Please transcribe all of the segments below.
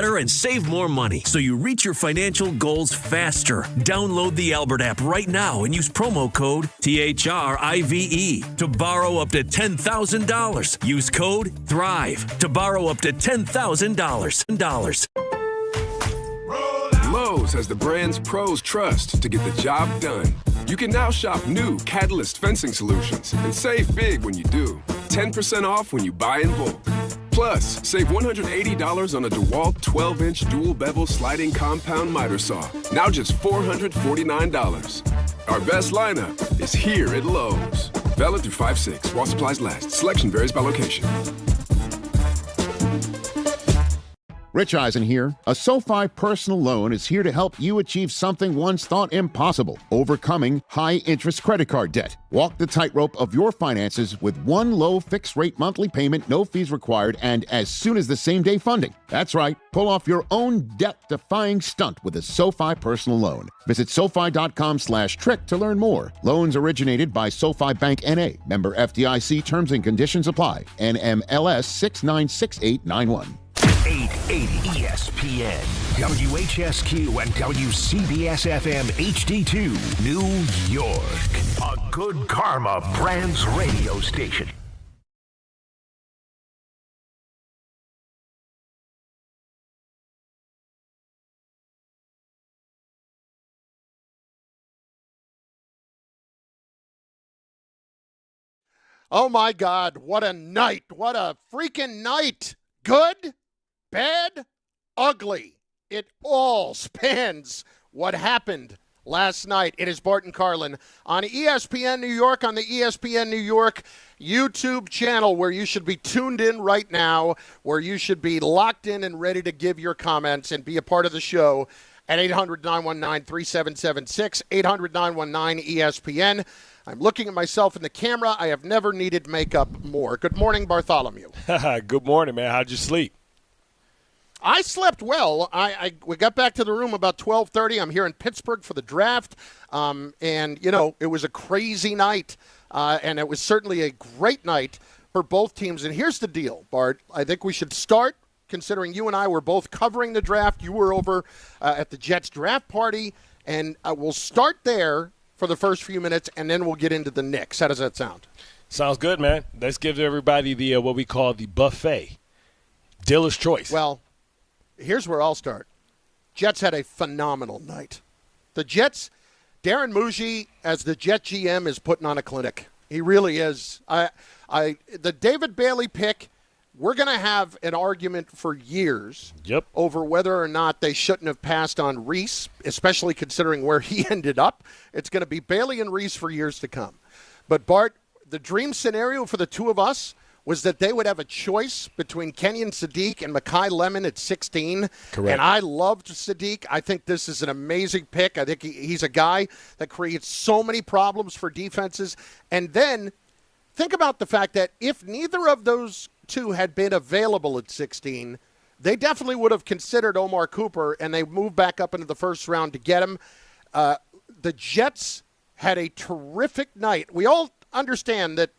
and save more money so you reach your financial goals faster. Download the Albert app right now and use promo code THRIVE to borrow up to $10,000. Use code THRIVE to borrow up to $10,000. Lowe's has the brands pros trust to get the job done. You can now shop new Catalyst fencing solutions and save big when you do. 10% off when you buy in bulk. Plus, save $180 on a DeWalt 12-inch dual-bevel sliding compound miter saw. Now just $449. Our best lineup is here at Lowe's. Valid through 5/6 while supplies last. Selection varies by location. Rich Eisen here. A SoFi personal loan is here to help you achieve something once thought impossible: overcoming high-interest credit card debt. Walk the tightrope of your finances with one low fixed-rate monthly payment, no fees required, and as soon as the same-day funding. That's right. Pull off your own debt-defying stunt with a SoFi personal loan. Visit SoFi.com/trick to learn more. Loans originated by SoFi Bank N.A. Member FDIC. Terms and conditions apply. NMLS 696891. 880 ESPN, WHSQ, and WCBS-FM HD2, New York. A Good Karma Brands radio station. Oh, my God. What a night. What a freaking night. Good, bad, ugly. It all spans what happened last night. It is Bart and Carlin on ESPN New York, on the ESPN New York YouTube channel, where you should be tuned in right now, where you should be locked in and ready to give your comments and be a part of the show at 800-919-3776, 800-919-ESPN. I'm looking at myself in the camera. I have never needed makeup more. Good morning, Bartholomew. Good morning, man. How'd you sleep? I slept well. We got back to the room about 12:30. I'm here in Pittsburgh for the draft, and, you know, it was a crazy night, and it was certainly a great night for both teams. And here's the deal, Bart. I think we should start, considering you and I were both covering the draft. You were over at the Jets draft party, and we'll start there for the first few minutes, and then we'll get into the Knicks. How does that sound? Sounds good, man. Let's give everybody the what we call the buffet. Dealer's choice. Well, here's where I'll start. Jets had a phenomenal night. The Jets, Darren Muji, as the Jet GM, is putting on a clinic. He really is. The David Bailey pick, we're going to have an argument for years over whether or not they shouldn't have passed on Reese, especially considering where he ended up. It's going to be Bailey and Reese for years to come. But, Bart, the dream scenario for the two of us was that they would have a choice between Kenyon Sadiq and Mekhi Lemon at 16. Correct. And I loved Sadiq. I think this is an amazing pick. I think he's a guy that creates so many problems for defenses. And then think about the fact that if neither of those two had been available at 16, they definitely would have considered Omar Cooper, and they moved back up into the first round to get him. The Jets had a terrific night. We all understand that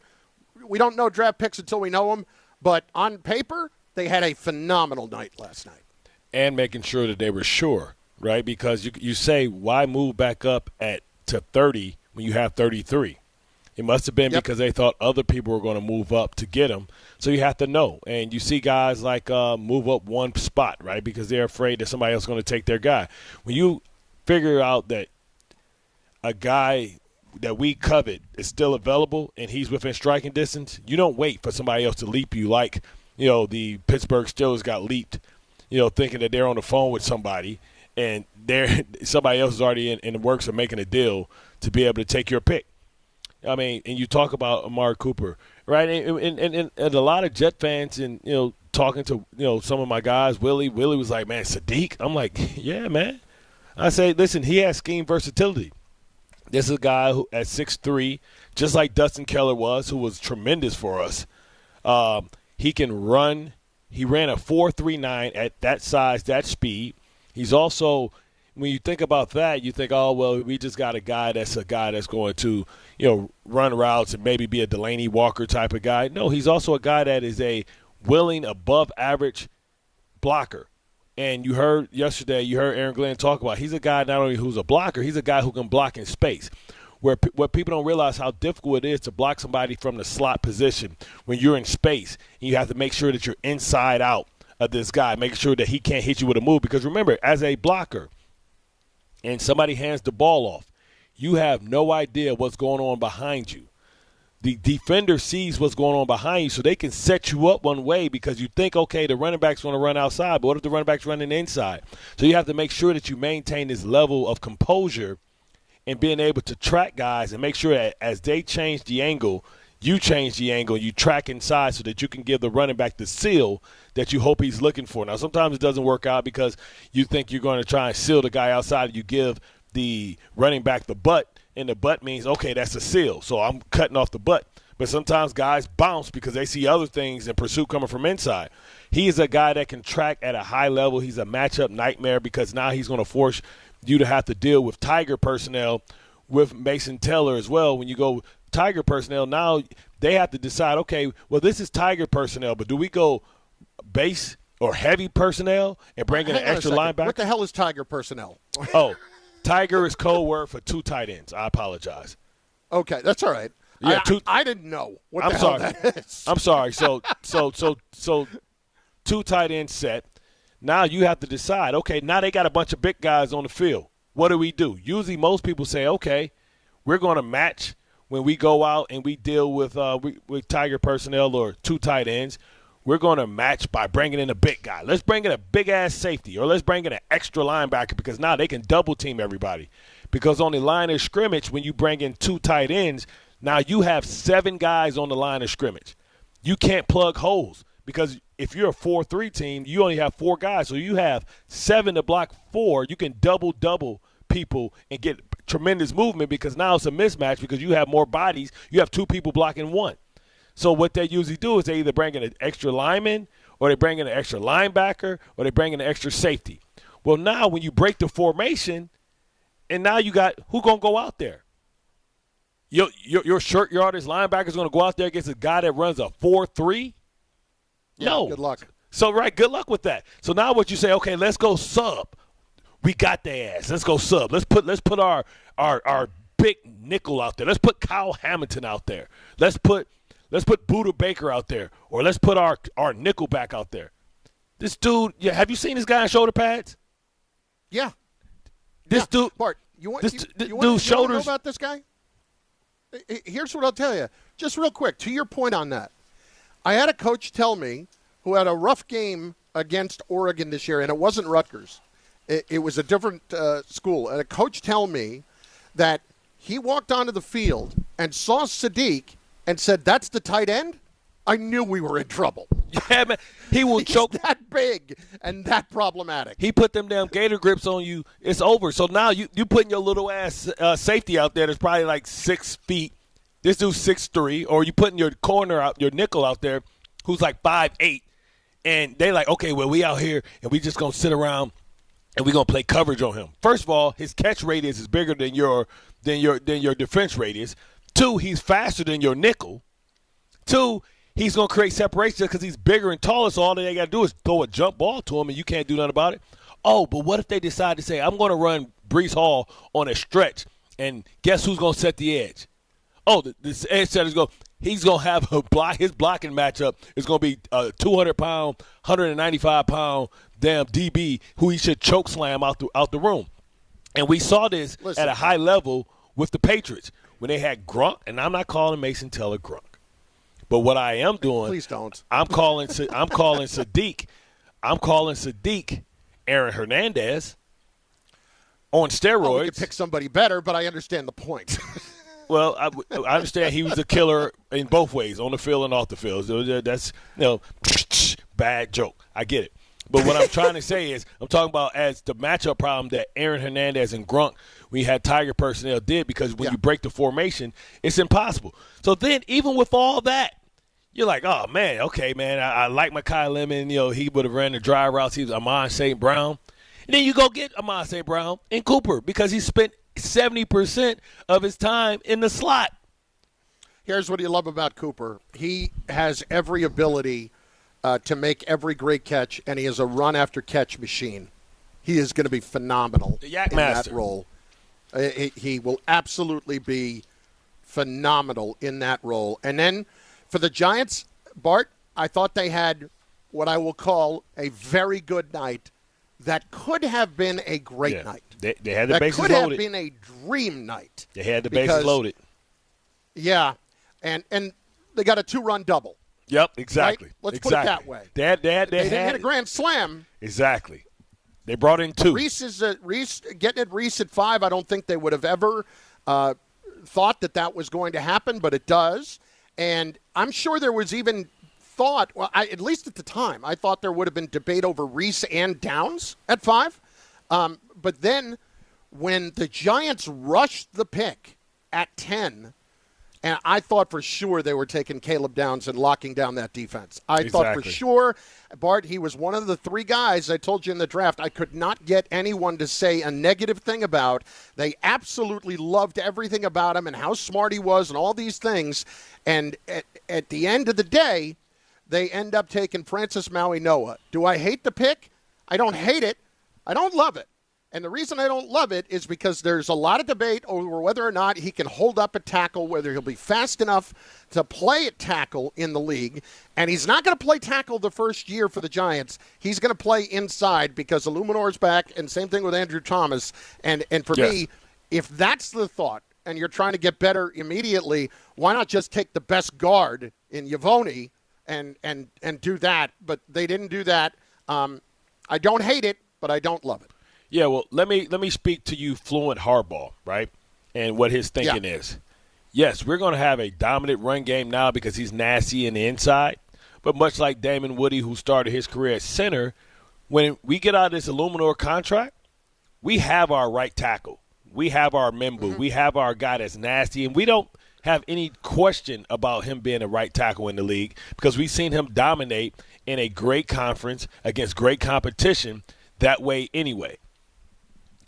we don't know draft picks until we know them, but on paper, they had a phenomenal night last night. And making sure that they were sure, right? Because you say, why move back up to 30 when you have 33? It must have been because they thought other people were going to move up to get him. So you have to know. And you see guys like move up one spot, right, because they're afraid that somebody else is going to take their guy. When you figure out that a guy that we covet is still available and he's within striking distance, you don't wait for somebody else to leap you like, the Pittsburgh Steelers got leaped, thinking that they're on the phone with somebody and somebody else is already in the works of making a deal to be able to take your pick. I mean, and you talk about Amari Cooper, right? And a lot of Jet fans and, talking to, some of my guys, Willie was like, man, Sadiq? I'm like, yeah, man. I say, listen, he has scheme versatility. This is a guy who at 6'3", just like Dustin Keller was, who was tremendous for us. He can run. He ran a 4.39 at that size, that speed. He's also, when you think about that, you think, oh, well, we just got a guy that's going to, run routes and maybe be a Delaney Walker type of guy. No, he's also a guy that is a willing above-average blocker. And you heard Aaron Glenn talk about he's a guy not only who's a blocker, he's a guy who can block in space. What people don't realize how difficult it is to block somebody from the slot position when you're in space. And you have to make sure that you're inside out of this guy, making sure that he can't hit you with a move. Because remember, as a blocker and somebody hands the ball off, you have no idea what's going on behind you. The defender sees what's going on behind you, so they can set you up one way because you think, okay, the running back's going to run outside, but what if the running back's running inside? So you have to make sure that you maintain this level of composure and being able to track guys and make sure that as they change the angle, you change the angle, you track inside so that you can give the running back the seal that you hope he's looking for. Now, sometimes it doesn't work out because you think you're going to try and seal the guy outside and you give the running back the butt. And the butt means, okay, that's a seal, so I'm cutting off the butt. But sometimes guys bounce because they see other things in pursuit coming from inside. He is a guy that can track at a high level. He's a matchup nightmare because now he's going to force you to have to deal with Tiger personnel with Mason Taylor as well. When you go Tiger personnel, now they have to decide, okay, well, this is Tiger personnel, but do we go base or heavy personnel and bring in an extra linebacker? What the hell is Tiger personnel? Oh, Tiger is code word for two tight ends. I apologize. Okay, that's all right. Yeah, I didn't know what the hell that is. I'm sorry. So two tight ends set. Now you have to decide, okay, now they got a bunch of big guys on the field. What do we do? Usually most people say, okay, we're going to match when we go out and we deal with Tiger personnel or two tight ends. We're going to match by bringing in a big guy. Let's bring in a big-ass safety, or let's bring in an extra linebacker because now they can double-team everybody. Because on the line of scrimmage, when you bring in two tight ends, now you have 7 guys on the line of scrimmage. You can't plug holes because if you're a 4-3 team, you only have 4 guys. So you have 7 to block 4. You can double people and get tremendous movement because now it's a mismatch because you have more bodies. You have 2 people blocking 1. So what they usually do is they either bring in an extra lineman or they bring in an extra linebacker or they bring in an extra safety. Well, now when you break the formation and now you got who going to go out there? Your shirt yardage linebacker is going to go out there against a guy that runs a 4-3? Yeah, no. Good luck. So, right, good luck with that. So now what you say, okay, let's go sub. We got their ass. Let's go sub. Let's put our big nickel out there. Let's put Kyle Hamilton out there. Let's put Buda Baker out there, or let's put our nickel back out there. This dude, have you seen this guy in shoulder pads? Yeah. This dude, Bart, you want to know about this guy? Here's what I'll tell you, just real quick, to your point on that. I had a coach tell me who had a rough game against Oregon this year, and it wasn't Rutgers. It was a different school. And a coach tell me that he walked onto the field and saw Sadiq and said, "That's the tight end." I knew we were in trouble. Yeah, man. He will choke. He's that big and that problematic. He put them damn gator grips on you. It's over. So now you putting your little ass safety out there that's probably like 6 feet. This dude's 6'3", or you putting your corner out, your nickel out there, who's like 5'8", and they like, okay, well, we out here and we just gonna sit around and we gonna play coverage on him. First of all, his catch radius is bigger than your defense radius. 2, he's faster than your nickel. 2, he's going to create separation because he's bigger and taller, so all they got to do is throw a jump ball to him, and you can't do nothing about it. Oh, but what if they decide to say, I'm going to run Breece Hall on a stretch, and guess who's going to set the edge? Oh, the edge setter's he's going to have his blocking matchup is going to be a 200-pound, 195-pound damn DB who he should choke slam out the room. And we saw this at a high level with the Patriots when they had Gronk, and I'm not calling Mason Taylor Gronk. But what I am doing, please don't. I'm calling Sadiq. I'm calling Sadiq Aaron Hernandez on steroids. Oh, we could pick somebody better, but I understand the point. Well, I understand he was a killer in both ways, on the field and off the field. So that's bad joke. I get it. But what I'm trying to say is I'm talking about as the matchup problem that Aaron Hernandez and Gronk, we had Tiger personnel did, because when you break the formation, it's impossible. So then even with all that, you're like, oh, man, okay, man, I like Mekhi Lemon. He would have ran the dry routes. He was Amon St. Brown. And then you go get Amon St. Brown and Cooper because he spent 70% of his time in the slot. Here's what you love about Cooper. He has every ability to make every great catch, and he is a run-after-catch machine. He is going to be phenomenal in that role. He will absolutely be phenomenal in that role. And then for the Giants, Bart, I thought they had what I will call a very good night that could have been a great night. They had the bases loaded. That could have been a dream night. They had the bases loaded. Yeah, and they got a 2-run double. Yep, exactly. Right? Let's put it that way. They didn't hit a grand slam. Exactly. They brought in 2. Getting Reese at 5, I don't think they would have ever thought that was going to happen, but it does. And I'm sure there was even thought, at least at the time, I thought there would have been debate over Reese and Downs at 5. But then when the Giants rushed the pick at 10, and I thought for sure they were taking Caleb Downs and locking down that defense. I thought for sure, Bart, he was one of the 3 guys I told you in the draft I could not get anyone to say a negative thing about. They absolutely loved everything about him and how smart he was and all these things. And at the end of the day, they end up taking Francis Maui-Noa. Do I hate the pick? I don't hate it. I don't love it. And the reason I don't love it is because there's a lot of debate over whether or not he can hold up a tackle, whether he'll be fast enough to play at tackle in the league. And he's not going to play tackle the first year for the Giants. He's going to play inside because Illuminor's back, and same thing with Andrew Thomas. And for me, if that's the thought and you're trying to get better immediately, why not just take the best guard in Yvonne and do that? But they didn't do that. I don't hate it, but I don't love it. Yeah, well, let me speak to you, fluent hardball, right, and what his thinking is. Yes, we're going to have a dominant run game now because he's nasty in the inside, but much like Damon Woody, who started his career at center, when we get out of this Illuminor contract, we have our right tackle. We have our member. Mm-hmm. We have our guy that's nasty, and we don't have any question about him being a right tackle in the league because we've seen him dominate in a great conference against great competition that way anyway.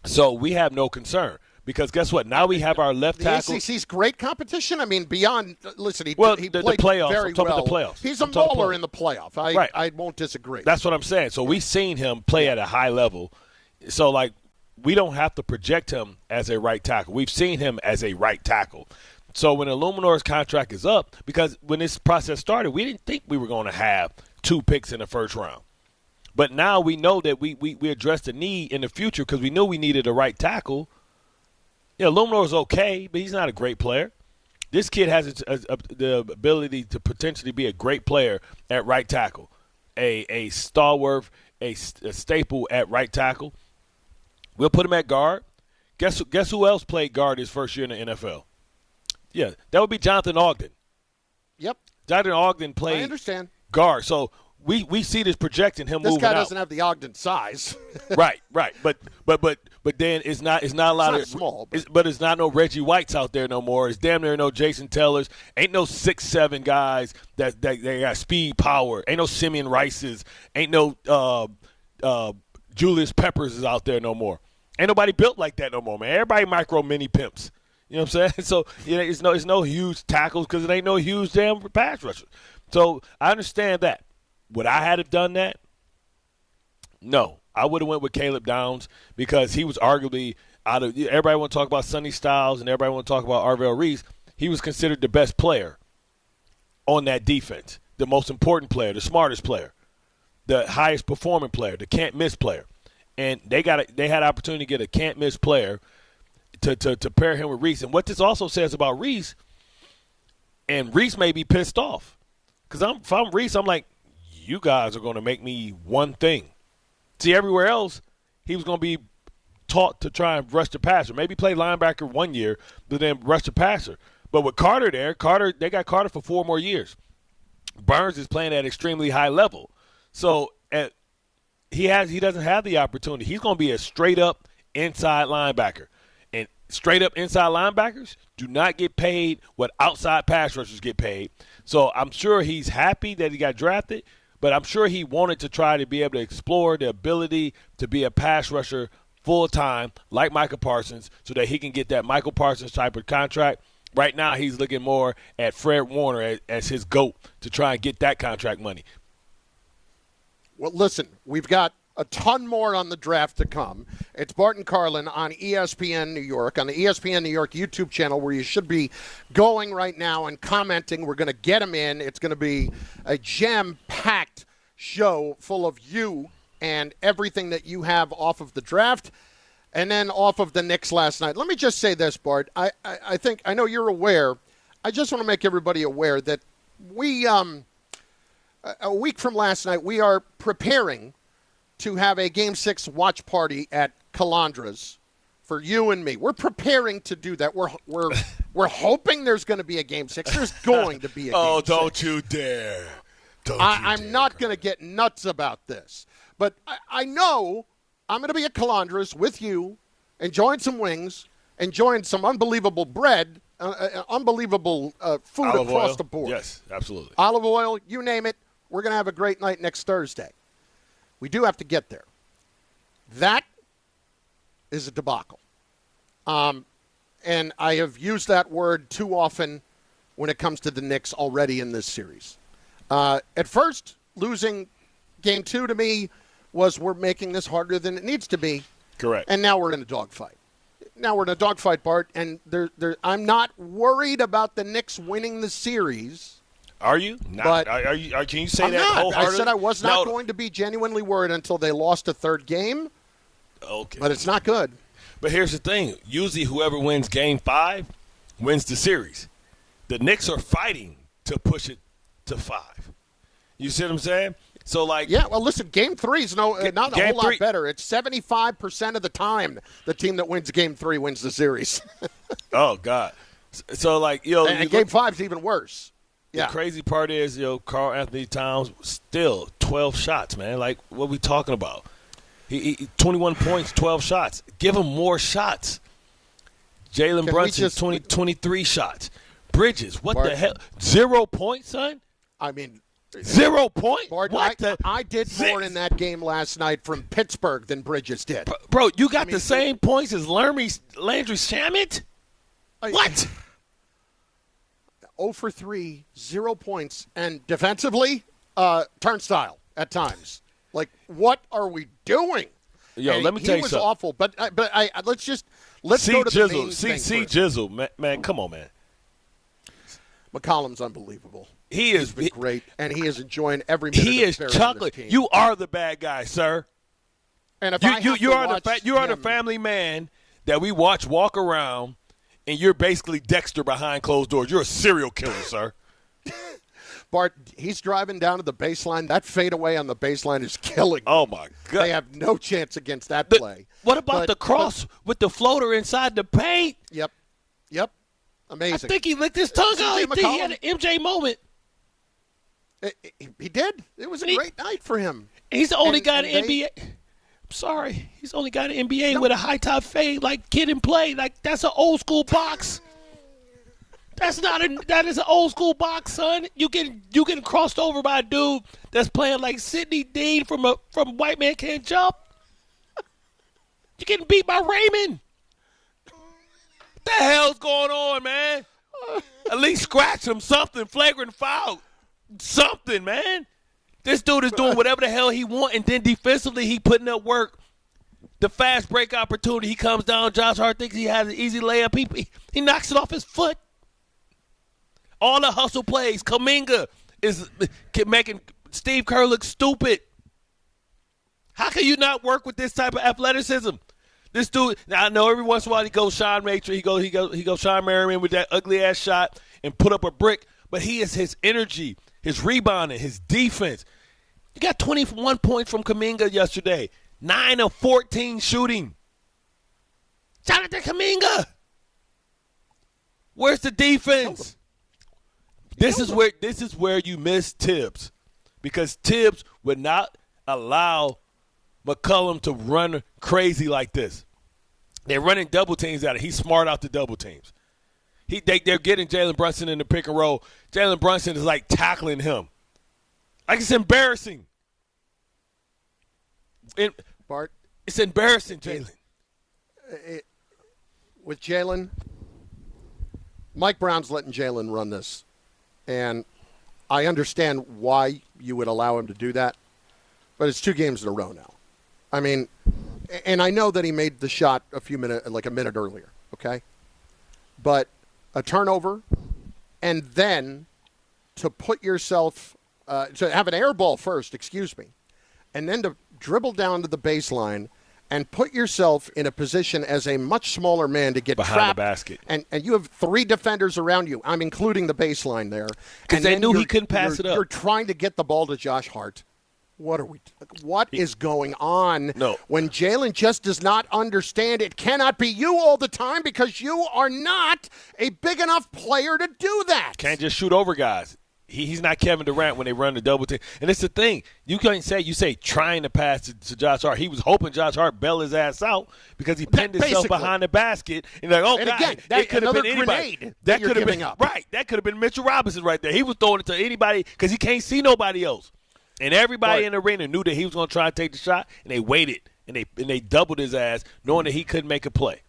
So we have no concern because guess what? Now we have our left tackle. The ACC's great competition. I mean, beyond – listen, he played the playoffs. very I'm talking well. The playoffs. He's a mauler in the playoff. I won't disagree. That's what I'm saying. So we've seen him play at a high level. So, like, we don't have to project him as a right tackle. We've seen him as a right tackle. So when Illuminor's contract is up, because when this process started, we didn't think we were going to have 2 picks in the first round. But now we know that we addressed the need in the future because we knew we needed a right tackle. Yeah, Luminor's okay, but he's not a great player. This kid has the ability to potentially be a great player at right tackle, a stalwart, a staple at right tackle. We'll put him at guard. Guess who else played guard his first year in the NFL? Yeah, that would be Jonathan Ogden. Yep. Jonathan Ogden played I understand. Guard. So we see this projecting him moving out. This guy doesn't have the Ogden size. Right. But then it's not a lot of small. But it's not no Reggie Whites out there no more. It's damn near no Jason Taylors. Ain't no 6'7" guys that they got speed, power. Ain't no Simeon Rices. Ain't no Julius Peppers is out there no more. Ain't nobody built like that no more, man. Everybody micro mini pimps. You know what I'm saying? So it's no huge tackles because it ain't no huge damn pass rushers. So I understand that. Would I have done that? No. I would have went with Caleb Downs because he was arguably out of – everybody want to talk about Sonny Styles and everybody want to talk about Arvell Reese. He was considered the best player on that defense, the most important player, the smartest player, the highest performing player, the can't-miss player. And they had an opportunity to get a can't-miss player to pair him with Reese. And what this also says about Reese, and Reese may be pissed off because if I'm Reese, I'm like, you guys are going to make me one thing. See, everywhere else, he was going to be taught to try and rush the passer. Maybe play linebacker 1 year, but then rush the passer. But with Carter there, they got Carter for 4 more years. Burns is playing at extremely high level. So he doesn't have the opportunity. He's going to be a straight-up inside linebacker. And straight-up inside linebackers do not get paid what outside pass rushers get paid. So I'm sure he's happy that he got drafted, but I'm sure he wanted to try to be able to explore the ability to be a pass rusher full-time like Michael Parsons so that he can get that Michael Parsons type of contract. Right now he's looking more at Fred Warner as his GOAT to try and get that contract money. Well, listen, we've got a ton more on the draft to come. It's Bart and Carlin on ESPN New York, on the ESPN New York YouTube channel, where you should be going right now and commenting. We're going to get them in. It's going to be a jam-packed show full of you and everything that you have off of the draft and then off of the Knicks last night. Let me just say this, Bart. I think I know you're aware. I just want to make everybody aware that we, a week from last night, we are preparing to have a Game 6 watch party at Calandra's for you and me. We're preparing to do that. We're hoping there's going to be a Game 6. There's going to be a Game 6. Oh, don't you dare. I'm not going to get nuts about this. But I know I'm going to be at Calandra's with you, enjoying some wings, enjoying some unbelievable bread, unbelievable food Olive across oil? the board. Yes, absolutely. Olive oil, you name it. We're going to have a great night next Thursday. We do have to get there. That is a debacle. And I have used that word too often when it comes to the Knicks already in this series. At first, losing Game 2 to me was we're making this harder than it needs to be. Correct. And now we're in a dogfight. Bart, and I'm not worried about the Knicks winning the series. Are you? Not. But can you say I'm that not. wholeheartedly? I said I was not going to be genuinely worried until they lost a third game. Okay. But it's not good. But here's the thing. Usually whoever wins Game 5 wins the series. The Knicks are fighting to push it to 5. You see what I'm saying? So, yeah, well, listen, Game 3 is not a whole lot better. It's 75% of the time the team that wins Game 3 wins the series. Oh, God. So, and Game 5 is even worse. Yeah. The crazy part is, Karl Anthony Towns still 12 shots, man. Like, what are we talking about? He 21 points, 12 shots. Give him more shots. Jalen Brunson, 23 shots. Bridges, what the hell? 0 points, son? I mean, 0 points? Bart, I did more in that game last night from Pittsburgh than Bridges did. Bro, you got the same points as Landry Shamet? What? 0 for 3, 0 points, and defensively, turnstile at times. Like, what are we doing? Yo, let me tell you something. He was awful, but let's go to the main thing. See Jizzle, man, come on, man. McCollum's unbelievable. He's been great, and he is enjoying every minute. He is chocolate. You are the bad guy, sir. And if you are the family man that we watch walk around, and you're basically Dexter behind closed doors. You're a serial killer, sir. Bart, he's driving down to the baseline. That fadeaway on the baseline is killing him. Oh, my God. They have no chance against that play. What about the cross with the floater inside the paint? Yep. Amazing. I think he licked his tongue out. I think he had an MJ moment. He did. It was a great night for him. He's the only guy in the NBA. I'm sorry. He's the only guy in the NBA with a high-top fade like Kid and Play. Like, that's an old-school box. That is an old-school box, son. You getting crossed over by a dude that's playing like Sidney Dean from White Man Can't Jump. You're getting beat by Raymond. What the hell's going on, man? At least scratch him something, flagrant foul. Something, man. This dude is doing whatever the hell he want, and then defensively he putting up work. The fast break opportunity, he comes down. Josh Hart thinks he has an easy layup. He knocks it off his foot. All the hustle plays. Kuminga is making Steve Kerr look stupid. How can you not work with this type of athleticism? This dude, now I know every once in a while he goes Sean Matrix, he goes Sean Merriman with that ugly ass shot and put up a brick, but he is his energy, his rebounding, his defense. You got 21 points from Kuminga yesterday, 9 of 14 shooting. Shout out to Kuminga. Where's the defense? This is where you miss Tibbs, because Tibbs would not allow McCollum to run crazy like this. They're running double teams at it. He's smart out the double teams. They're getting Jalen Brunson in the pick and roll. Jalen Brunson is like tackling him. Like, it's embarrassing. Bart, it's embarrassing, Jalen. With Jalen, Mike Brown's letting Jalen run this. And I understand why you would allow him to do that. but it's 2 games in a row now. I mean, and I know that he made the shot a minute earlier, okay? But a turnover, and then to put yourself, to have an air ball first, and then to dribble down to the baseline and put yourself in a position as a much smaller man to get behind trapped. The basket. And you have 3 defenders around you. I'm including the baseline there. Because they knew he couldn't pass it up. You're trying to get the ball to Josh Hart. What is going on when Jalen just does not understand it cannot be you all the time because you are not a big enough player to do that. Can't just shoot over guys. He's not Kevin Durant when they run the double team. And it's the thing. You say trying to pass to Josh Hart. He was hoping Josh Hart bail his ass out because he pinned himself behind the basket. And like, oh, and God, again, that could have been anybody. That could have been up. Right. That could have been Mitchell Robinson right there. He was throwing it to anybody because he can't see nobody else. And everybody in the arena knew that he was going to try and take the shot, and they waited, and they doubled his ass, knowing that he couldn't make a play.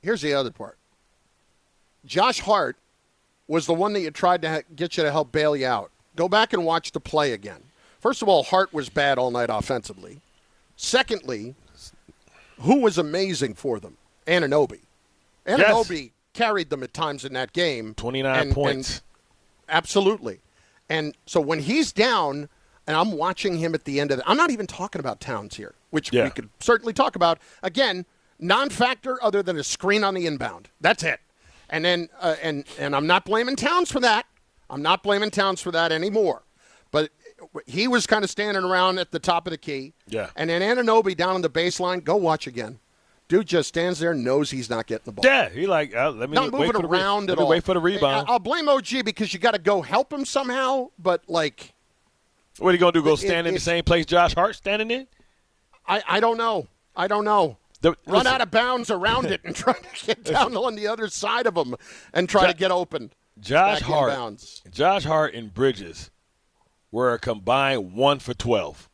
Here's the other part. Josh Hart was the one that you tried to get you to help bail you out. Go back and watch the play again. First of all, Hart was bad all night offensively. Secondly, who was amazing for them? Anunoby. Anunoby carried them at times in that game. 29 points. Absolutely. And so when he's down, and I'm watching him at the end of it, I'm not even talking about Towns here, which we could certainly talk about. Again, non-factor other than a screen on the inbound. That's it. And then, and I'm not blaming Towns for that. I'm not blaming Towns for that anymore. But he was kind of standing around at the top of the key. Yeah. And then Anunoby down on the baseline, go watch again. Dude just stands there, knows he's not getting the ball. Yeah, he like, let me not moving around at all. Wait for the rebound. I'll blame OG because you got to go help him somehow, but like. What are you going to do, go stand in the same place Josh Hart standing in? I don't know. Run out of bounds around it and try to get down on the other side of him and try to get open. Josh Hart and Bridges were a combined 1 for 12.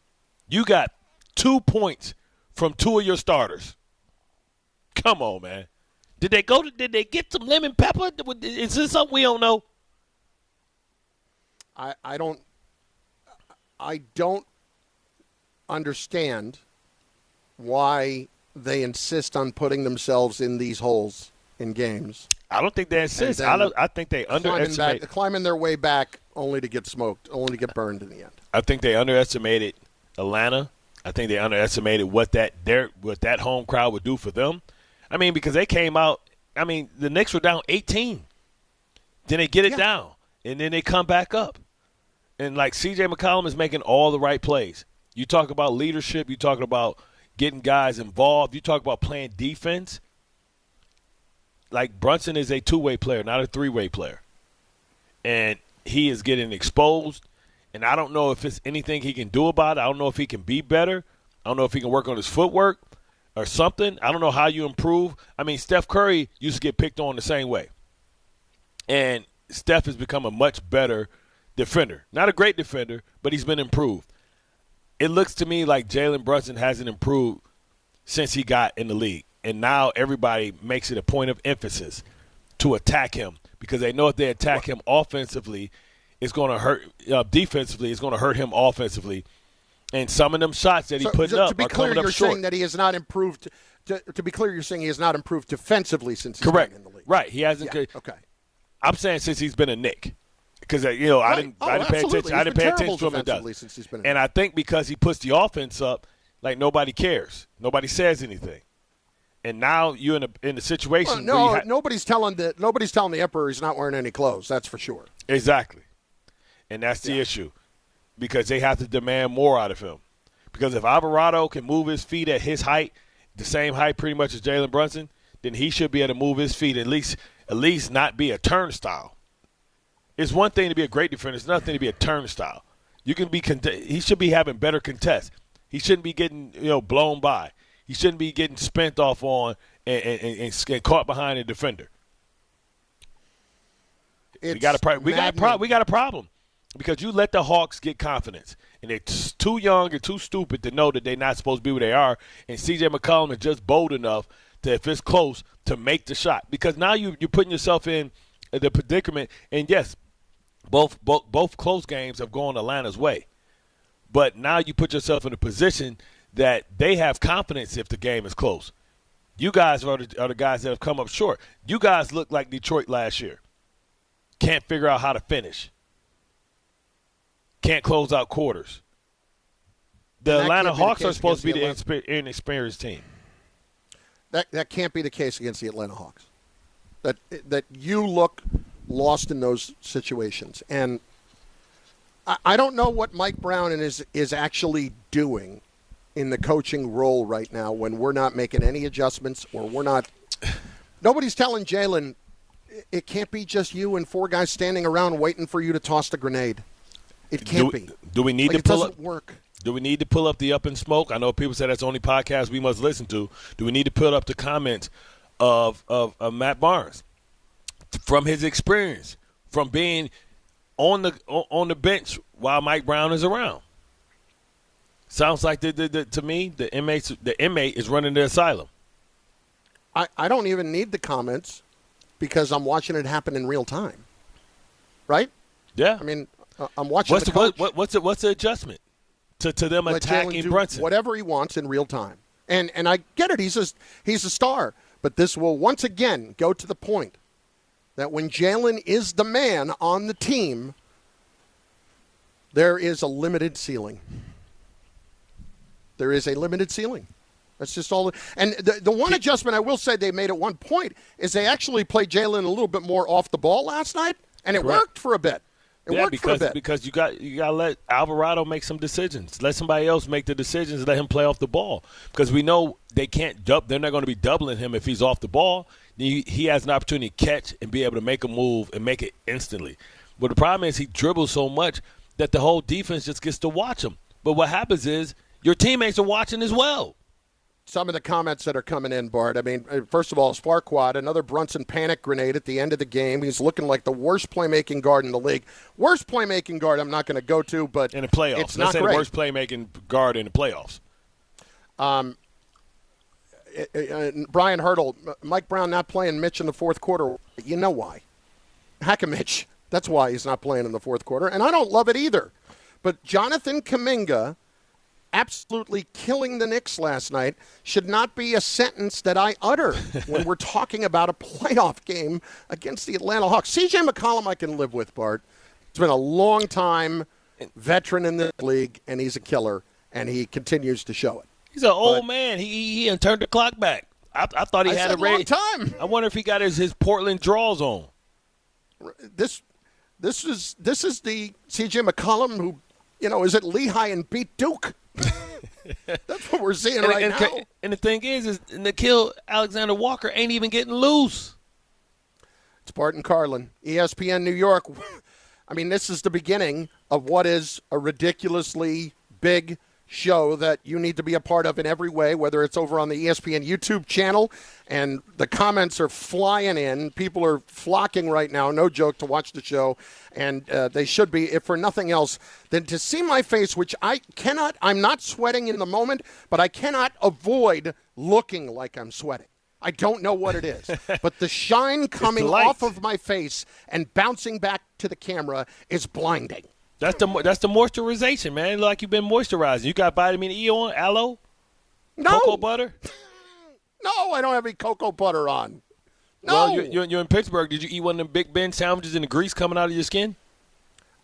You got 2 points from 2 of your starters. Come on, man. Did they get some lemon pepper? Is this something we don't know? I don't understand why they insist on putting themselves in these holes in games. I don't think they insist. I think they underestimate. Climbing their way back only to get smoked, only to get burned in the end. I think they underestimated Atlanta. I think they underestimated what that home crowd would do for them. I mean, because they came out. I mean, the Knicks were down 18. Then they get it down, and then they come back up. And, like, C.J. McCollum is making all the right plays. You talk about leadership. You talk about getting guys involved. You talk about playing defense. Like, Brunson is a two-way player, not a three-way player. And he is getting exposed. And I don't know if it's anything he can do about it. I don't know if he can be better. I don't know if he can work on his footwork or something. I don't know how you improve. I mean, Steph Curry used to get picked on the same way. And Steph has become a much better defender. Not a great defender, but he's been improved. It looks to me like Jalen Brunson hasn't improved since he got in the league. And now everybody makes it a point of emphasis to attack him because they know if they attack him offensively, it's going to hurt defensively. It's going to hurt him offensively. And some of them shots that he put up are coming up short. To be clear, you're saying that he has not improved. To be clear, you're saying he has not improved defensively since he's been in the league. Right. He hasn't. Yeah. Okay. I'm saying since he's been a Knick. Because I didn't pay attention. I didn't pay attention to him since he's been. And I think because he puts the offense up, like nobody cares, nobody says anything, and now you're in a situation. Well, nobody's telling the emperor he's not wearing any clothes. That's for sure. Exactly, and that's the issue, because they have to demand more out of him. Because if Alvarado can move his feet at his height, the same height pretty much as Jalen Brunson, then he should be able to move his feet at least not be a turnstile. It's one thing to be a great defender. It's another thing to be a turnstile. You can be. He should be having better contests. He shouldn't be getting blown by. He shouldn't be getting spent off on and caught behind a defender. We got a problem because you let the Hawks get confidence, and they're too young and too stupid to know that they're not supposed to be where they are. And C.J. McCollum is just bold enough to, if it's close, to make the shot, because now you're putting yourself in the predicament. And yes. Both close games have gone Atlanta's way. But now you put yourself in a position that they have confidence if the game is close. You guys are the guys that have come up short. You guys look like Detroit last year. Can't figure out how to finish. Can't close out quarters. The Atlanta Hawks are supposed to be the inexperienced team. That can't be the case against the Atlanta Hawks. That you look lost in those situations. And I don't know what Mike Brown is actually doing in the coaching role right now when we're not making any adjustments or we're not – nobody's telling Jalen it can't be just you and four guys standing around waiting for you to toss the grenade. It can't be. Do we need to pull up? It doesn't work. Do we need to pull up the Up in Smoke? I know people say that's the only podcast we must listen to. Do we need to pull up the comments of Matt Barnes from his experience, from being on the bench while Mike Brown is around? Sounds like to me the inmate is running the asylum. I don't even need the comments because I'm watching it happen in real time. Right? Yeah. I mean, I'm watching the coach. What's the adjustment to them attacking Brunson? Whatever he wants in real time. And I get it. He's a star. But this will once again go to the point that when Jalen is the man on the team, there is a limited ceiling. There is a limited ceiling. That's just all. And the one adjustment I will say they made at one point is they actually played Jalen a little bit more off the ball last night, and it worked for a bit. Because you got to let Alvarado make some decisions. Let somebody else make the decisions. Let him play off the ball because we know they can't. They're not going to be doubling him if he's off the ball. He has an opportunity to catch and be able to make a move and make it instantly. But the problem is he dribbles so much that the whole defense just gets to watch him. But what happens is your teammates are watching as well. Some of the comments that are coming in, Bart. I mean, first of all, Sparquad, another Brunson panic grenade at the end of the game. He's looking like the worst playmaking guard in the league. Worst playmaking guard I'm not going to go to, but in the playoffs. It's not great. The worst playmaking guard in the playoffs. Brian Hurdle, Mike Brown not playing Mitch in the fourth quarter. You know why. Hack-a-Mitch. That's why he's not playing in the fourth quarter, and I don't love it either. But Jonathan Kuminga absolutely killing the Knicks last night should not be a sentence that I utter when we're talking about a playoff game against the Atlanta Hawks. C.J. McCollum I can live with, Bart. He's been a long time veteran in the league, and he's a killer, and he continues to show it. He's an old man. He turned the clock back. I thought he had a long time. I wonder if he got his Portland draws on. This is the C.J. McCollum who, is at Lehigh and beat Duke. That's what we're seeing right now. And the thing is Nickeil Alexander-Walker ain't even getting loose. It's Bart and Carlin, ESPN New York. I mean, this is the beginning of what is a ridiculously big show that you need to be a part of in every way, whether it's over on the ESPN YouTube channel, and the comments are flying in. People are flocking right now, no joke, to watch the show, and they should be, if for nothing else, than to see my face, which I'm not sweating in the moment, but I cannot avoid looking like I'm sweating. I don't know what it is, but the shine coming off of my face and bouncing back to the camera is blinding. That's the moisturization, man. It look like you've been moisturizing. You got vitamin E on, aloe, cocoa butter. No, I don't have any cocoa butter on. No. Well, you're in Pittsburgh. Did you eat one of them Big Ben sandwiches and the grease coming out of your skin?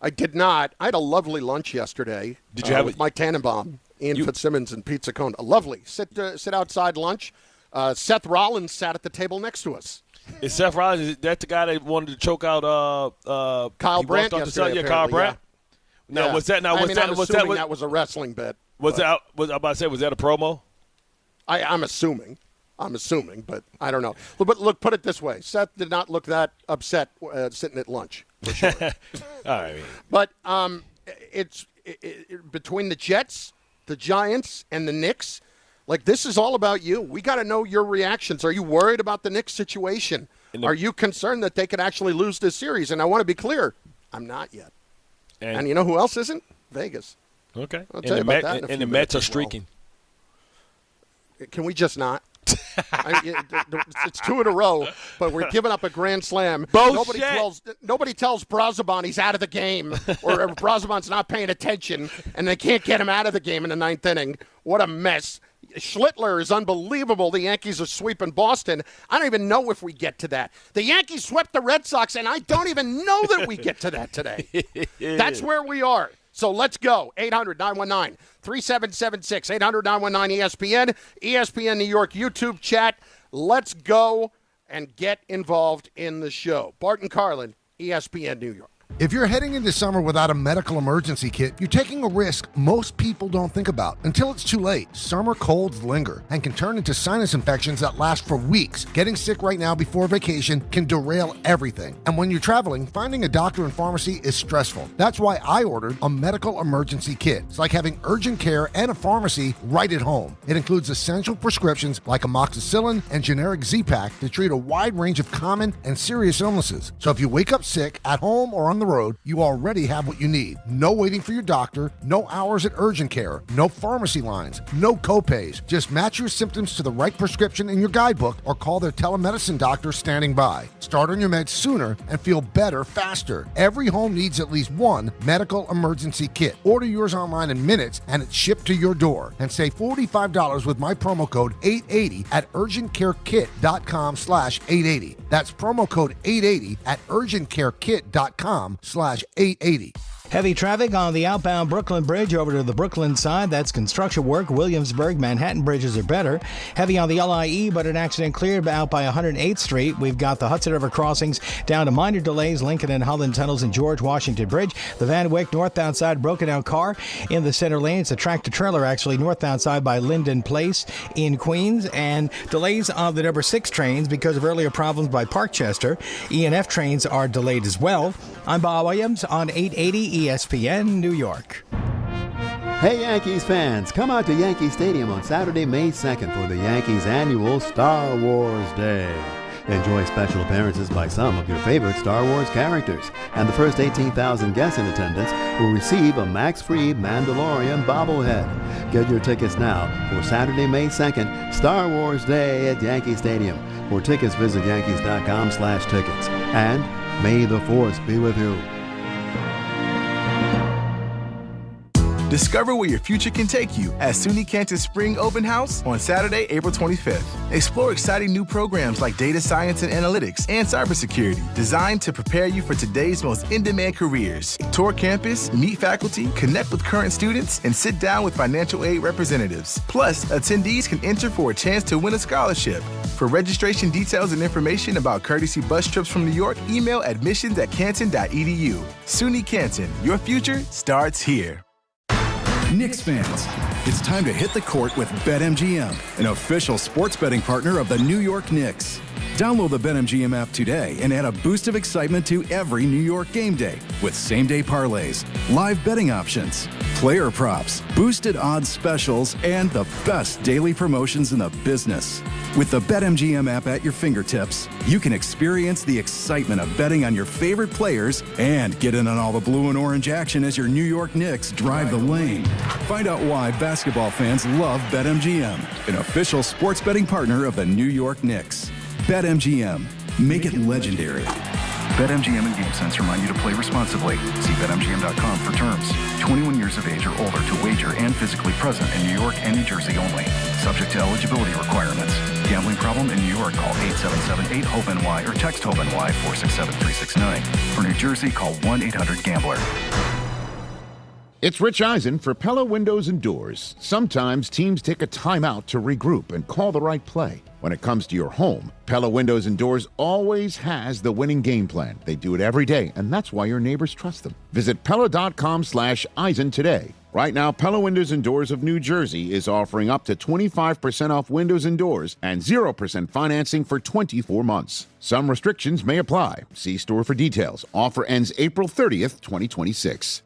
I did not. I had a lovely lunch yesterday. Did you have with Mike Tannenbaum, Ian Fitzsimmons, and Pizza Cone? A lovely sit outside lunch. Seth Rollins sat at the table next to us. Is Seth Rollins? Is that the guy that wanted to choke out Kyle Brandt yesterday? Yeah, Kyle Brandt. Yeah. Now, was that? I'm assuming that was a wrestling bit. Was that a promo? I'm assuming, but I don't know. But look, put it this way: Seth did not look that upset sitting at lunch. For sure. All right. But it's between the Jets, the Giants, and the Knicks. Like, this is all about you. We got to know your reactions. Are you worried about the Knicks situation? Are you concerned that they could actually lose this series? And I want to be clear, I'm not yet. And you know who else isn't? Vegas. Okay. I'll tell you about that in a few the minutes Mets are streaking. Can we just not? It's 2 in a row, but we're giving up a grand slam. Bullshit. Nobody tells Brazoban he's out of the game, or Brazoban's not paying attention, and they can't get him out of the game in the 9th inning. What a mess. Schlittler is unbelievable. The Yankees are sweeping Boston. I don't even know if we get to that. The Yankees swept the Red Sox, and I don't even know that we get to that today. That's where we are. So let's go. 800-919-3776. 800-919-ESPN. ESPN New York YouTube chat. Let's go and get involved in the show. Bart and Carlin, ESPN New York. If you're heading into summer without a medical emergency kit, you're taking a risk most people don't think about until it's too late. Summer colds linger and can turn into sinus infections that last for weeks. Getting sick right now before vacation can derail everything. And when you're traveling, finding a doctor and pharmacy is stressful. That's why I ordered a medical emergency kit. It's like having urgent care and a pharmacy right at home. It includes essential prescriptions like amoxicillin and generic Z-Pak to treat a wide range of common and serious illnesses. So if you wake up sick at home or on the road, you already have what you need. No waiting for your doctor, no hours at urgent care, no pharmacy lines, no copays. Just match your symptoms to the right prescription in your guidebook or call their telemedicine doctor standing by. Start on your meds sooner and feel better faster. Every home needs at least one medical emergency kit. Order yours online in minutes and it's shipped to your door. And save $45 with my promo code 880 at urgentcarekit.com/880. That's promo code 880 at urgentcarekit.com/880. Heavy traffic on the outbound Brooklyn Bridge over to the Brooklyn side. That's construction work. Williamsburg, Manhattan bridges are better. Heavy on the LIE, but an accident cleared out by 108th Street. We've got the Hudson River crossings down to minor delays. Lincoln and Holland tunnels and George Washington Bridge. The Van Wyck northbound side broken down car in the center lane. It's a tractor trailer actually northbound side by Linden Place in Queens. And delays on the number 6 trains because of earlier problems by Parkchester. E&F trains are delayed as well. I'm Bob Williams on 880 ESPN New York. Hey Yankees fans, come out to Yankee Stadium on Saturday, May 2nd for the Yankees' annual Star Wars Day. Enjoy special appearances by some of your favorite Star Wars characters, and the first 18,000 guests in attendance will receive a Max-free Mandalorian bobblehead. Get your tickets now for Saturday, May 2nd, Star Wars Day at Yankee Stadium. For tickets, visit yankees.com/tickets. And may the Force be with you. Discover where your future can take you at SUNY Canton Spring Open House on Saturday, April 25th. Explore exciting new programs like data science and analytics and cybersecurity designed to prepare you for today's most in-demand careers. Tour campus, meet faculty, connect with current students, and sit down with financial aid representatives. Plus, attendees can enter for a chance to win a scholarship. For registration details and information about courtesy bus trips from New York, email admissions@canton.edu. SUNY Canton, your future starts here. Knicks fans, it's time to hit the court with BetMGM, an official sports betting partner of the New York Knicks. Download the BetMGM app today and add a boost of excitement to every New York game day with same-day parlays, live betting options, player props, boosted odds specials, and the best daily promotions in the business. With the BetMGM app at your fingertips, you can experience the excitement of betting on your favorite players and get in on all the blue and orange action as your New York Knicks drive the lane. Find out why basketball fans love BetMGM, an official sports betting partner of the New York Knicks. BetMGM. Make it legendary. BetMGM and GameSense remind you to play responsibly. See BetMGM.com for terms. 21 years of age or older to wager and physically present in New York and New Jersey only. Subject to eligibility requirements. Gambling problem in New York? Call 877-8-HOPE-NY or text HOPE-NY 467-369. For New Jersey, call 1-800-GAMBLER. It's Rich Eisen for Pella Windows and Doors. Sometimes teams take a timeout to regroup and call the right play. When it comes to your home, Pella Windows and Doors always has the winning game plan. They do it every day, and that's why your neighbors trust them. Visit Pella.com/Eisen today. Right now, Pella Windows and Doors of New Jersey is offering up to 25% off windows and doors and 0% financing for 24 months. Some restrictions may apply. See store for details. Offer ends April 30th, 2026.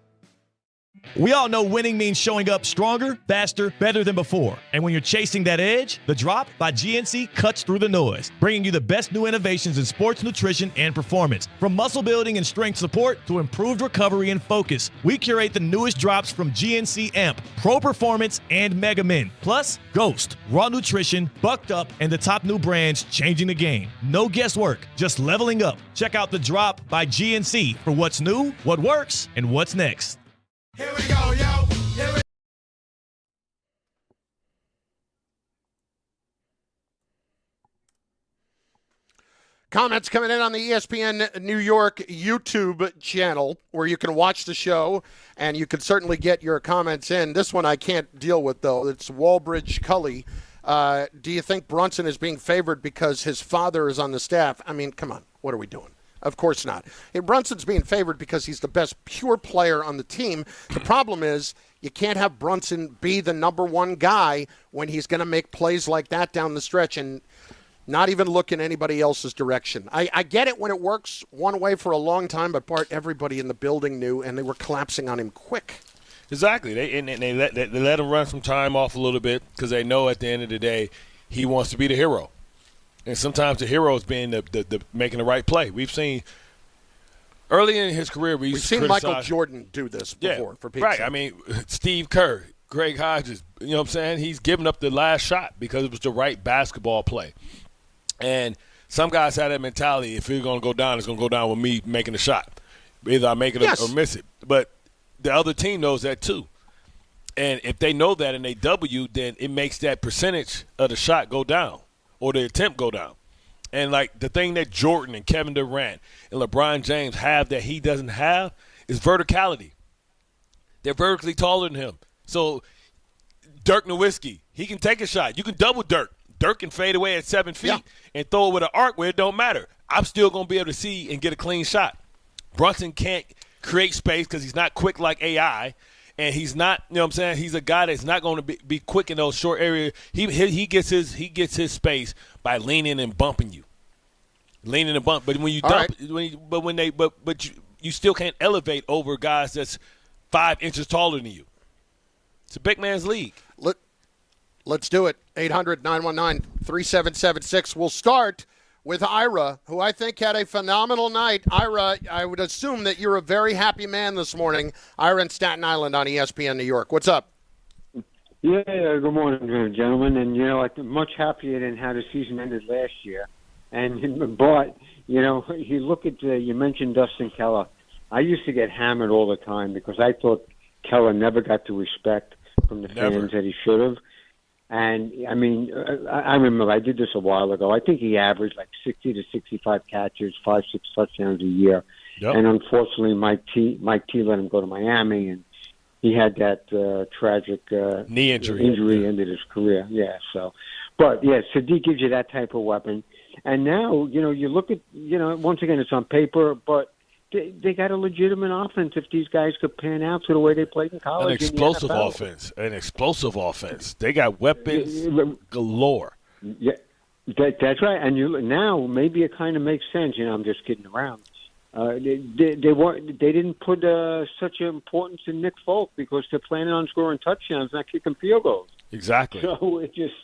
We all know winning means showing up stronger, faster, better than before. And when you're chasing that edge, the Drop by GNC cuts through the noise, bringing you the best new innovations in sports nutrition and performance. From muscle building and strength support to improved recovery and focus, we curate the newest drops from GNC Amp, Pro Performance, and Mega Min. Plus, Ghost, Raw Nutrition, Bucked Up, and the top new brands changing the game. No guesswork, just leveling up. Check out the Drop by GNC for what's new, what works, and what's next. Here we go, yo. Here we Comments coming in on the ESPN New York YouTube channel where you can watch the show, and you can certainly get your comments in. This one I can't deal with, though. It's Walbridge Cully. Do you think Brunson is being favored because his father is on the staff? I mean, come on. What are we doing? Of course not. Hey, Brunson's being favored because he's the best pure player on the team. The problem is you can't have Brunson be the number one guy when he's going to make plays like that down the stretch and not even look in anybody else's direction. I get it when it works one way for a long time, but Bart, everybody in the building knew, and they were collapsing on him quick. Exactly. They let him run some time off a little bit because they know at the end of the day he wants to be the hero. And sometimes the hero is being the making the right play. We've seen early in his career, we've seen Michael Jordan do this before. For Pete's sake. I mean, Steve Kerr, Greg Hodges, you know what I'm saying? He's given up the last shot because it was the right basketball play. And some guys have that mentality, if it's going to go down, it's going to go down with me making the shot. Either I make it or miss it. But the other team knows that too. And if they know that and they W, then it makes that percentage of the shot go down. Or the attempt go down. And, like, the thing that Jordan and Kevin Durant and LeBron James have that he doesn't have is verticality. They're vertically taller than him. So, Dirk Nowitzki, he can take a shot. You can double Dirk. Dirk can fade away at 7 feet and throw it with an arc where it don't matter. I'm still going to be able to see and get a clean shot. Brunson can't create space because he's not quick like AI. And he's not, you know what I'm saying? He's a guy that's not going to be quick in those short areas. He gets his space by leaning and bumping you, leaning and bump. But when you dump, you still can't elevate over guys that's 5 inches taller than you. It's a big man's league. Let's do it. 800-919-3776. We'll start with Ira, who I think had a phenomenal night. Ira, I would assume that you're a very happy man this morning. Ira in Staten Island on ESPN New York. What's up? Yeah, good morning, gentlemen. And, I'm much happier than how the season ended last year. And, Bart, you look at, you mentioned Dustin Keller. I used to get hammered all the time because I thought Keller never got the respect from the fans that he should have. And, I mean, I remember I did this a while ago. I think he averaged like 60 to 65 catches, 5-6 touchdowns a year. Yep. And unfortunately, Mike T let him go to Miami, and he had that tragic knee injury ended his career. Yeah, so. But, yeah, Sadiq gives you that type of weapon. And now, you look at, once again, it's on paper, but they got a legitimate offense if these guys could pan out to the way they played in college. An explosive offense. They got weapons galore. Yeah, that's right. And now maybe it kind of makes sense. I'm just kidding around. They didn't put such importance in Nick Folk because they're planning on scoring touchdowns, not kicking field goals. Exactly. So it just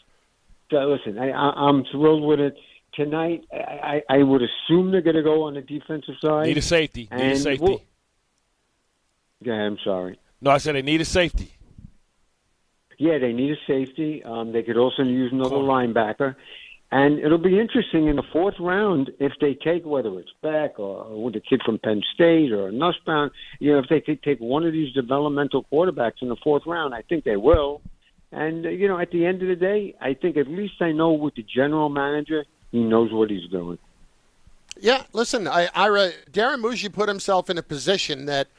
listen. I'm thrilled with it. Tonight, I would assume they're going to go on the defensive side. Need a safety. Yeah, I'm sorry. No, I said they need a safety. Yeah, they need a safety. They could also use another linebacker. And it'll be interesting in the fourth round if they take, whether it's Beck or the kid from Penn State or Nussbaum, if they could take one of these developmental quarterbacks in the fourth round. I think they will. And, at the end of the day, I think at least I know with the general manager, he knows what he's doing. Yeah, listen, Darren Muji put himself in a position that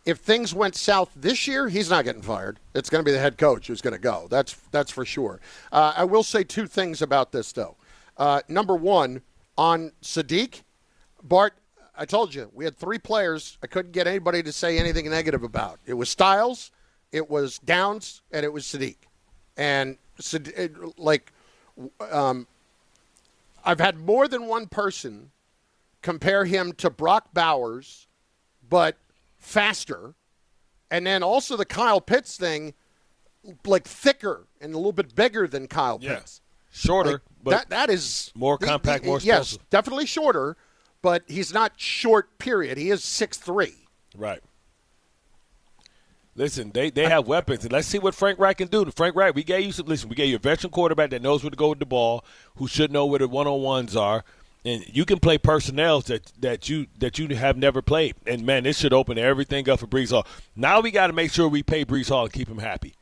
if things went south this year, he's not getting fired. It's going to be the head coach who's going to go. That's for sure. I will say two things about this, though. Number one, on Sadiq, Bart, I told you, we had 3 players I couldn't get anybody to say anything negative about. It was Styles, it was Downs, and it was Sadiq. And, I've had more than one person compare him to Brock Bowers, but faster, And then also the Kyle Pitts thing, like thicker and a little bit bigger than Kyle Pitts. Shorter, like, but that is more compact, more explosive. Yes, definitely shorter, but he's not short, period. He is 6'3". Right. Listen, they have weapons, and let's see what Frank Reich can do. Frank Reich, we gave you a veteran quarterback that knows where to go with the ball, who should know where the one-on-ones are, and you can play personnel that you have never played. And, man, this should open everything up for Breece Hall. Now we got to make sure we pay Breece Hall and keep him happy.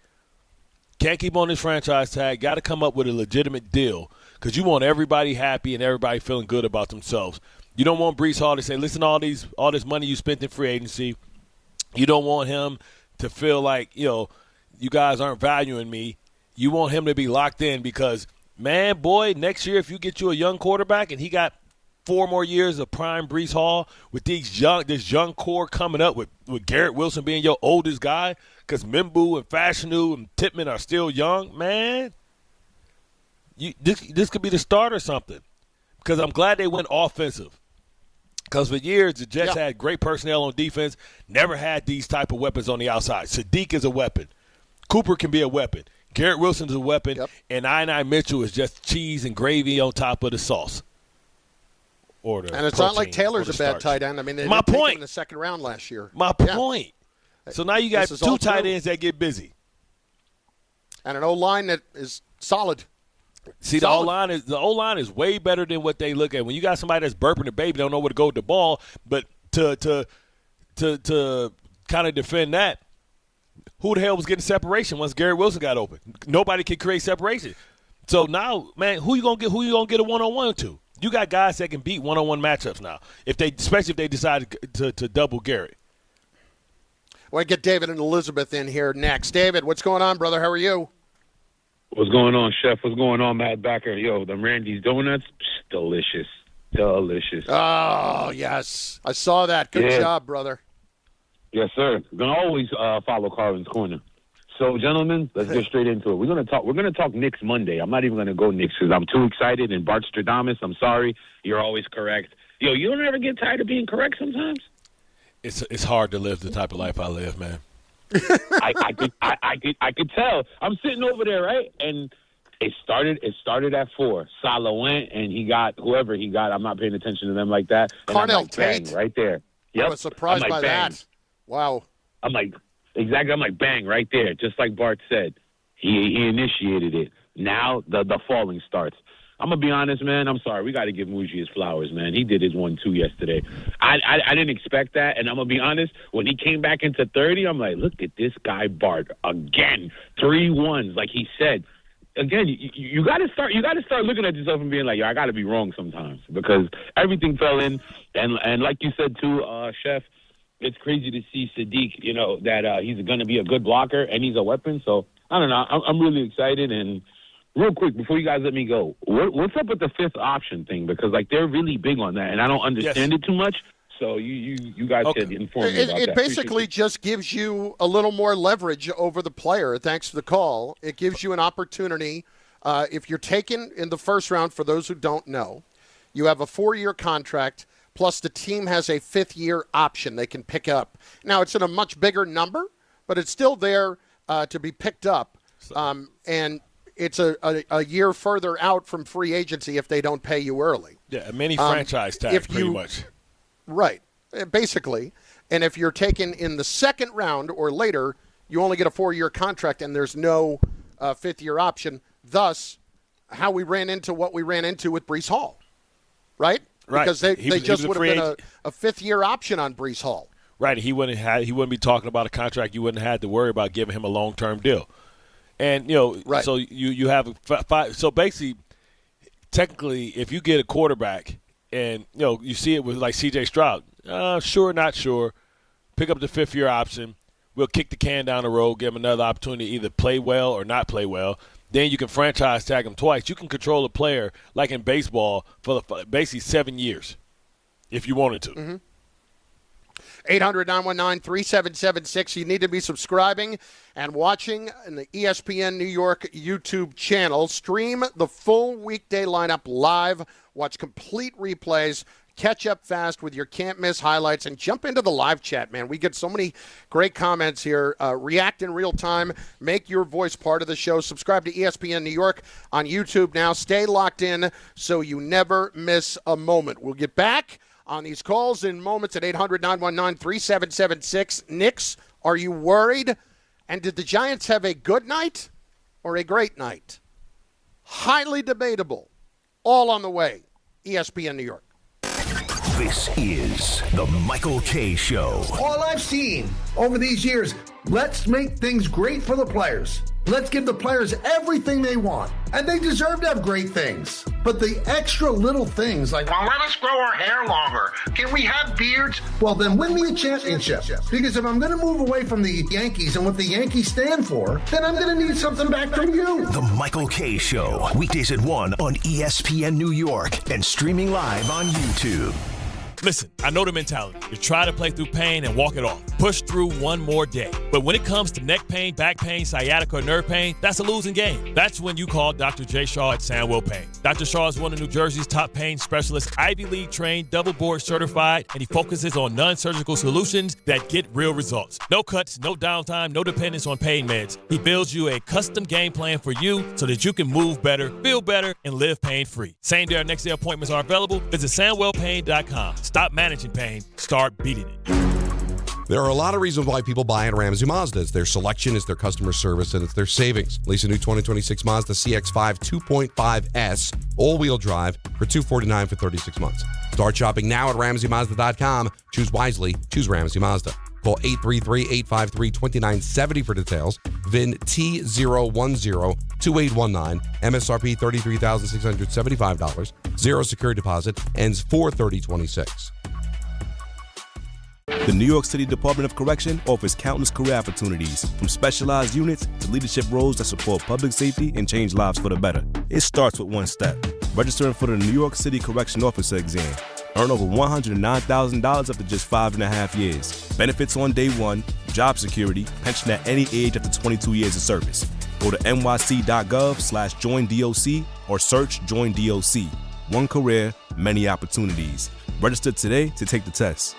Can't keep on this franchise tag. Got to come up with a legitimate deal because you want everybody happy and everybody feeling good about themselves. You don't want Breece Hall to say, listen, all this money you spent in free agency, you don't want him to feel like, you guys aren't valuing me. You want him to be locked in because, man, boy, next year if you get you a young quarterback and he got 4 more years of prime Breece Hall with this young core coming up with Garrett Wilson being your oldest guy because Mimbu and Fashanu and Tippmann are still young, man, this could be the start or something because I'm glad they went offensive. Because for years, the Jets had great personnel on defense, never had these type of weapons on the outside. Sadiq is a weapon. Cooper can be a weapon. Garrett Wilson is a weapon. Yep. And I Mitchell is just cheese and gravy on top of the sauce. And it's not like Taylor's a bad tight end. I mean, they My didn't pick point. him in the second round last year. My point. So now you got 2 tight ends that get busy. And an O-line that is solid. See, the O-line is way better than what they look at. When you got somebody that's burping the baby, don't know where to go with the ball, but to kind of defend that, who the hell was getting separation once Garrett Wilson got open? Nobody can create separation. So now, man, who you gonna get a one-on-one to? You got guys that can beat one-on-one matchups now, especially if they decide to double Garrett. Well, I get David and Elizabeth in here next. David, what's going on, brother? How are you? What's going on, Chef? What's going on, Matt Backer? Yo, them Randy's Donuts, delicious. Delicious. Oh, yes. I saw that. Good job, brother. Yes, sir. Going to always follow Carlin's Corner. So, gentlemen, let's get straight into it. We're going to talk Knicks Monday. I'm not even going to go Knicks because I'm too excited. And Bart Stradamus, I'm sorry. You're always correct. Yo, you don't ever get tired of being correct sometimes? It's hard to live the type of life I live, man. I could tell. I'm sitting over there, right? And it started at 4. Salah went, and he got whoever he got. I'm not paying attention to them like that. And Carnell like, Tate. Bang, right there. Yep. I was surprised by bang. that. Wow. I'm like, exactly. I'm like, bang, right there. Just like Bart said. He initiated it. Now the falling starts. I'm going to be honest, man. I'm sorry. We got to give Muji his flowers, man. He did his 1-2 yesterday. I didn't expect that, and I'm going to be honest. When he came back into 30, I'm like, look at this guy, Bart. Again, 3 ones, like he said. Again, you got to start looking at yourself and being like, yo, I got to be wrong sometimes because everything fell in. And like you said, too, Chef, it's crazy to see Sadiq, that he's going to be a good blocker and he's a weapon. So, I don't know. I'm really excited. And real quick, before you guys let me go, what's up with the 5th option thing? Because, they're really big on that, and I don't understand it too much. So you guys can inform me about that. It basically just gives you a little more leverage over the player. Thanks for the call. It gives you an opportunity. If you're taken in the first round, for those who don't know, you have a 4-year contract, plus the team has a 5th-year option they can pick up. Now, it's in a much bigger number, but it's still there to be picked up. And it's a year further out from free agency if they don't pay you early. Yeah, a mini franchise tag, pretty much. Right, basically. And if you're taken in the 2nd round or later, you only get a 4-year contract and there's no 5th-year option. Thus, how we ran into what we ran into with Breece Hall, right? Right. Because they just would have been a 5th-year option on Breece Hall. Right. He wouldn't be talking about a contract. You wouldn't have had to worry about giving him a long-term deal. And, right. So you have 5. So basically, technically, if you get a quarterback and, you see it with like C.J. Stroud, sure, not sure, pick up the 5th-year option. We'll kick the can down the road, give him another opportunity to either play well or not play well. Then you can franchise tag him twice. You can control a player, like in baseball, for basically 7 years if you wanted to. Mm-hmm. 800-919-3776. You need to be subscribing and watching in the ESPN New York YouTube channel. Stream the full Weekday Lineup live. Watch complete replays. Catch up fast with your can't-miss highlights and jump into the live chat, man. We get so many great comments here. React in real time. Make your voice part of the show. Subscribe to ESPN New York on YouTube now. Stay locked in so you never miss a moment. We'll get back on these calls in moments at 800-919-3776. Knicks, are you worried? And did the Giants have a good night or a great night? Highly debatable. All on the way. ESPN New York. This is the Michael Kay Show. All I've seen over these years, let's make things great for the players. Let's give the players everything they want. And they deserve to have great things. But the extra little things like, well, let us grow our hair longer. Can we have beards? Well, then win me a championship. Because if I'm going to move away from the Yankees and what the Yankees stand for, then I'm going to need something back from you. The Michael Kay Show. Weekdays at 1 on ESPN New York and streaming live on YouTube. Listen, I know the mentality. You try to play through pain and walk it off. Push through one more day. But when it comes to neck pain, back pain, sciatica, or nerve pain, that's a losing game. That's when you call Dr. J. Shaw at Sandwell Pain. Dr. Shaw is one of New Jersey's top pain specialists, Ivy League trained, double board certified, and he focuses on non-surgical solutions that get real results. No cuts, no downtime, no dependence on pain meds. He builds you a custom game plan for you so that you can move better, feel better, and live pain-free. Same day or next day appointments are available. Visit SandwellPain.com. Stop managing pain. Start beating it. There are a lot of reasons why people buy at Ramsey Mazda. It's their selection, it's their customer service, and it's their savings. Lease a new 2026 Mazda CX-5 2.5S all-wheel drive for $249 for 36 months. Start shopping now at RamseyMazda.com. Choose wisely. Choose Ramsey Mazda. Call 833-853-2970 for details. VIN T010-2819. MSRP $33,675. Zero security deposit. Ends 4/30/26. The New York City Department of Correction offers countless career opportunities, from specialized units to leadership roles that support public safety and change lives for the better. It starts with one step: registering for the New York City Correction Officer exam. Earn over $109,000 after just 5.5 years. Benefits on day one, job security, pension at any age after 22 years of service. Go to nyc.gov/joinDOC or search Join DOC. One career, many opportunities. Register today to take the test.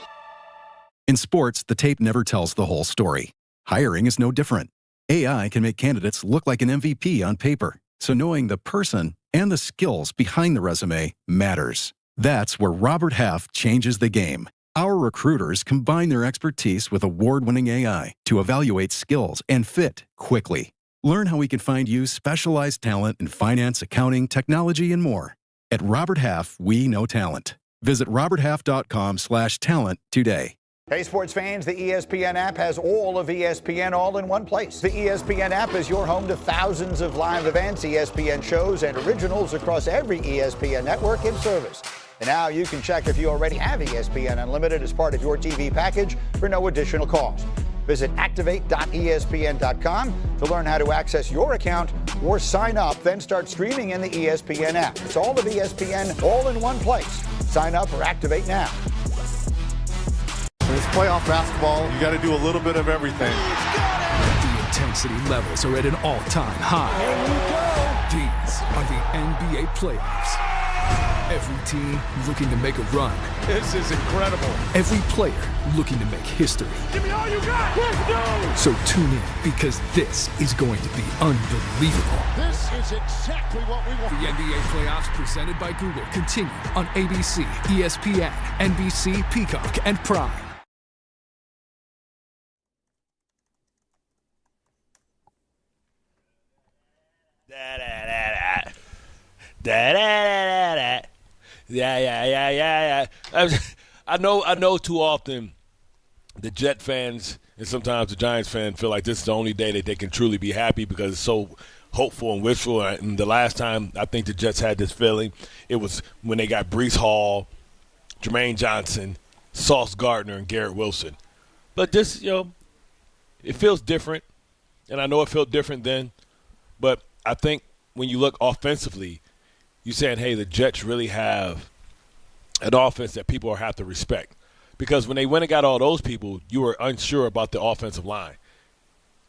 In sports, the tape never tells the whole story. Hiring is no different. AI can make candidates look like an MVP on paper, so knowing the person and the skills behind the resume matters. That's where Robert Half changes the game. Our recruiters combine their expertise with award-winning AI to evaluate skills and fit quickly. Learn how we can find you specialized talent in finance, accounting, technology, and more. At Robert Half, we know talent. Visit roberthalf.com/talent today. Hey, sports fans, the ESPN app has all of ESPN all in one place. The ESPN app is your home to thousands of live events, ESPN shows, and originals across every ESPN network and service. And now you can check if you already have ESPN Unlimited as part of your TV package for no additional cost. Visit activate.espn.com to learn how to access your account or sign up, then start streaming in the ESPN app. It's all of ESPN all in one place. Sign up or activate now. When it's playoff basketball, you got to do a little bit of everything. The intensity levels are at an all-time high. These are the NBA playoffs. Every team looking to make a run. This is incredible. Every player looking to make history. Give me all you got. Let's go. So tune in, because this is going to be unbelievable. This is exactly what we want. The NBA playoffs presented by Google continue on ABC, ESPN, NBC, Peacock, and Prime. Yeah. I know too often the Jet fans and sometimes the Giants fans feel like this is the only day that they can truly be happy because it's so hopeful and wishful. And the last time I think the Jets had this feeling, it was when they got Breece Hall, Jermaine Johnson, Sauce Gardner, and Garrett Wilson. But this, it feels different. And I know it felt different then. But I think when you look offensively, you're saying, hey, the Jets really have an offense that people have to respect. Because when they went and got all those people, you were unsure about the offensive line.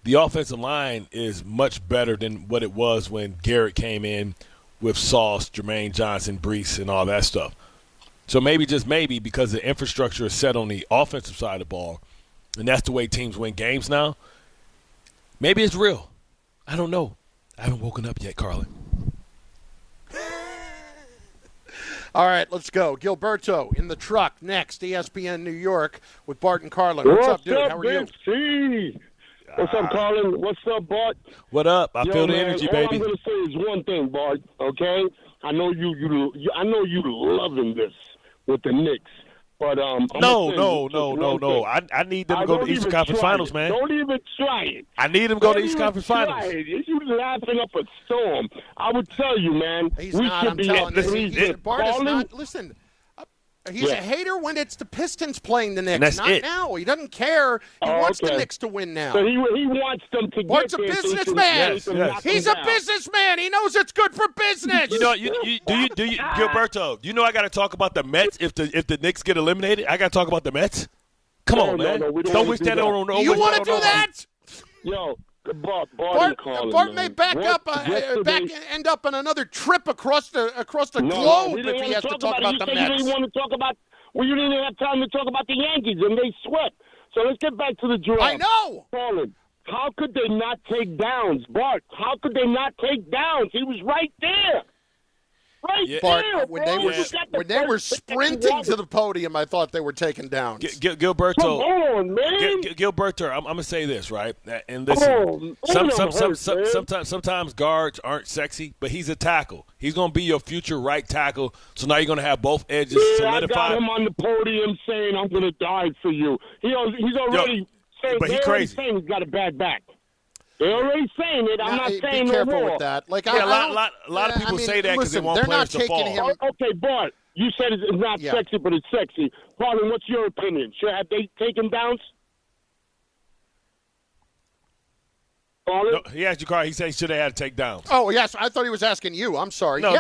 The offensive line is much better than what it was when Garrett came in with Sauce, Jermaine Johnson, Breece, and all that stuff. So maybe, just maybe, because the infrastructure is set on the offensive side of the ball, and that's the way teams win games now, maybe it's real. I don't know. I haven't woken up yet, Carlin. All right, let's go. Gilberto in the truck next, ESPN New York with Bart and Carlin. What's up, dude? How are you? C? What's up, Carlin? What's up, Bart? What up? I feel the man, energy, all baby. I'm going to say is one thing, Bart, okay? I know you loving this with the Knicks. But No. I need them to go to the Eastern Conference Finals, man. Don't even try it. I need them to go to the Eastern Conference Finals. You laughing up a storm. I would tell you, man. He's not. I'm telling you. Bart is not. Listen, he's Yeah. a hater when it's the Pistons playing the Knicks. That's Not it. now. He doesn't care. He wants the Knicks to win now. So he wants them to Bart's get a there so he can businessman. race and knock He's them a down. businessman. He knows it's good for business. You know, do you, Gilberto? You know, I got to talk about the Mets if the Knicks get eliminated. I got to talk about the Mets. Come on, man. No, we don't don't wanna wish do that that. on. You want to do that? Yo, Bart may back end up on another trip across the No, globe we didn't if he wanna has to talk talk about about it. the You said Mets. you didn't want to talk about. Well, you didn't have time to talk about the Yankees, and they swept. So let's get back to the draft. I know. Carlin, how could they not take downs, Bart? How could they not take downs? He was right there. Right Bart, there, when bro. they were You got the when they were first pick. sprinting to the podium, I thought they were taking downs. Gilberto, Come on, man. Gilberto, I'm gonna say this, right? And listen, sometimes guards aren't sexy, but he's a tackle. He's gonna be your future right tackle. So now you're gonna have both edges solidified. I got him on the podium saying, "I'm gonna die for you." He's already saying, but he's crazy. Saying he's got a bad back. They're already saying it. I'm not saying be no careful more. with that. Like, a lot of people say that because they want players to fall. Okay, Bart, you said it's not sexy, but it's sexy. Carlin, what's your opinion? Have they taken downs? No, he asked you, Carl. He said he should have had to take downs. Oh, yes. I thought he was asking you. I'm sorry. No,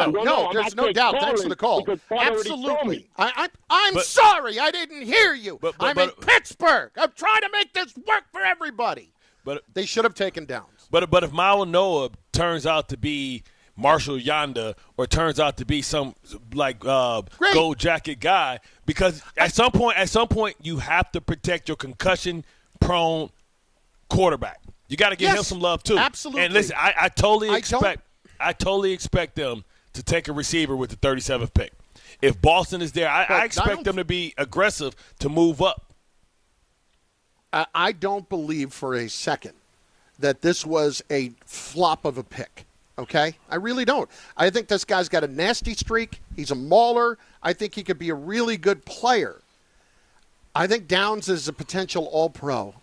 there's no doubt. Thanks for the call. Absolutely. I'm But- sorry. I didn't hear you. I'm in but- Pittsburgh. I'm trying to make this work for everybody. But they should have taken downs. But if Mawanoa turns out to be Marshall Yanda or turns out to be some gold jacket guy, because at some point you have to protect your concussion prone quarterback. You got to give him some love too. Absolutely. And listen, I totally expect them to take a receiver with the 37th pick. If Boston is there, I expect them to be aggressive to move up. I don't believe for a second that this was a flop of a pick, okay? I really don't. I think this guy's got a nasty streak. He's a mauler. I think he could be a really good player. I think Downs is a potential all-pro.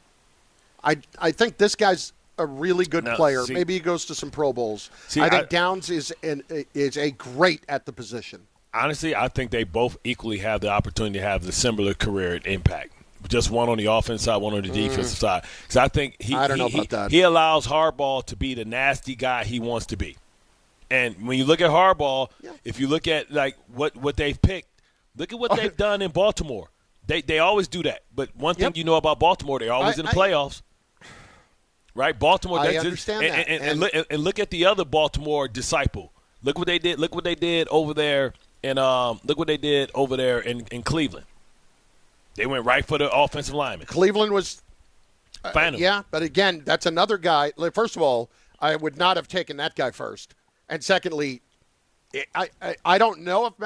I think this guy's a really good player. Maybe he goes to some Pro Bowls. I think Downs is a great at the position. Honestly, I think they both equally have the opportunity to have the similar career and impact. Just one on the offensive side, one on the defensive side. Because I think I don't know about that. He allows Harbaugh to be the nasty guy he wants to be. And when you look at Harbaugh, if you look at like what they've picked, look at what they've done in Baltimore. They always do that. But one thing you know about Baltimore, they're always in the playoffs. Right? Baltimore. I understand that. And look at the other Baltimore disciple. Look what they did. Look what they did over there, and look what they did over there in Cleveland. They went right for the offensive lineman. Cleveland was Phantom. Yeah, but again, that's another guy. First of all, I would not have taken that guy first. And secondly, I don't know if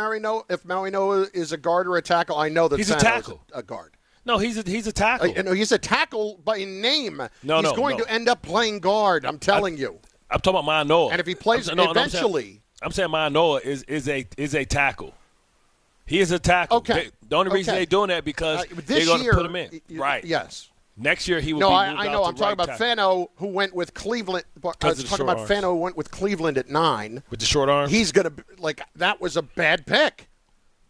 Marino is a guard or a tackle. I know that he's a Sano tackle. Is a guard. No, he's a tackle. No, he's a tackle by name. No, he's going to end up playing guard. I'm telling you. I'm talking about Manoa. And if he plays eventually, I'm saying Manoa is a tackle. He is a tackle. Okay. The only reason they're doing that because they're going to put him in. Right. Yes. Next year he will be moved I know. I'm talking about Fano, who went with Cleveland. I was talking about Fano, who went with Cleveland at 9. With the short arms? He's going to that was a bad pick.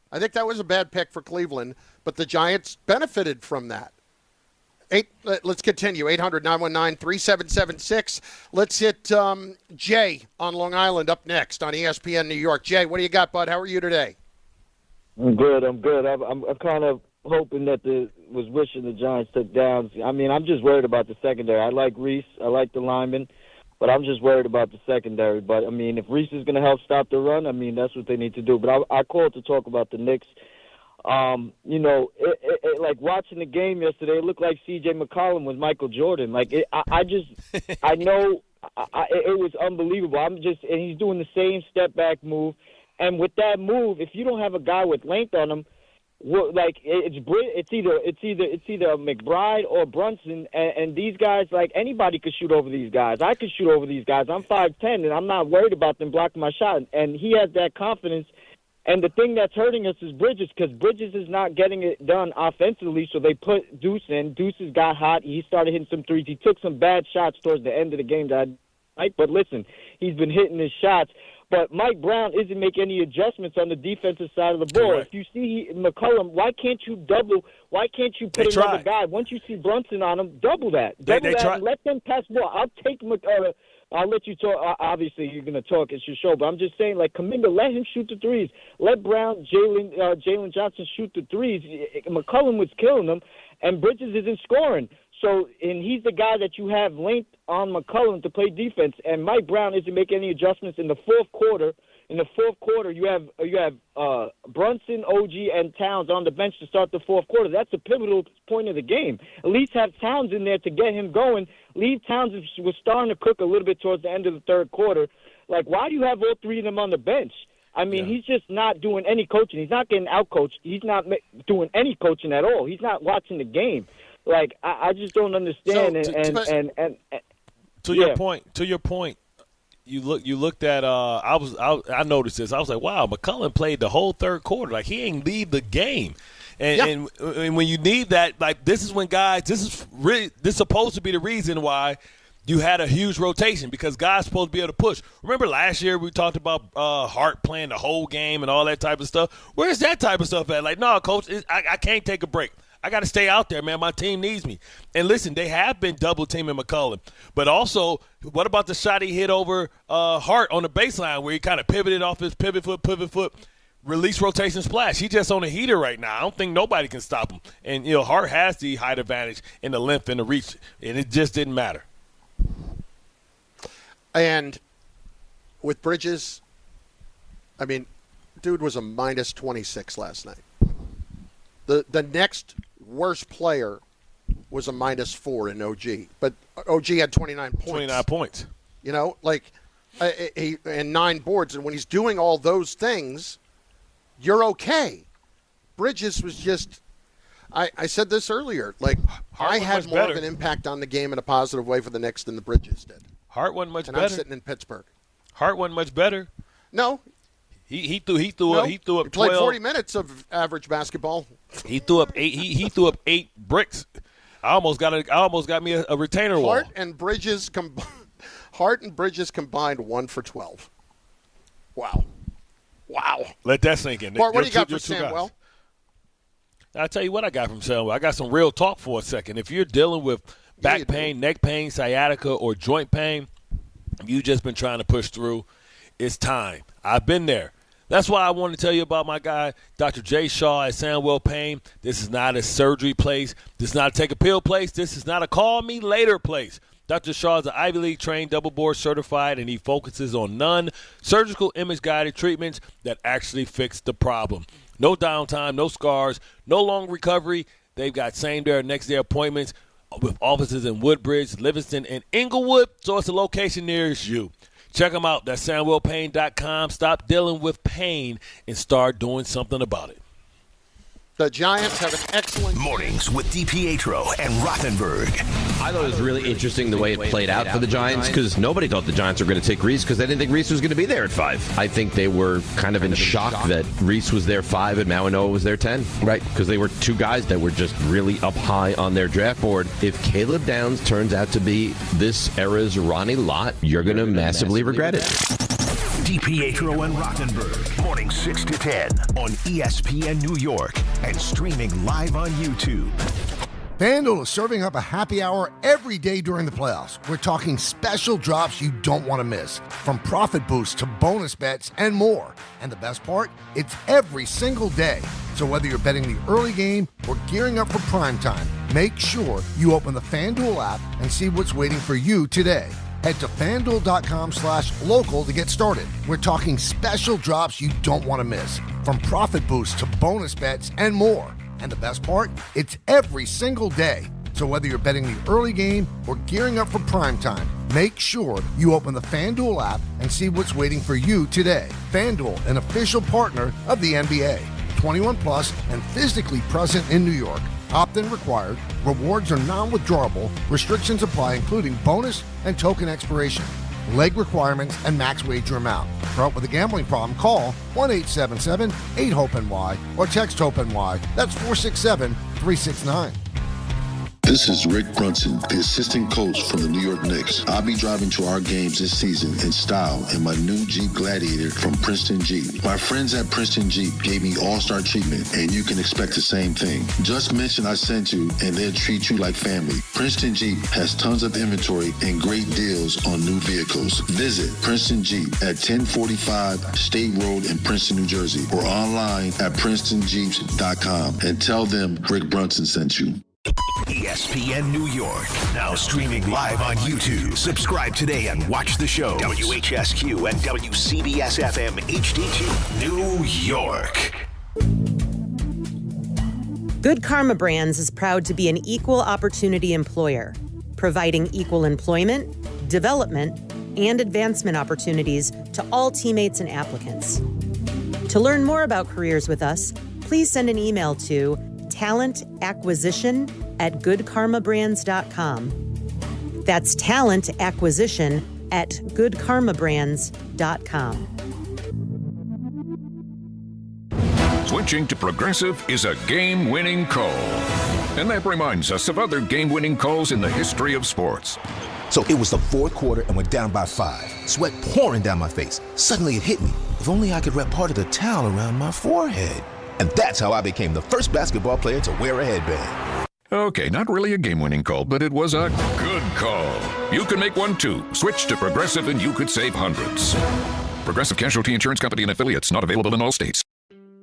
I think that was a bad pick for Cleveland, but the Giants benefited from that. Let's continue. 800-919-3776. Let's hit Jay on Long Island up next on ESPN New York. Jay, what do you got, bud? How are you today? I'm good. I'm kind of hoping that was wishing the Giants took downs. I mean, I'm just worried about the secondary. I like Reese. I like the linemen, but I'm just worried about the secondary. But, I mean, if Reese is going to help stop the run, I mean, that's what they need to do. But I called to talk about the Knicks. You know, like watching the game yesterday, it looked like C.J. McCollum was Michael Jordan. Like, I know it was unbelievable. And he's doing the same step back move. And with that move, if you don't have a guy with length on him, like it's either McBride or Brunson, and these guys, like, anybody could shoot over these guys. I could shoot over these guys. I'm 5'10", and I'm not worried about them blocking my shot. And he has that confidence. And the thing that's hurting us is Bridges, because Bridges is not getting it done offensively, so they put Deuce in. Deuce has got hot. He started hitting some threes. He took some bad shots towards the end of the game. But listen, he's been hitting his shots. But Mike Brown isn't making any adjustments on the defensive side of the ball. Correct. If you see McCollum, why can't you double? Why can't you put another guy? Once you see Brunson on him, double that. And let them pass the ball. I'll let you talk. Obviously, you're going to talk. It's your show. But I'm just saying, like, Kuminga, let him shoot the threes. Let Brown, Jalen Johnson shoot the threes. McCollum was killing them, and Bridges isn't scoring. So, and he's the guy that you have linked on McCollum to play defense, and Mike Brown isn't making any adjustments in the fourth quarter. In the fourth quarter, you have Brunson, OG, and Towns on the bench to start the fourth quarter. That's a pivotal point of the game. At least have Towns in there to get him going. Leave Towns was starting to cook a little bit towards the end of the third quarter. Like, why do you have all three of them on the bench? I mean, He's just not doing any coaching. He's not getting out-coached. He's not doing any coaching at all. He's not watching the game. Like, I just don't understand. To your point, you looked at. I noticed this. I was like, wow, McCollum played the whole third quarter. Like, he ain't leave the game. And when you need that, like, this is when guys. This is supposed to be the reason why you had a huge rotation, because guys supposed to be able to push. Remember last year we talked about Hart playing the whole game and all that type of stuff. Where's that type of stuff at? Like, no, coach, I can't take a break. I got to stay out there, man. My team needs me. And listen, they have been double-teaming McCollum. But also, what about the shot he hit over Hart on the baseline where he kind of pivoted off his pivot foot, release rotation splash? He just on a heater right now. I don't think nobody can stop him. And, you know, Hart has the height advantage and the length and the reach, and it just didn't matter. And with Bridges, I mean, dude was a minus 26 last night. The next worst player was a minus 4 in OG, but OG had 29 points. 29 points. You know, like, and 9 boards. And when he's doing all those things, you're okay. Bridges was just, I said this earlier, like, I had more of an impact on the game in a positive way for the Knicks than the Bridges did. Hart wasn't much better. And I'm sitting in Pittsburgh. Hart wasn't much better. No. He threw up He 12. played 40 minutes of average basketball. He threw up 8. He threw up 8 bricks. I almost got me a retainer wall. Hart and Bridges combined 1 for 12. Wow. Let that sink in. Bart, what do you got for Samwell? I'll tell you what I got from Samwell. I got some real talk for a second. If you're dealing with back pain, neck pain, sciatica, or joint pain, you've just been trying to push through, it's time. I've been there. That's why I want to tell you about my guy, Dr. Jay Shaw at Samwell Pain. This is not a surgery place. This is not a take a pill place. This is not a call me later place. Dr. Shaw is an Ivy League trained, double board certified, and he focuses on non-surgical image-guided treatments that actually fix the problem. No downtime, no scars, no long recovery. They've got same-day or next-day appointments with offices in Woodbridge, Livingston, and Inglewood, so it's a location nearest you. Check them out. That's SamwellPain.com. Stop dealing with pain and start doing something about it. The Giants have an excellent mornings with DiPietro and Rothenberg. I thought it was really interesting the way it played out for the Giants, because nobody thought the Giants were going to take Reese because they didn't think Reese was going to be there at 5. I think they were kind of in shock that Reese was there 5 and Manoa was there 10, right? Because they were 2 guys that were just really up high on their draft board. If Caleb Downs turns out to be this era's Ronnie Lott, you're going to massively regret it. DiPietro and Rothenberg, morning 6 to 10 on ESPN New York and streaming live on YouTube. FanDuel is serving up a happy hour every day during the playoffs. We're talking special drops you don't want to miss, from profit boosts to bonus bets and more. And the best part? It's every single day. So whether you're betting the early game or gearing up for prime time, make sure you open the FanDuel app and see what's waiting for you today. Head to FanDuel.com/local to get started. We're talking special drops you don't want to miss, from profit boosts to bonus bets and more. And the best part? It's every single day. So whether you're betting the early game or gearing up for prime time, make sure you open the FanDuel app and see what's waiting for you today. FanDuel, an official partner of the NBA. 21 plus and physically present in New York. Opt-in required. Rewards are non-withdrawable. Restrictions apply, including bonus and token expiration. Leg requirements and max wager amount. For help with a gambling problem, call 1-877-8-HOPE-NY or text HOPE-NY. That's 467-369. This is Rick Brunson, the assistant coach from the New York Knicks. I'll be driving to our games this season in style in my new Jeep Gladiator from Princeton Jeep. My friends at Princeton Jeep gave me all-star treatment, and you can expect the same thing. Just mention I sent you, and they'll treat you like family. Princeton Jeep has tons of inventory and great deals on new vehicles. Visit Princeton Jeep at 1045 State Road in Princeton, New Jersey, or online at PrincetonJeeps.com and tell them Rick Brunson sent you. ESPN New York, now streaming live on YouTube. Subscribe today and watch the show. WHSQ and WCBS FM HD2, New York. Good Karma Brands is proud to be an equal opportunity employer, providing equal employment, development, and advancement opportunities to all teammates and applicants. To learn more about careers with us, please send an email to talentacquisition@goodkarmabrands.com. That's talentacquisition@goodkarmabrands.com. Switching to Progressive is a game-winning call. And that reminds us of other game-winning calls in the history of sports. So it was the fourth quarter and we're down by 5. Sweat pouring down my face. Suddenly it hit me. If only I could wrap part of the towel around my forehead. And that's how I became the first basketball player to wear a headband. Okay, not really a game-winning call, but it was a good call. You can make one too. Switch to Progressive and you could save hundreds. Progressive Casualty Insurance Company and affiliates, not available in all states.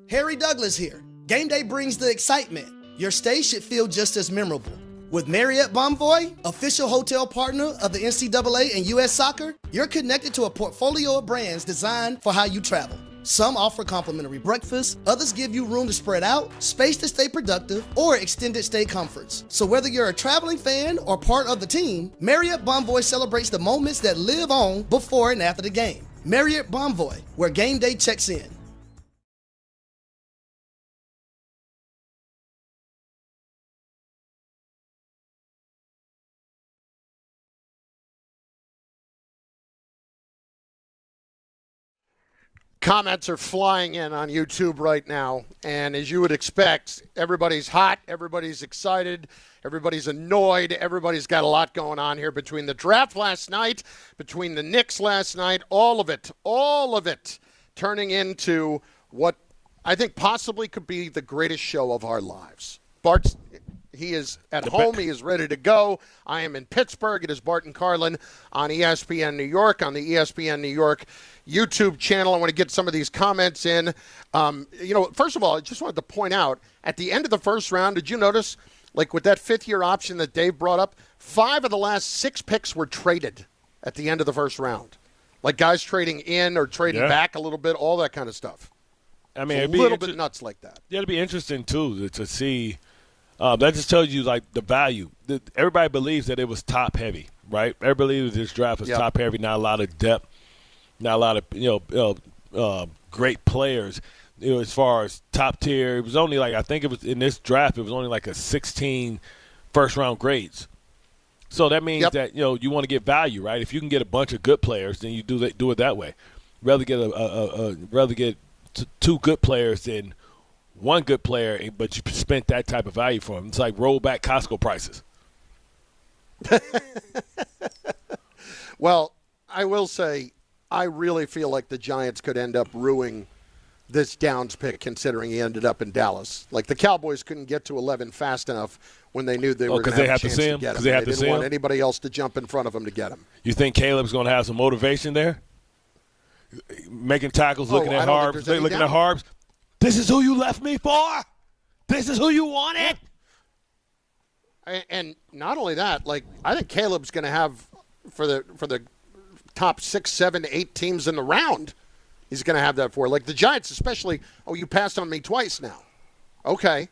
Harry Douglas here. Game day brings the excitement. Your stay should feel just as memorable. With Marriott Bonvoy, official hotel partner of the NCAA and U.S. Soccer, you're connected to a portfolio of brands designed for how you travel. Some offer complimentary breakfast, others give you room to spread out, space to stay productive, or extended stay comforts. So whether you're a traveling fan or part of the team, Marriott Bonvoy celebrates the moments that live on before and after the game. Marriott Bonvoy, where game day checks in. Comments are flying in on YouTube right now, and as you would expect, everybody's hot, everybody's excited, everybody's annoyed, everybody's got a lot going on here between the draft last night, between the Knicks last night, all of it turning into what I think possibly could be the greatest show of our lives. Bart, he is at home. He is ready to go. I am in Pittsburgh. It is Bart and Carlin on ESPN New York, on the ESPN New York YouTube channel. I want to get some of these comments in. First of all, I just wanted to point out, at the end of the first round, did you notice, like with that fifth-year option that Dave brought up, 5 of the last 6 picks were traded at the end of the first round. Like guys trading in or trading back a little bit, all that kind of stuff. I mean, it's a little bit nuts like that. Yeah, it'd be interesting, too, to see. That just tells you, like, the value. Everybody believes that it was top-heavy, right? Everybody believes this draft was top-heavy, not a lot of depth, not a lot of, great players. As far as top tier, it was only like, I think it was in this draft, it was only like a 16 first-round grades. So that means that, you want to get value, right? If you can get a bunch of good players, then you do it that way. Rather get 2 good players than one good player, but you spent that type of value for him. It's like rollback Costco prices. Well, I will say I really feel like the Giants could end up ruining this Downs pick, considering he ended up in Dallas. Like the Cowboys couldn't get to 11 fast enough when they knew they were going to have a chance to get him. They didn't want anybody else to jump in front of him to get him. You think Caleb's going to have some motivation there? Making tackles, looking at Harbs. This is who you left me for? This is who you wanted? And not only that, like I think Caleb's going to have for the top 6, 7, 8 teams in the round. He's going to have that for. Like the Giants, especially. Oh, you passed on me twice now. Okay.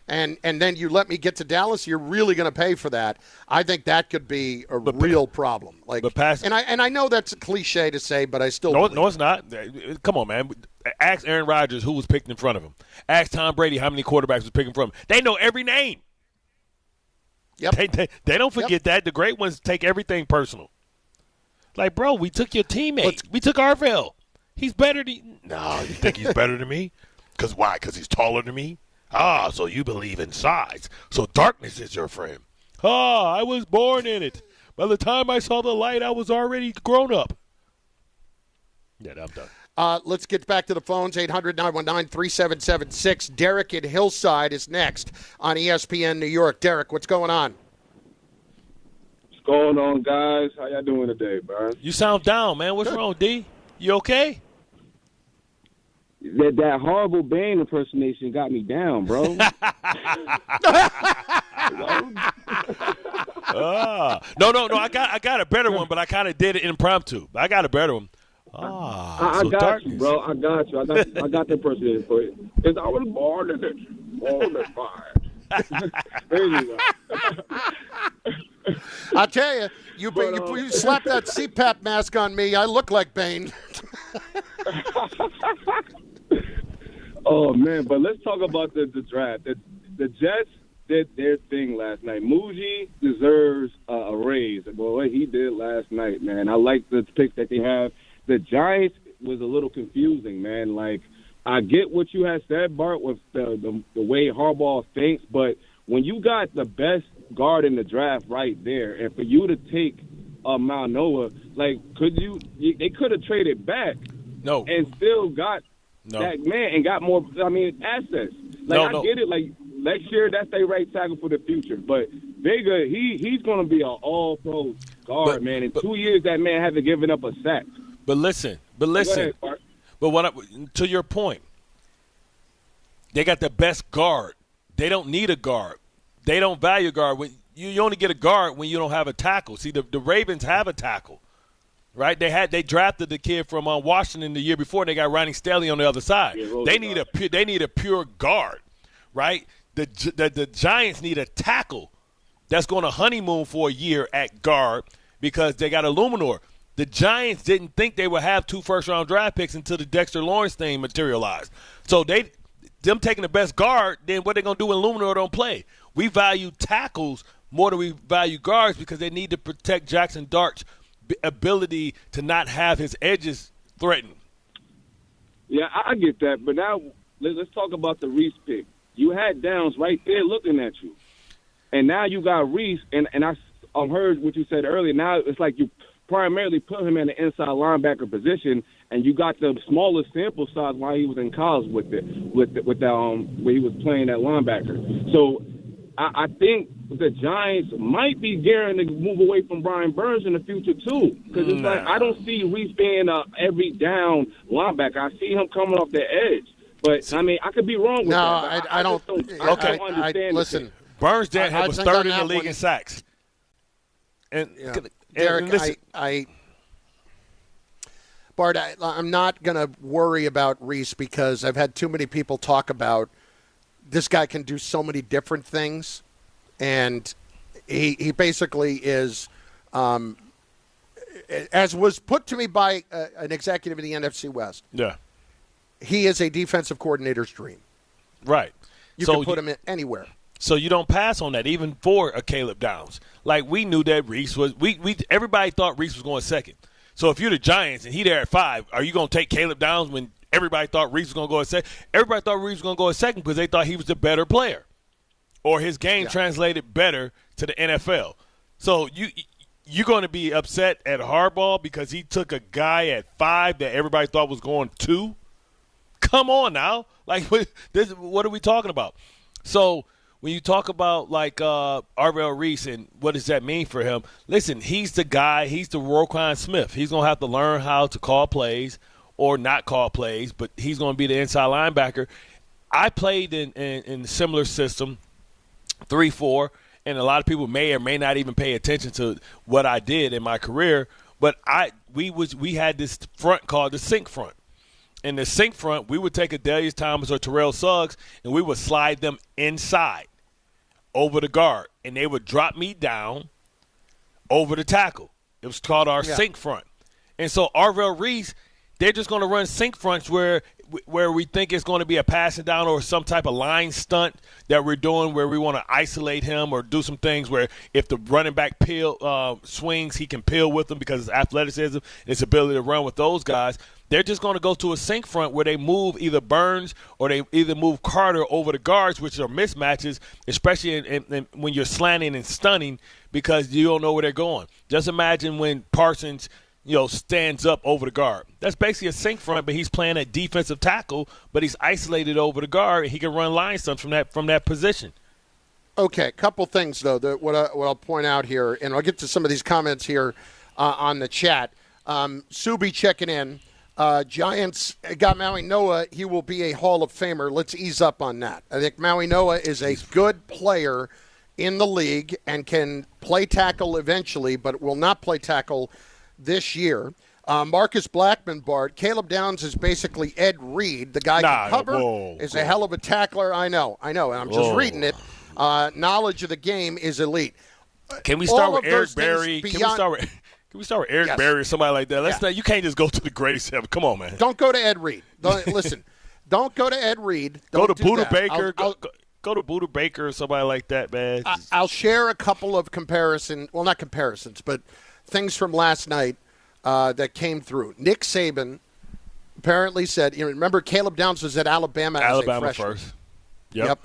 And then you let me get to Dallas, you're really going to pay for that. I think that could be a real problem. And I know that's a cliche to say, but I still no, it's not. Come on, man. Ask Aaron Rodgers who was picked in front of him. Ask Tom Brady how many quarterbacks was picked in front of him. They know every name. Yep. They don't forget that. The great ones take everything personal. Like, bro, we took your teammate. We took Arvell. He's better than you. No, you think he's better than me? Because why? Because he's taller than me? Ah, so you believe in size. So darkness is your friend. Ah, I was born in it. By the time I saw the light, I was already grown up. Yeah, I'm done. Let's get back to the phones. 800-919-3776. Derek in Hillside is next on ESPN New York. Derek, what's going on? What's going on, guys? How y'all doing today, bro? You sound down, man. What's wrong, D? You okay? That horrible Bane impersonation got me down, bro. No, I got a better one, but I kind of did it impromptu. I got a better one. I got you, bro. I got the impersonation for you. Because I was born in it. Born in fire. Anyway. I'll tell you, you slap that CPAP mask on me, I look like Bane. Oh, man, but let's talk about the draft. The Jets did their thing last night. Muji deserves a raise. Boy, what he did last night, man. I like the pick that they have. The Giants was a little confusing, man. Like, I get what you had said, Bart, with the way Harbaugh thinks, but when you got the best guard in the draft right there, and for you to take Manoa, like, they could have traded back and still got that man and got more, assets. Like, I get it, like, next year, that's their right tackle for the future. But Vega, he's going to be an all-pro guard, man. In 2 years, that man hasn't given up a sack. But listen. Ahead, but to your point, they got the best guard. They don't need a guard. They don't value guard. When you only get a guard when you don't have a tackle. See, the Ravens have a tackle, right? They drafted the kid from Washington the year before, and they got Ronnie Stanley on the other side. Yeah, they need a pure guard, right? The Giants need a tackle that's going to honeymoon for a year at guard because they got a Luminor. The Giants didn't think they would have 2 first-round draft picks until the Dexter Lawrence thing materialized. So them taking the best guard, then what they going to do when Luminor don't play? We value tackles more than we value guards because they need to protect Jackson Dart's ability to not have his edges threatened. Yeah, I get that. But now let's talk about the Reese pick. You had Downs right there looking at you. And now you got Reese, and I heard what you said earlier. Now it's like you primarily put him in the inside linebacker position, and you got the smallest sample size while he was in college with where he was playing at linebacker. So I think the Giants might be gearing to move away from Brian Burns in the future too, because it's like I don't see Reese being a every down linebacker. I see him coming off the edge, but I could be wrong with that. I don't. Okay, listen. Burns was third in the league in sacks. And Derek, Bart, I'm not going to worry about Reese because I've had too many people talk about this guy can do so many different things, and he basically is, as was put to me by an executive in the NFC West. Yeah, he is a defensive coordinator's dream. Right. You can put him in anywhere. So you don't pass on that, even for a Caleb Downs. Like, we knew that Reese was everybody thought Reese was going second. So if you're the Giants and he there at 5, are you going to take Caleb Downs when everybody thought Reese was going to go at second? Everybody thought Reese was going to go at second because they thought he was the better player, or his game translated better to the NFL. So you're going to be upset at Harbaugh because he took a guy at 5 that everybody thought was going 2? Come on now. Like, what are we talking about? So when you talk about, like, Arvell Reese and what does that mean for him, listen, he's the guy, he's the Roquan Smith. He's going to have to learn how to call plays or not call plays, but he's going to be the inside linebacker. I played in a similar system, 3-4, and a lot of people may or may not even pay attention to what I did in my career, but we had this front called the sink front. In the sink front, we would take a Darius Thomas or Terrell Suggs, and we would slide them inside over the guard, and they would drop me down over the tackle. It was called our sink front. And so Arvell Reese, they're just going to run sink fronts where we think it's going to be a passing down or some type of line stunt that we're doing where we want to isolate him or do some things where if the running back swings, he can peel with them because his athleticism and his ability to run with those guys. They're just going to go to a sink front where they move either Burns or they either move Carter over the guards, which are mismatches, especially when you're slanting and stunning because you don't know where they're going. Just imagine when Parsons – stands up over the guard. That's basically a sink front, but he's playing at defensive tackle, but he's isolated over the guard, and he can run line stunts from that position. Okay, a couple things, though, what I'll point out here, and I'll get to some of these comments here on the chat. Subi checking in. Giants got Maui Noah. He will be a Hall of Famer. Let's ease up on that. I think Maui Noah is a good player in the league and can play tackle eventually, but will not play tackle this year. Marcus Blackman, Bart. Caleb Downs is basically Ed Reed. The guy can cover, is a hell of a tackler. I know, and I'm just reading it. Knowledge of the game is elite. Can we start with Eric Berry? Can we start with Eric Berry or somebody like that? You can't just go to the greatest ever. Come on, man. Don't go to Ed Reed. Listen, don't go to Ed Reed. Go to Buda Baker. Go to Buda Baker or somebody like that, man. I'll share a couple of not comparisons, but things from last night that came through. Nick Saban apparently said, remember Caleb Downs was at Alabama as a freshman. First. Yep.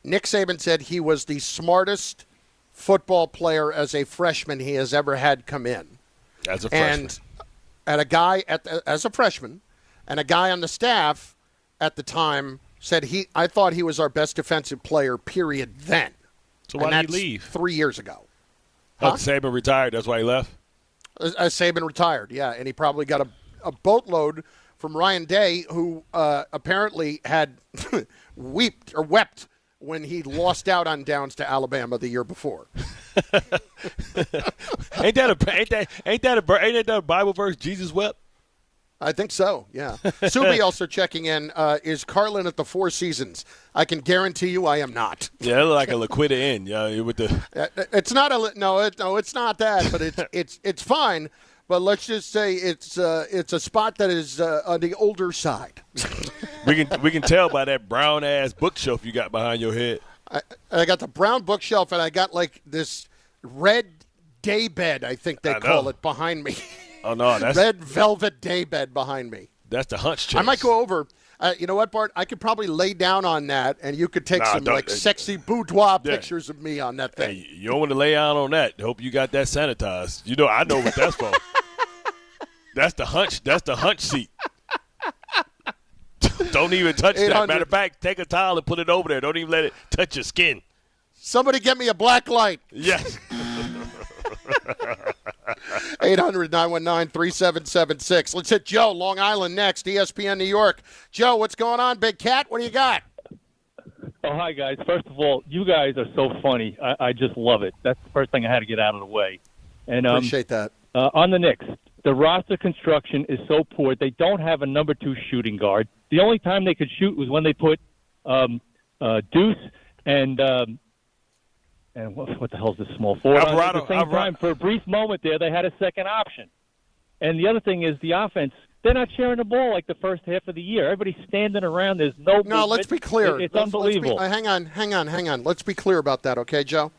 Nick Saban said he was the smartest football player as a freshman he has ever had come in. As a freshman. And at a guy as a freshman, and a guy on the staff at the time said I thought he was our best defensive player, period, then. So why did he leave? 3 years ago. Saban retired. That's why he left? Saban retired, yeah. And he probably got a boatload from Ryan Day, who apparently had wept when he lost out on Downs to Alabama the year before. Ain't that a Bible verse, Jesus wept? I think so, yeah. Subi also checking in. Is Carlin at the Four Seasons? I can guarantee you I am not. Yeah, it looked like a Laquita Inn. Yeah, with the. It's not it's not that, but it's fine. But let's just say it's a spot that is on the older side. we can tell by that brown ass bookshelf you got behind your head. I got the brown bookshelf, and I got like this red daybed, I think they call it, behind me. Oh, no, that's red velvet daybed behind me. That's the hunch chase. I might go over. You know what, Bart? I could probably lay down on that, and you could take some sexy boudoir pictures of me on that thing. Hey, you don't want to lay down on that. Hope you got that sanitized. I know what that's for. That's the hunch. That's the hunch seat. Don't even touch that. Matter of fact, take a towel and put it over there. Don't even let it touch your skin. Somebody get me a black light. Yes. 800-919-3776. Let's hit Joe, Long Island next, ESPN New York. Joe, what's going on, Big Cat? What do you got? Oh, hi, guys. First of all, you guys are so funny. I just love it. That's the first thing I had to get out of the way. And appreciate that. On the Knicks, the roster construction is so poor. They don't have a number 2 shooting guard. The only time they could shoot was when they put Deuce and what the hell is this small forward? At the same time, for a brief moment there, they had a second option. And the other thing is the offense. They're not sharing the ball like the first half of the year. Everybody's standing around. There's no movement. No, let's be clear. It's unbelievable. Hang on. Let's be clear about that, okay, Joe?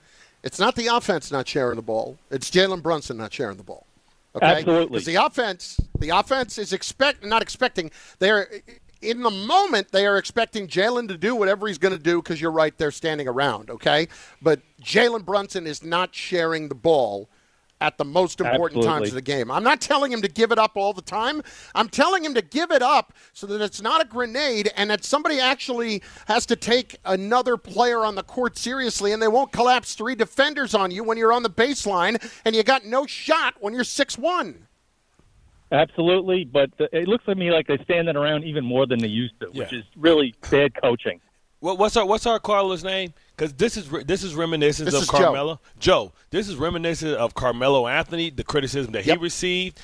It's not the offense not sharing the ball. It's Jalen Brunson not sharing the ball. Okay? Absolutely. Because the offense is not expecting. They're in the moment, they are expecting Jalen to do whatever he's going to do because you're right, they're standing around, okay? But Jalen Brunson is not sharing the ball at the most important times of the game. I'm not telling him to give it up all the time. I'm telling him to give it up so that it's not a grenade and that somebody actually has to take another player on the court seriously and they won't collapse 3 defenders on you when you're on the baseline and you got no shot when you're 6'1". Absolutely, but it looks to me like they're standing around even more than they used to, which is really bad coaching. What's our caller's name? Because this is reminiscent of Carmelo. Joe, this is reminiscent of Carmelo Anthony, the criticism that he received.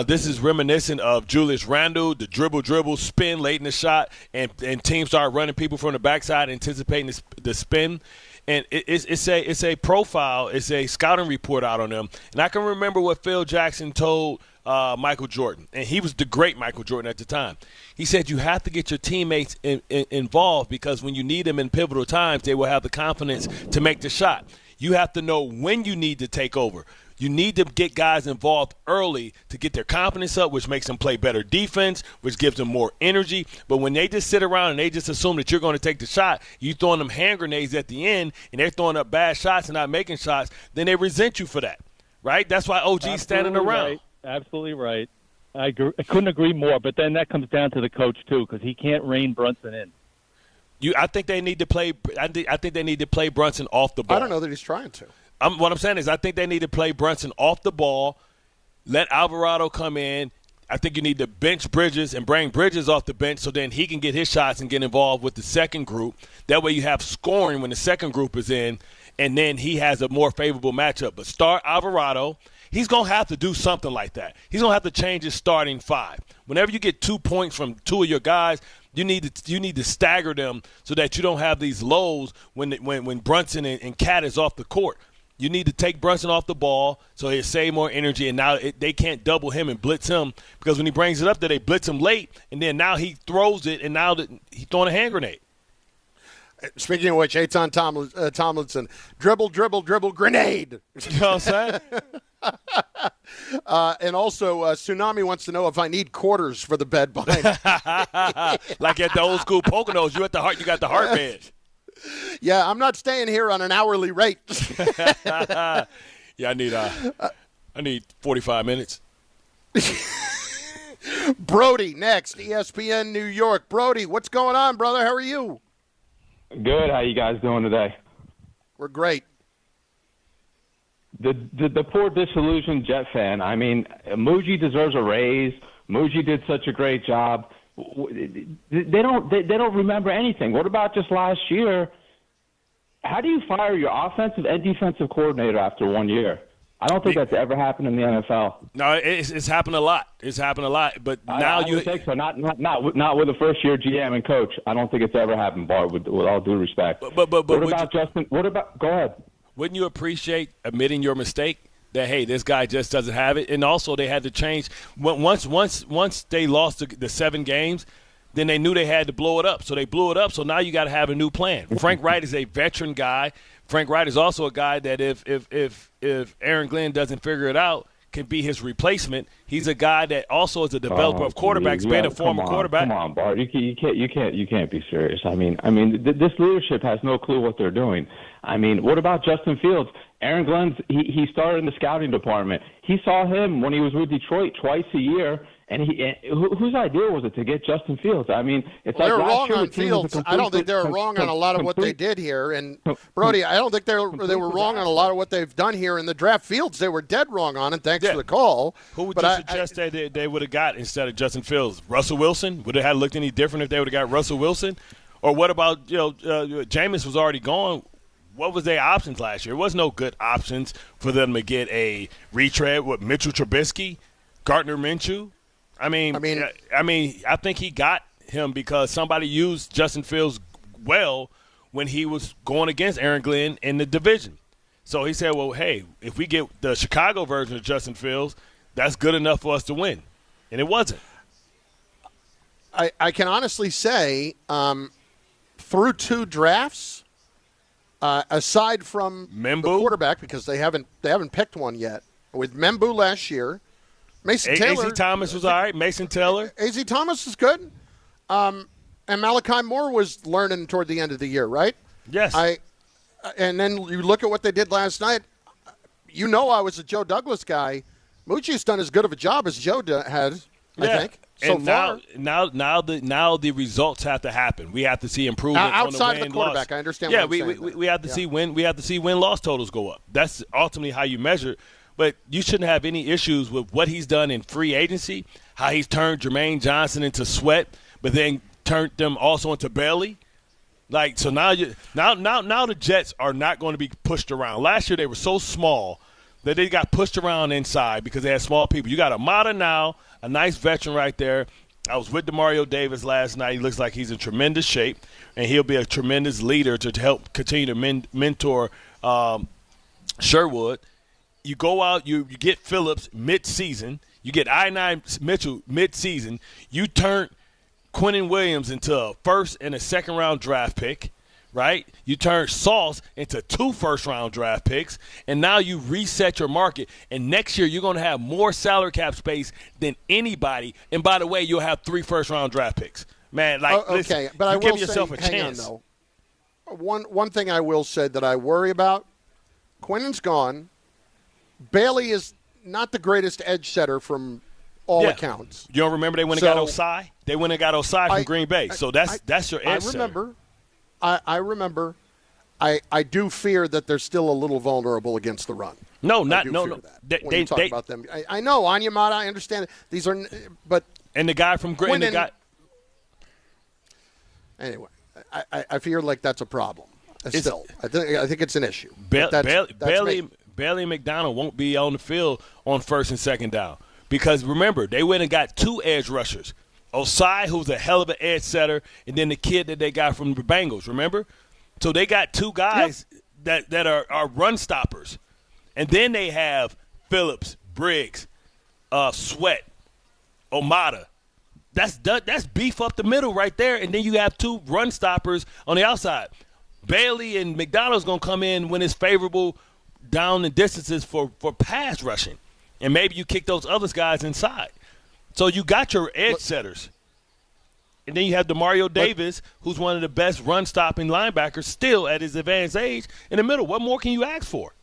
This is reminiscent of Julius Randle, the dribble, spin late in the shot, and teams start running people from the backside, anticipating the spin. And it's a profile, it's a scouting report out on them. And I can remember what Phil Jackson told Michael Jordan, and he was the great Michael Jordan at the time. He said you have to get your teammates involved because when you need them in pivotal times, they will have the confidence to make the shot. You have to know when you need to take over. You need to get guys involved early to get their confidence up, which makes them play better defense, which gives them more energy. But when they just sit around and they just assume that you're going to take the shot, you throwing them hand grenades at the end, and they're throwing up bad shots and not making shots, then they resent you for that, right? That's why OG's standing around. Right. Absolutely right. I couldn't agree more. But then that comes down to the coach too, because he can't rein Brunson in. I think they need to play. I think they need to play Brunson off the ball. I don't know that he's trying to. What I'm saying is I think they need to play Brunson off the ball, let Alvarado come in. I think you need to bench Bridges and bring Bridges off the bench so then he can get his shots and get involved with the second group. That way you have scoring when the second group is in, and then he has a more favorable matchup. But start Alvarado. He's going to have to do something like that. He's going to have to change his starting five. Whenever you get 2 points from two of your guys, you need to stagger them so that you don't have these lows when Brunson and Cat is off the court. You need to take Brunson off the ball so he'll save more energy, and now they can't double him and blitz him because when he brings it up there, they blitz him late, and then now he throws it, and now he's throwing a hand grenade. Speaking of which, Eitan Tomlinson, dribble, grenade. You know what I'm saying? And also, Tsunami wants to know if I need quarters for the bed behind. Like at the old school Poconos, you got the heart bed. Yeah, I'm not staying here on an hourly rate. Yeah, I need 45 minutes. Brody next, ESPN New York. Brody, what's going on, brother? How are you? Good. How you guys doing today? We're great. The poor disillusioned Jet fan. I mean, Muji deserves a raise. Muji did such a great job. They don't remember anything. What about just last year? How do you fire your offensive and defensive coordinator after 1 year? I don't think that's ever happened in the NFL. No, it's happened a lot. It's happened a lot. But now I think so. Not with a first-year GM and coach. I don't think it's ever happened, Bart. With all due respect. But what about Justin? What about? Go ahead. Wouldn't you appreciate admitting your mistake? That, hey, this guy just doesn't have it. And also they had to change. Once they lost the 7 games, then they knew they had to blow it up. So they blew it up. So now you got to have a new plan. Frank Wright is a veteran guy. Frank Wright is also a guy that if Aaron Glenn doesn't figure it out, can be his replacement. He's a guy that also is a developer of quarterbacks, being a former quarterback. Come on, Bart. You can't be serious. I mean, this leadership has no clue what they're doing. I mean, what about Justin Fields? Aaron Glenn's he started in the scouting department. He saw him when he was with Detroit twice a year. And whose idea was it to get Justin Fields? I mean, it's they like were last wrong year on Fields. I don't think they were wrong on a lot of what they did here. And Brody, I don't think they were wrong on a lot of what they've done here in the draft. Fields, they were dead wrong on, and thanks for the call. Who would you suggest that they would have got instead of Justin Fields? Russell Wilson? Would it have looked any different if they would have got Russell Wilson? Or what about Jameis was already gone? What was their options last year? There was no good options for them to get a retread with Mitchell Trubisky, Gardner Minshew. I think he got him because somebody used Justin Fields well when he was going against Aaron Glenn in the division. So he said, well, hey, if we get the Chicago version of Justin Fields, that's good enough for us to win. And it wasn't. I can honestly say through 2 drafts, aside from Membu? The quarterback, because they haven't picked one yet, with Membu last year, Mason Taylor. A.Z. Thomas was all right. Mason Taylor. A.Z. Thomas is good. And Malachi Moore was learning toward the end of the year, right? Yes. And then you look at what they did last night. You know I was a Joe Douglas guy. Mucci's done as good of a job as Joe has, I think. So far. Now the results have to happen. We have to see improvement outside on the of the quarterback. I understand. Yeah, what I'm saying, we have to see win loss totals go up. That's ultimately how you measure. But you shouldn't have any issues with what he's done in free agency, how he's turned Jermaine Johnson into Sweat, but then turned them also into Bailey. Like, so now the Jets are not going to be pushed around. Last year they were so small that they got pushed around inside because they had small people. You got Amada now, a nice veteran right there. I was with DeMario Davis last night. He looks like he's in tremendous shape, and he'll be a tremendous leader to help continue to mentor Sherwood. You go out, you get Phillips mid-season. You get I-9 Mitchell mid-season. You turn Quinnen Williams into a first and a second-round draft pick, right? You turn Sauce into 2 first-round draft picks, and now you reset your market. And next year you're going to have more salary cap space than anybody. And by the way, you'll have 3 first-round draft picks. Man, like, listen, okay, but I will give yourself a hang chance. on, though. One thing I will say that I worry about, Quinnen's gone. Bailey is not the greatest edge setter from all accounts. You don't remember they went and got Osai? They went and got Osai from Green Bay. So that's your edge setter. I remember. I do fear that they're still a little vulnerable against the run. No. When you talk about them, I know Onyemata. I understand these are, but and the guy from Green Bay. Anyway, I feel like that's a problem. I think it's an issue. Bailey and McDonald won't be on the field on first and second down because remember they went and got 2 edge rushers. Osai, who's a hell of an edge setter, and then the kid that they got from the Bengals, remember? So they got 2 guys that are run stoppers. And then they have Phillips, Briggs, Sweat, Omada. That's beef up the middle right there, and then you have 2 run stoppers on the outside. Bailey and McDonald's going to come in when it's favorable down the distances for pass rushing. And maybe you kick those other guys inside. So you got your edge setters. And then you have DeMario Davis, who's one of the best run-stopping linebackers still at his advanced age in the middle. What more can you ask for?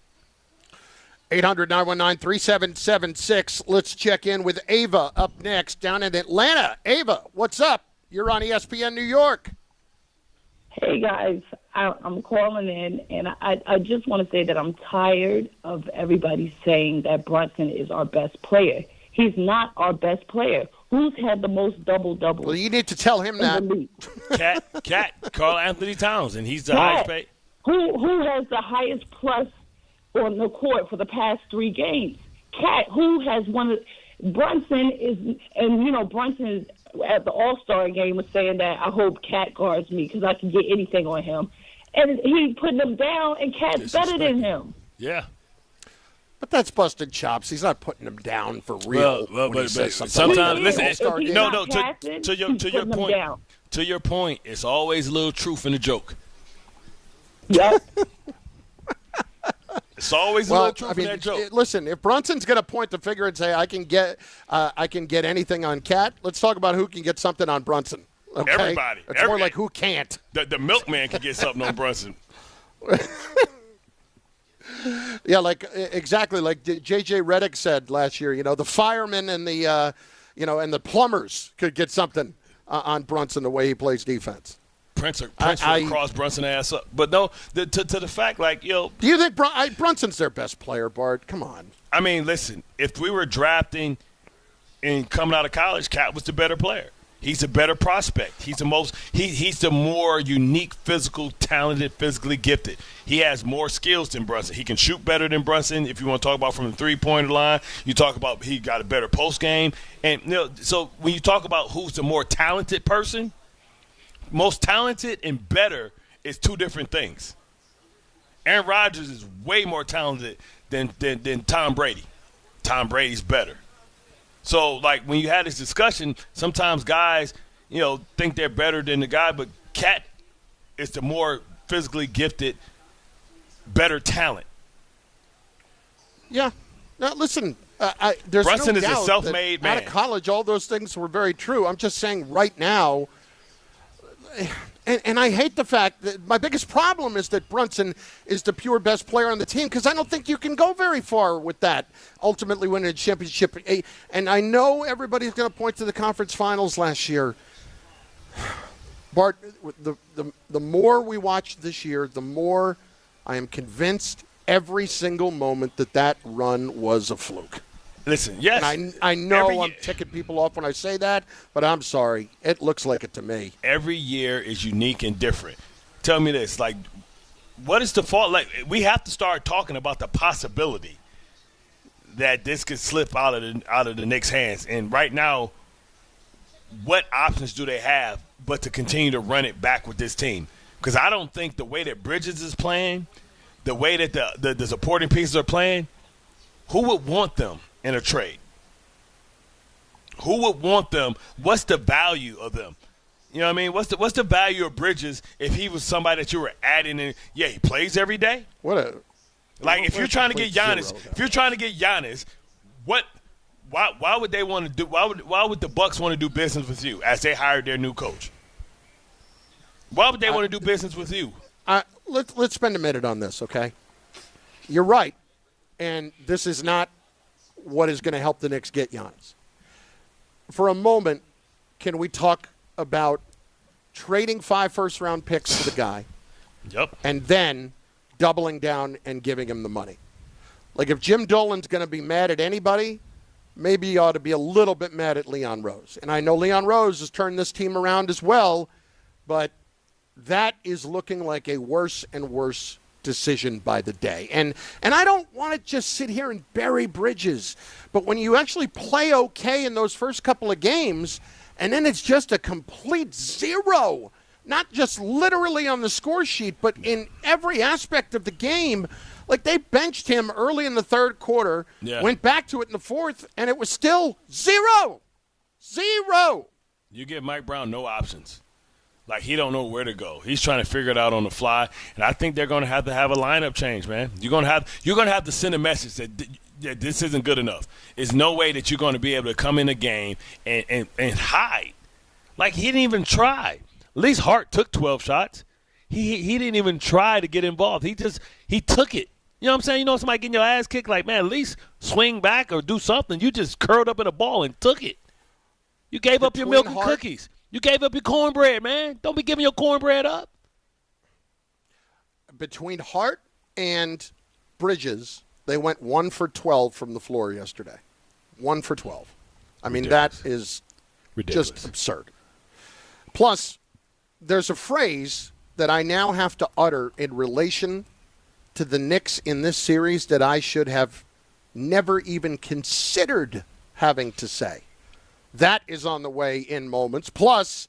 800-919-3776. Let's check in with Ava up next down in Atlanta. Ava, what's up? You're on ESPN New York. Hey, guys. I'm calling in, and I just want to say that I'm tired of everybody saying that Brunson is our best player. He's not our best player. Who's had the most double-doubles? Well, you need to tell him that. Cat, Carl Anthony Towns, and he's the highest paid. Who has the highest plus on the court for the past 3 games? Cat, who has one of Brunson is, and, Brunson is at the All-Star game was saying that I hope Cat guards me because I can get anything on him. And he putting him down, and Cat's better than him. Yeah. But that's busted chops. He's not putting him down for real. But sometimes, listen, to your point, it's always a little truth in the joke. Yep. It's always a little truth in that joke. Listen, if Brunson's going to point the finger and say I can get anything on Cat, let's talk about who can get something on Brunson. Okay? Everybody. It's more like who can't. The milkman can get something on Brunson. Yeah, exactly like J.J. Redick said last year. The firemen and the and the plumbers could get something on Brunson the way he plays defense. Prince would cross Brunson ass up, but no. To the fact, do you think Brunson's their best player, Bart? Come on. I mean, listen. If we were drafting and coming out of college, Cat was the better player. He's a better prospect. He's the more unique, talented, physically gifted. He has more skills than Brunson. He can shoot better than Brunson. If you want to talk about from the three-pointer line, you talk about he got a better post game. And so when you talk about who's the more talented person, most talented and better is 2 different things. Aaron Rodgers is way more talented than Tom Brady. Tom Brady's better. So, when you had this discussion, sometimes guys, think they're better than the guy, but Cat is the more physically gifted, better talent. Yeah. Now, listen, there's Brunson no is doubt a self-made man. Out of college, all those things were very true. I'm just saying right now, and I hate the fact that my biggest problem is that Brunson is the pure best player on the team because I don't think you can go very far with that, ultimately winning a championship. And I know everybody's going to point to the conference finals last year. Bart, the more we watch this year, the more I am convinced every single moment that run was a fluke. Listen, yes. And I know I'm ticking people off when I say that, but I'm sorry. It looks like it to me. Every year is unique and different. tell me this. Like, what is the fault? Like, we have to start talking about the possibility that this could slip out of the Knicks' hands. And right now, what options do they have but to continue to run it back with this team? Because I don't think the way that Bridges is playing, the way that the supporting pieces are playing, who would want them in a trade? Who would want them? What's the value of them? You know what I mean? What's the value of Bridges if he was somebody that you were adding in? Yeah, he plays every day. If you're trying to get Giannis, why would they want to do? Why would the Bucks want to do business with you as they hired their new coach? Why would they want to do business with you? Let's spend a minute on this, okay? You're right, and this is not what is going to help the Knicks get Giannis. For a moment, can we talk about trading 5 first-round picks to the guy, and then doubling down and giving him the money? Like, if Jim Dolan's going to be mad at anybody, maybe he ought to be a little bit mad at Leon Rose. And I know Leon Rose has turned this team around as well, but that is looking like a worse and worse decision by the day. And I don't want to just sit here and bury Bridges, but when you actually play okay in those first couple of games, and then it's just a complete zero, not just literally on the score sheet, but in every aspect of the game. Like, they benched him early in the third quarter, went back to it in the fourth, and it was still zero. You give Mike Brown no options. Like, he don't know where to go. He's trying to figure it out on the fly, and I think they're going to have a lineup change, man. You're going to have to send a message that this isn't good enough. There's no way that you're going to be able to come in the game and hide. Like, he didn't even try. At least Hart took 12 shots. He didn't even try to get involved. He took it. You know what I'm saying? You know, somebody getting your ass kicked, like, man, at least swing back or do something. You just curled up in a ball and took it. You gave up your milk and cookies. You gave up your cornbread, man. Don't be giving your cornbread up. Between Hart and Bridges, they went 1 for 12 from the floor yesterday. 1 for 12. I mean, that is just absurd. Plus, there's a phrase that I now have to utter in relation to the Knicks in this series that I should have never even considered having to say. That is on the way in moments. Plus,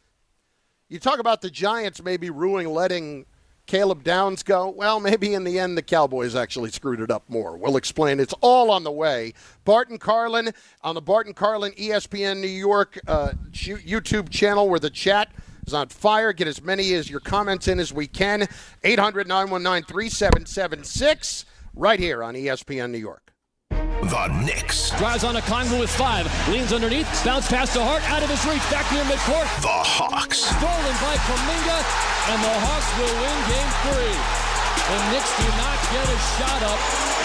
you talk about the Giants maybe letting Caleb Downs go. Well, maybe in the end the Cowboys actually screwed it up more. We'll explain. It's all on the way. Bart and Carlin on the Bart and Carlin ESPN New York YouTube channel, where the chat is on fire. Get as many as your comments in as we can. 800-919-3776 right here on ESPN New York. The Knicks. Drives on a Congo with 5. Leans underneath. Bounce pass to Hart. Out of his reach. Back near midcourt. The Hawks. Stolen by Kuminga. And the Hawks will win Game 3. The Knicks do not get a shot up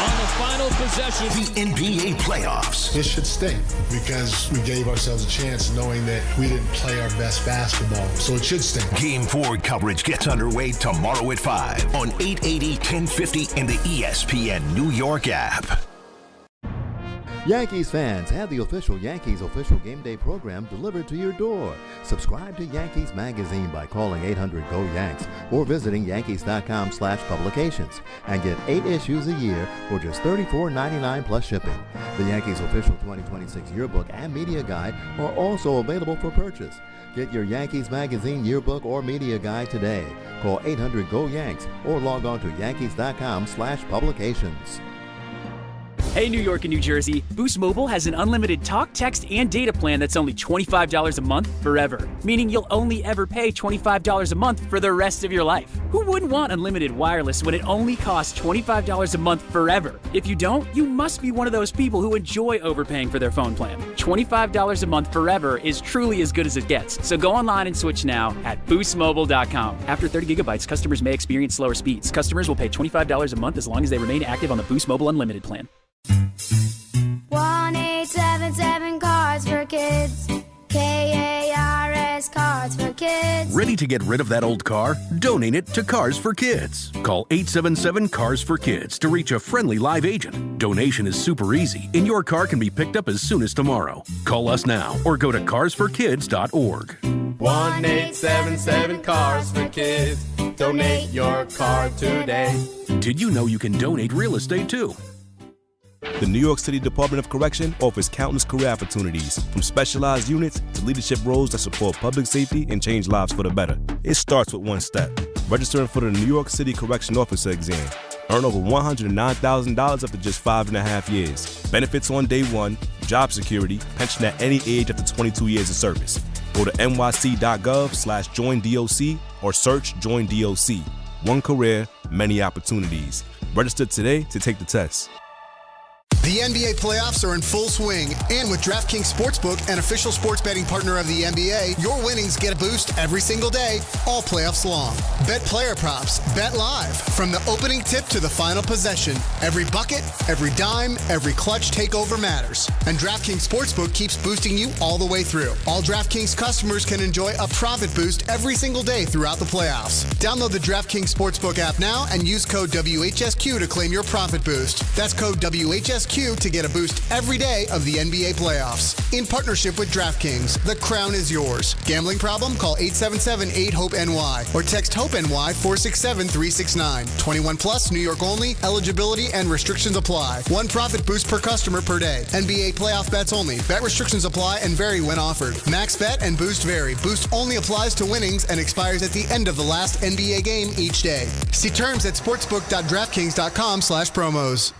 on the final possession. The NBA playoffs. It should stink because we gave ourselves a chance knowing that we didn't play our best basketball. So it should stink. Game 4 coverage gets underway tomorrow at 5 on 880, 1050 and the ESPN New York app. Yankees fans, have the official Yankees official game day program delivered to your door. Subscribe to Yankees Magazine by calling 800-GO-YANKS or visiting Yankees.com/publications and get 8 issues a year for just $34.99 plus shipping. The Yankees official 2026 yearbook and media guide are also available for purchase. Get your Yankees Magazine yearbook or media guide today. Call 800-GO-YANKS or log on to Yankees.com/publications. Hey, New York and New Jersey, Boost Mobile has an unlimited talk, text, and data plan that's only $25 a month forever, meaning you'll only ever pay $25 a month for the rest of your life. Who wouldn't want unlimited wireless when it only costs $25 a month forever? If you don't, you must be one of those people who enjoy overpaying for their phone plan. $25 a month forever is truly as good as it gets. So go online and switch now at boostmobile.com. After 30 gigabytes, customers may experience slower speeds. Customers will pay $25 a month as long as they remain active on the Boost Mobile Unlimited plan. 1-877 Cards for Kids. KARS Cards for Kids. Ready to get rid of that old car? Donate it to Cars for Kids. Call 877 Cars for Kids to reach a friendly live agent. Donation is super easy, and your car can be picked up as soon as tomorrow. Call us now or go to carsforkids.org. 1-877 Cars for Kids. Donate your car today. Did you know you can donate real estate too? The New York City Department of Correction offers countless career opportunities, from specialized units to leadership roles that support public safety and change lives for the better. It starts with one step: registering for the New York City Correction Officer exam. Earn over $109,000 after just 5.5 years. Benefits on day one, job security, pension at any age after 22 years of service. Go to nyc.gov/joindoc or search Join DOC. One career, many opportunities. Register today to take the test. The NBA playoffs are in full swing, and with DraftKings Sportsbook, an official sports betting partner of the NBA, your winnings get a boost every single day, all playoffs long. Bet player props, bet live, from the opening tip to the final possession. Every bucket, every dime, every clutch takeover matters. And DraftKings Sportsbook keeps boosting you all the way through. All DraftKings customers can enjoy a profit boost every single day throughout the playoffs. Download the DraftKings Sportsbook app now and use code WHSQ to claim your profit boost. That's code WHSQ to get a boost every day of the NBA playoffs. In partnership with DraftKings, the crown is yours. Gambling problem? Call 877-8-HOPE-NY or text HOPE-NY 467-369. 21 plus, New York only. Eligibility and restrictions apply. One profit boost per customer per day. NBA playoff bets only. Bet restrictions apply and vary when offered. Max bet and boost vary. Boost only applies to winnings and expires at the end of the last NBA game each day. See terms at sportsbook.draftkings.com/promos.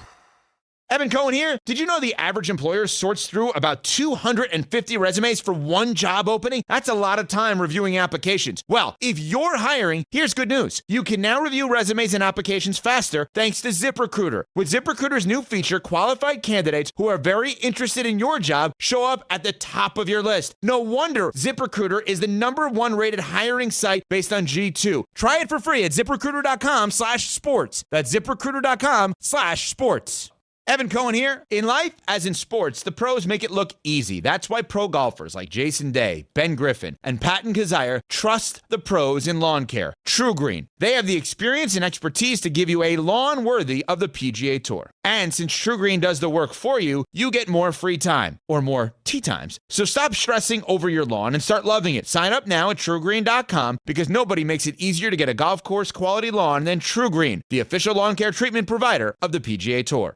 Evan Cohen here. Did you know the average employer sorts through about 250 resumes for one job opening? That's a lot of time reviewing applications. Well, if you're hiring, here's good news. You can now review resumes and applications faster thanks to ZipRecruiter. With ZipRecruiter's new feature, qualified candidates who are very interested in your job show up at the top of your list. No wonder ZipRecruiter is the #1 rated hiring site based on G2. Try it for free at ZipRecruiter.com/sports. That's ZipRecruiter.com/sports. Evan Cohen here. In life, as in sports, the pros make it look easy. That's why pro golfers like Jason Day, Ben Griffin, and Patton Kazire trust the pros in lawn care. True Green. They have the experience and expertise to give you a lawn worthy of the PGA Tour. And since True Green does the work for you, you get more free time, or more tee times. So stop stressing over your lawn and start loving it. Sign up now at TrueGreen.com because nobody makes it easier to get a golf course quality lawn than True Green, the official lawn care treatment provider of the PGA Tour.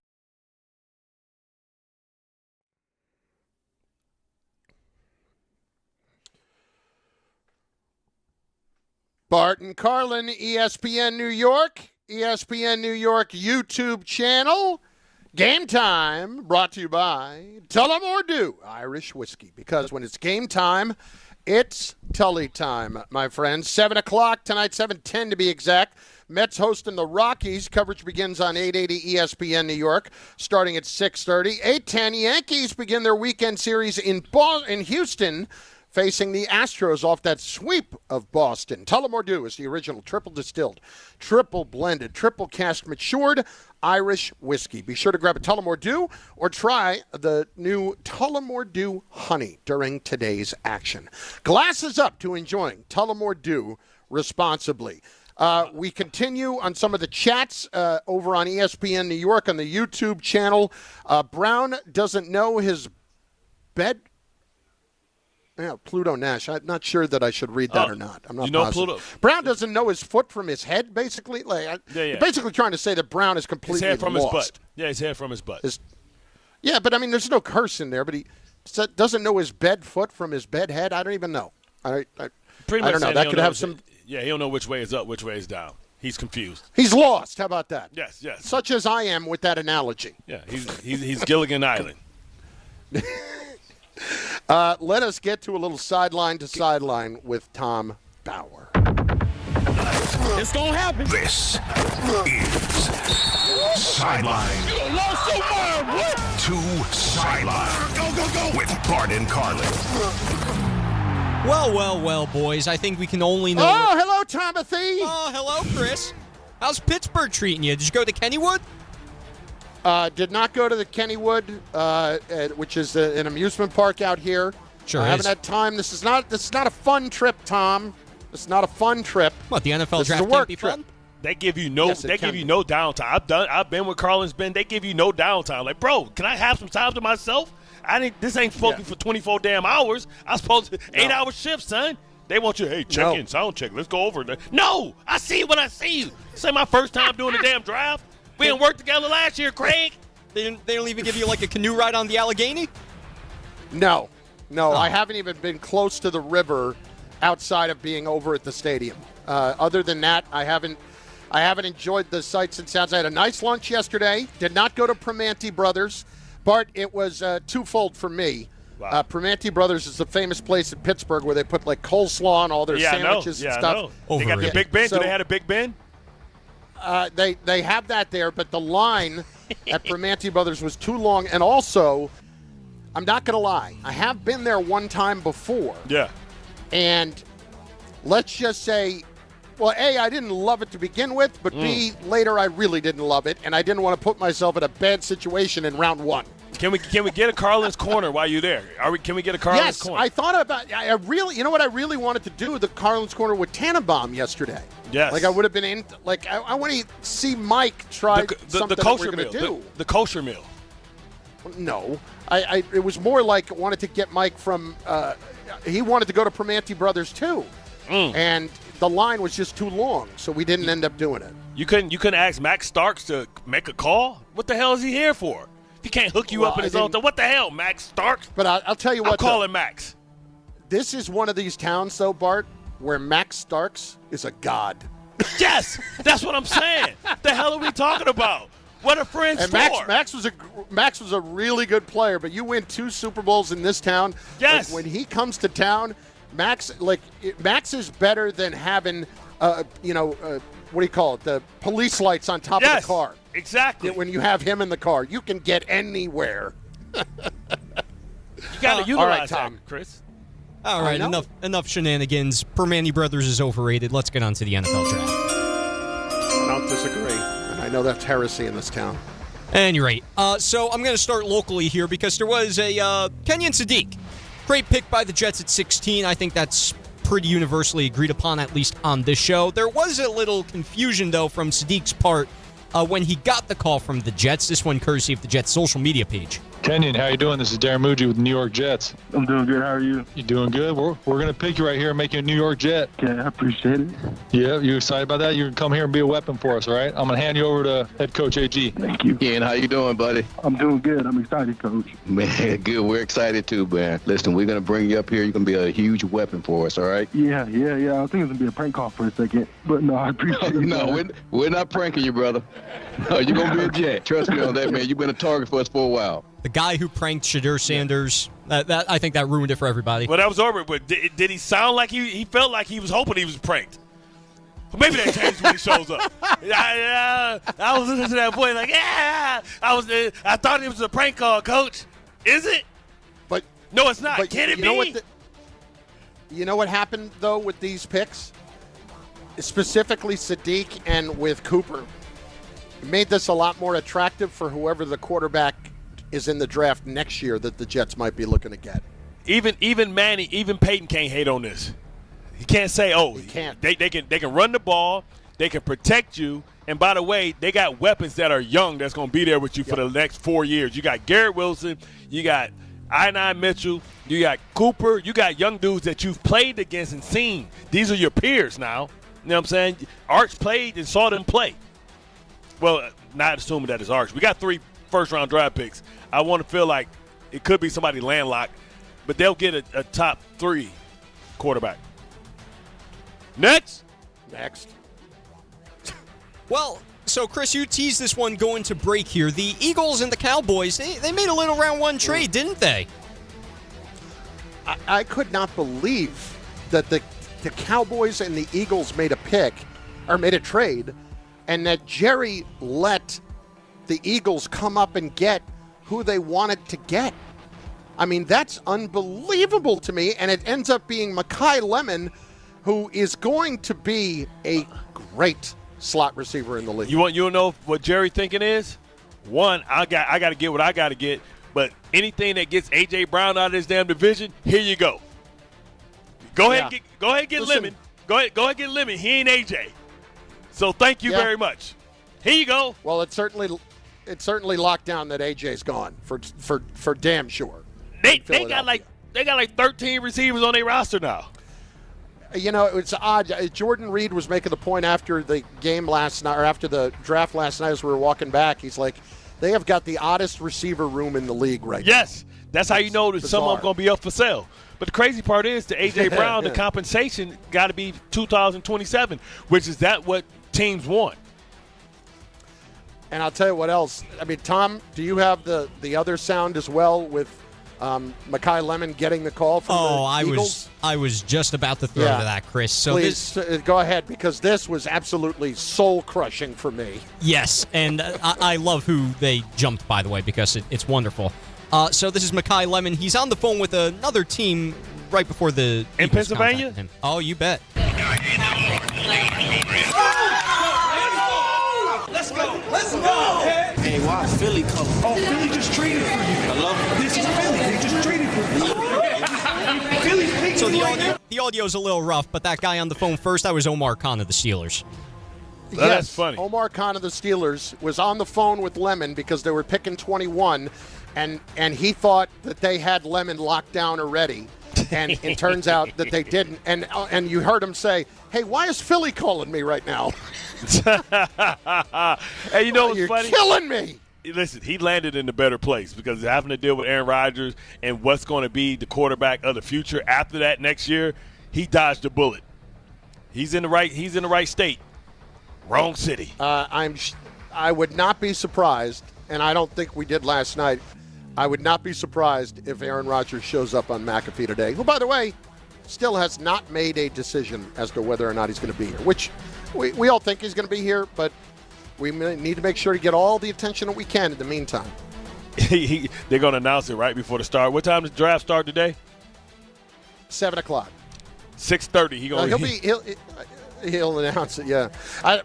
Bart and Carlin, ESPN New York YouTube channel. Game time brought to you by Tullamore Dew Irish Whiskey. Because when it's game time, it's Tully time, my friends. 7 o'clock tonight, 7:10 to be exact. Mets hosting the Rockies. Coverage begins on 880 ESPN New York, starting at 6:30. 8:10, Yankees begin their weekend series in Houston, facing the Astros off that sweep of Boston. Tullamore Dew is the original triple distilled, triple blended, triple cask matured Irish whiskey. Be sure to grab a Tullamore Dew or try the new Tullamore Dew Honey during today's action. Glasses up to enjoying Tullamore Dew responsibly. We continue on some of the chats over on ESPN New York on the YouTube channel. Brown doesn't know his bed. Yeah, Pluto Nash. I'm not sure that I should read that or not. I'm not positive. Pluto. Brown doesn't know his foot from his head, basically. Basically trying to say that Brown is completely his head from lost. His butt. Yeah, his head from his butt. But I mean, there's no curse in there. But he doesn't know his bed foot from his bed head. I don't even know. I don't know. That could have some. Yeah, he don't know which way is up, which way is down. He's confused. He's lost. How about that? Yes. Such as I am with that analogy. Yeah, he's Gilligan Island. Let us get to a little sideline to sideline with Tom Bauer. It's going to happen. This is Sideline to Sideline. Go. With Bart and Carlin. Well, boys. I think we can only know. Oh, hello, Timothy. Oh, hello, Chris. How's Pittsburgh treating you? Did you go to Kennywood? Did not go to the Kennywood, which is an amusement park out here. Sure, I haven't had time. This is not a fun trip, Tom. This is not a fun trip. What, the NFL draft can't be fun? They give you no. They give you no downtime. I've been with Carlin's been. They give you no downtime. Like, bro, can I have some time to myself? This ain't supposed to be for 24 damn hours. I'm supposed to 8-hour shifts, son. They want you, hey, check in, sound check. Let's go over there. No, I see what I see. This ain't my first time doing the damn draft. We didn't work together last year, Craig. They don't even give you like a canoe ride on the Allegheny? No, I haven't even been close to the river outside of being over at the stadium. Other than that, I haven't enjoyed the sights and sounds. I had a nice lunch yesterday. Did not go to Primanti Brothers. Bart, it was twofold for me. Wow. Primanti Brothers is the famous place in Pittsburgh where they put like coleslaw on all their sandwiches and stuff. They got the Big Ben. Do they have a Big Ben? They have that there, but the line at Primanti Brothers was too long. And also, I'm not going to lie, I have been there one time before. Yeah. And let's just say, well, A, I didn't love it to begin with, but B, later I really didn't love it, and I didn't want to put myself in a bad situation in round one. Can we get a Carlin's Corner while you're there? Can we get a Carlin's Corner? Yes, I thought about it. You know what I really wanted to do? The Carlin's Corner with Tannenbaum yesterday. Yes. Like I would have been in, like I want to see Mike try something the kosher that we're going to do. The kosher meal. No. It was more like I wanted to get Mike from, he wanted to go to Primanti Brothers too. And the line was just too long, so we didn't end up doing it. You couldn't ask Max Starks to make a call? What the hell is he here for? If he can't hook you up in his own time, what the hell, Max Starks? But I'll tell you what. I'm calling Max. This is one of these towns, though, Bart, where Max Starks is a god. Yes, that's what I'm saying. The hell are we talking about? What are friends and for? Max was a really good player, but you win 2 Super Bowls in this town. Yes. Like, when he comes to town, Max is better than having, what do you call it? The police lights on top of the car. Exactly. When you have him in the car, you can get anywhere. You got to utilize Tom. that, Chris. All right, enough shenanigans. Primanti Brothers is overrated. Let's get on to the NFL draft. I don't disagree, and I know that's heresy in this town. And you're right. So I'm going to start locally here because there was a Kenyon Sadiq. Great pick by the Jets at 16. I think that's pretty universally agreed upon, at least on this show. There was a little confusion, though, from Sadiq's part when he got the call from the Jets. This one courtesy of the Jets' social media page. Kenyon, how you doing? This is Darren Muji with the New York Jets. I'm doing good. How are you? You doing good? We're going to pick you right here and make you a New York Jet. Okay, I appreciate it. Yeah, you excited about that? You can come here and be a weapon for us, all right? I'm going to hand you over to head coach AG. Thank you. Ken, how you doing, buddy? I'm doing good. I'm excited, coach. Man, good. We're excited too, man. Listen, we're going to bring you up here. You're going to be a huge weapon for us, all right? Yeah. I think it's going to be a prank call for a second. But no, I appreciate it. No, we're not pranking you, brother. No, you're going to be a Jet. Trust me on that, man. You've been a target for us for a while. The guy who pranked Shadur Sanders, that I think that ruined it for everybody. Well, that was over. But did he sound like he felt like he was hoping he was pranked? Well, maybe that changes when he shows up. I was listening to that boy like, I thought it was a prank call, Coach. Is it? But no, it's not. Can it be? You know what happened though with these picks, specifically Sadiq and with Cooper, it made this a lot more attractive for whoever the quarterback is in the draft next year that the Jets might be looking to get. Even Manny, even Peyton can't hate on this. He can't say, he can't. They can run the ball, they can protect you, and by the way, they got weapons that are young that's going to be there with you for the next 4 years. You got Garrett Wilson, you got I-9 Mitchell, you got Cooper, you got young dudes that you've played against and seen. These are your peers now. You know what I'm saying? Arch played and saw them play. Well, not assuming that it's Arch. We got 3 first-round draft picks. I want to feel like it could be somebody landlocked, but they'll get a top 3 quarterback. Next. Well, so Chris, you teased this one going to break here. The Eagles and the Cowboys, they made a little round 1 trade, didn't they? I could not believe that the Cowboys and the Eagles made a trade, and that Jerry let the Eagles come up and get who they wanted to get. I mean, that's unbelievable to me, and it ends up being Mekhi Lemon, who is going to be a great slot receiver in the league. You want to know what Jerry thinking is? One, I got to get what I got to get, but anything that gets A.J. Brown out of this damn division, here you go. Go ahead and get Lemon. Go ahead and get Lemon. He ain't A.J. So thank you very much. Here you go. Well, it's certainly locked down that A.J.'s gone for damn sure. They got like 13 receivers on their roster now. It's odd. Jordan Reed was making the point after the game last night, or after the draft last night as we were walking back. He's like, they have got the oddest receiver room in the league right now. Yes. That's how you know that some of them going to be up for sale. But the crazy part is, the A.J. Brown, the compensation got to be 2027, which is that what teams want. And I'll tell you what else. I mean, Tom, do you have the other sound as well with Mekhi Lemon getting the call from the Eagles? I was just about to throw to that, Chris. So please go ahead, because this was absolutely soul-crushing for me. Yes, and I love who they jumped, by the way, because it's wonderful. So this is Mekhi Lemon. He's on the phone with another team right before the in Eagles Pennsylvania. Him. Oh, you bet. Let's go. Let's go. Hey, why Philly come? Oh, Philly just traded for you. I love it. This is Philly. They just traded for you. Philly's picking So you the audio's a little rough, but that guy on the phone first, that was Omar Khan of the Steelers. Yes, that's funny. Omar Khan of the Steelers was on the phone with Lemon because they were picking 21, and he thought that they had Lemon locked down already. And it turns out that they didn't. And you heard him say, hey, why is Philly calling me right now? Hey, you know what's You're funny? killing me. Listen, he landed in a better place because having to deal with Aaron Rodgers and what's going to be the quarterback of the future after that next year, he dodged a bullet. He's in the right state. Wrong city. I would not be surprised, and I don't think we did last night. I would not be surprised if Aaron Rodgers shows up on McAfee today, who, by the way, still has not made a decision as to whether or not he's going to be here, which we all think he's going to be here, but we need to make sure to get all the attention that we can in the meantime. They're going to announce it right before the start. What time does the draft start today? 7 o'clock. 6:30. He'll announce it, yeah.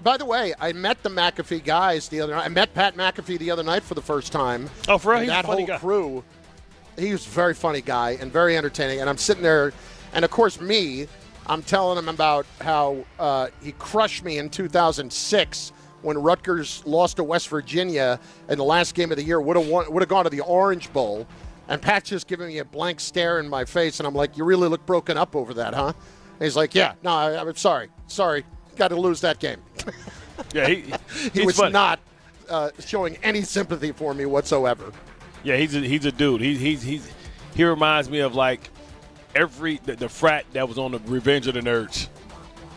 By the way, I met the McAfee guys the other night. I met Pat McAfee the other night for the first time. Oh, for real? He's that whole crew. He was a very funny guy and very entertaining. And I'm sitting there, and of course I'm telling him about how he crushed me in 2006 when Rutgers lost to West Virginia in the last game of the year. Would have gone to the Orange Bowl. And Pat's just giving me a blank stare in my face, and I'm like, you really look broken up over that, huh? And he's like, yeah, no, I'm sorry. Got to lose that game. Yeah, he was funny. Not showing any sympathy for me whatsoever. Yeah, he's a dude. He reminds me of like the frat that was on the Revenge of the Nerds.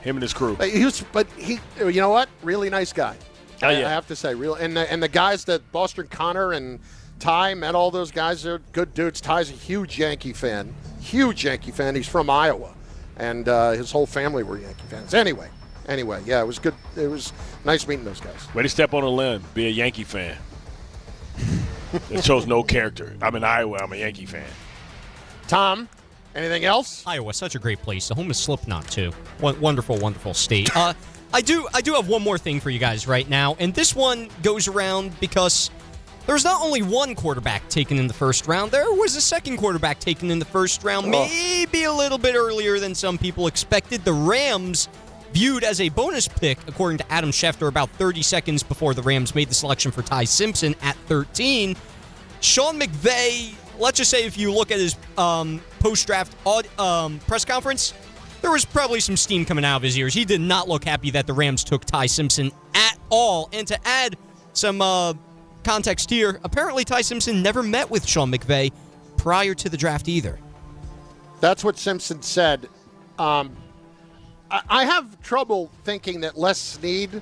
Him and his crew. But he, you know what? Really nice guy. Oh, yeah. I have to say, real. And the guys that Boston Connor and Ty met, all those guys, they're good dudes. Ty's a huge Yankee fan. He's from Iowa. And his whole family were Yankee fans. Anyway, yeah, it was good. It was nice meeting those guys. Way to step on a limb, be a Yankee fan. It shows no character. I'm in Iowa. I'm a Yankee fan. Tom, anything else? Iowa, such a great place. The home is Slipknot too. Wonderful, wonderful state. I do have one more thing for you guys right now, and this one goes around because there's not only one quarterback taken in the first round. There was a second quarterback taken in the first round, maybe a little bit earlier than some people expected. The Rams viewed as a bonus pick, according to Adam Schefter, about 30 seconds before the Rams made the selection for Ty Simpson at 13. Sean McVay, let's just say if you look at his post-draft press conference, there was probably some steam coming out of his ears. He did not look happy that the Rams took Ty Simpson at all. And to add some context here, apparently Ty Simpson never met with Sean McVay prior to the draft either. That's what Simpson said. I have trouble thinking that Les Snead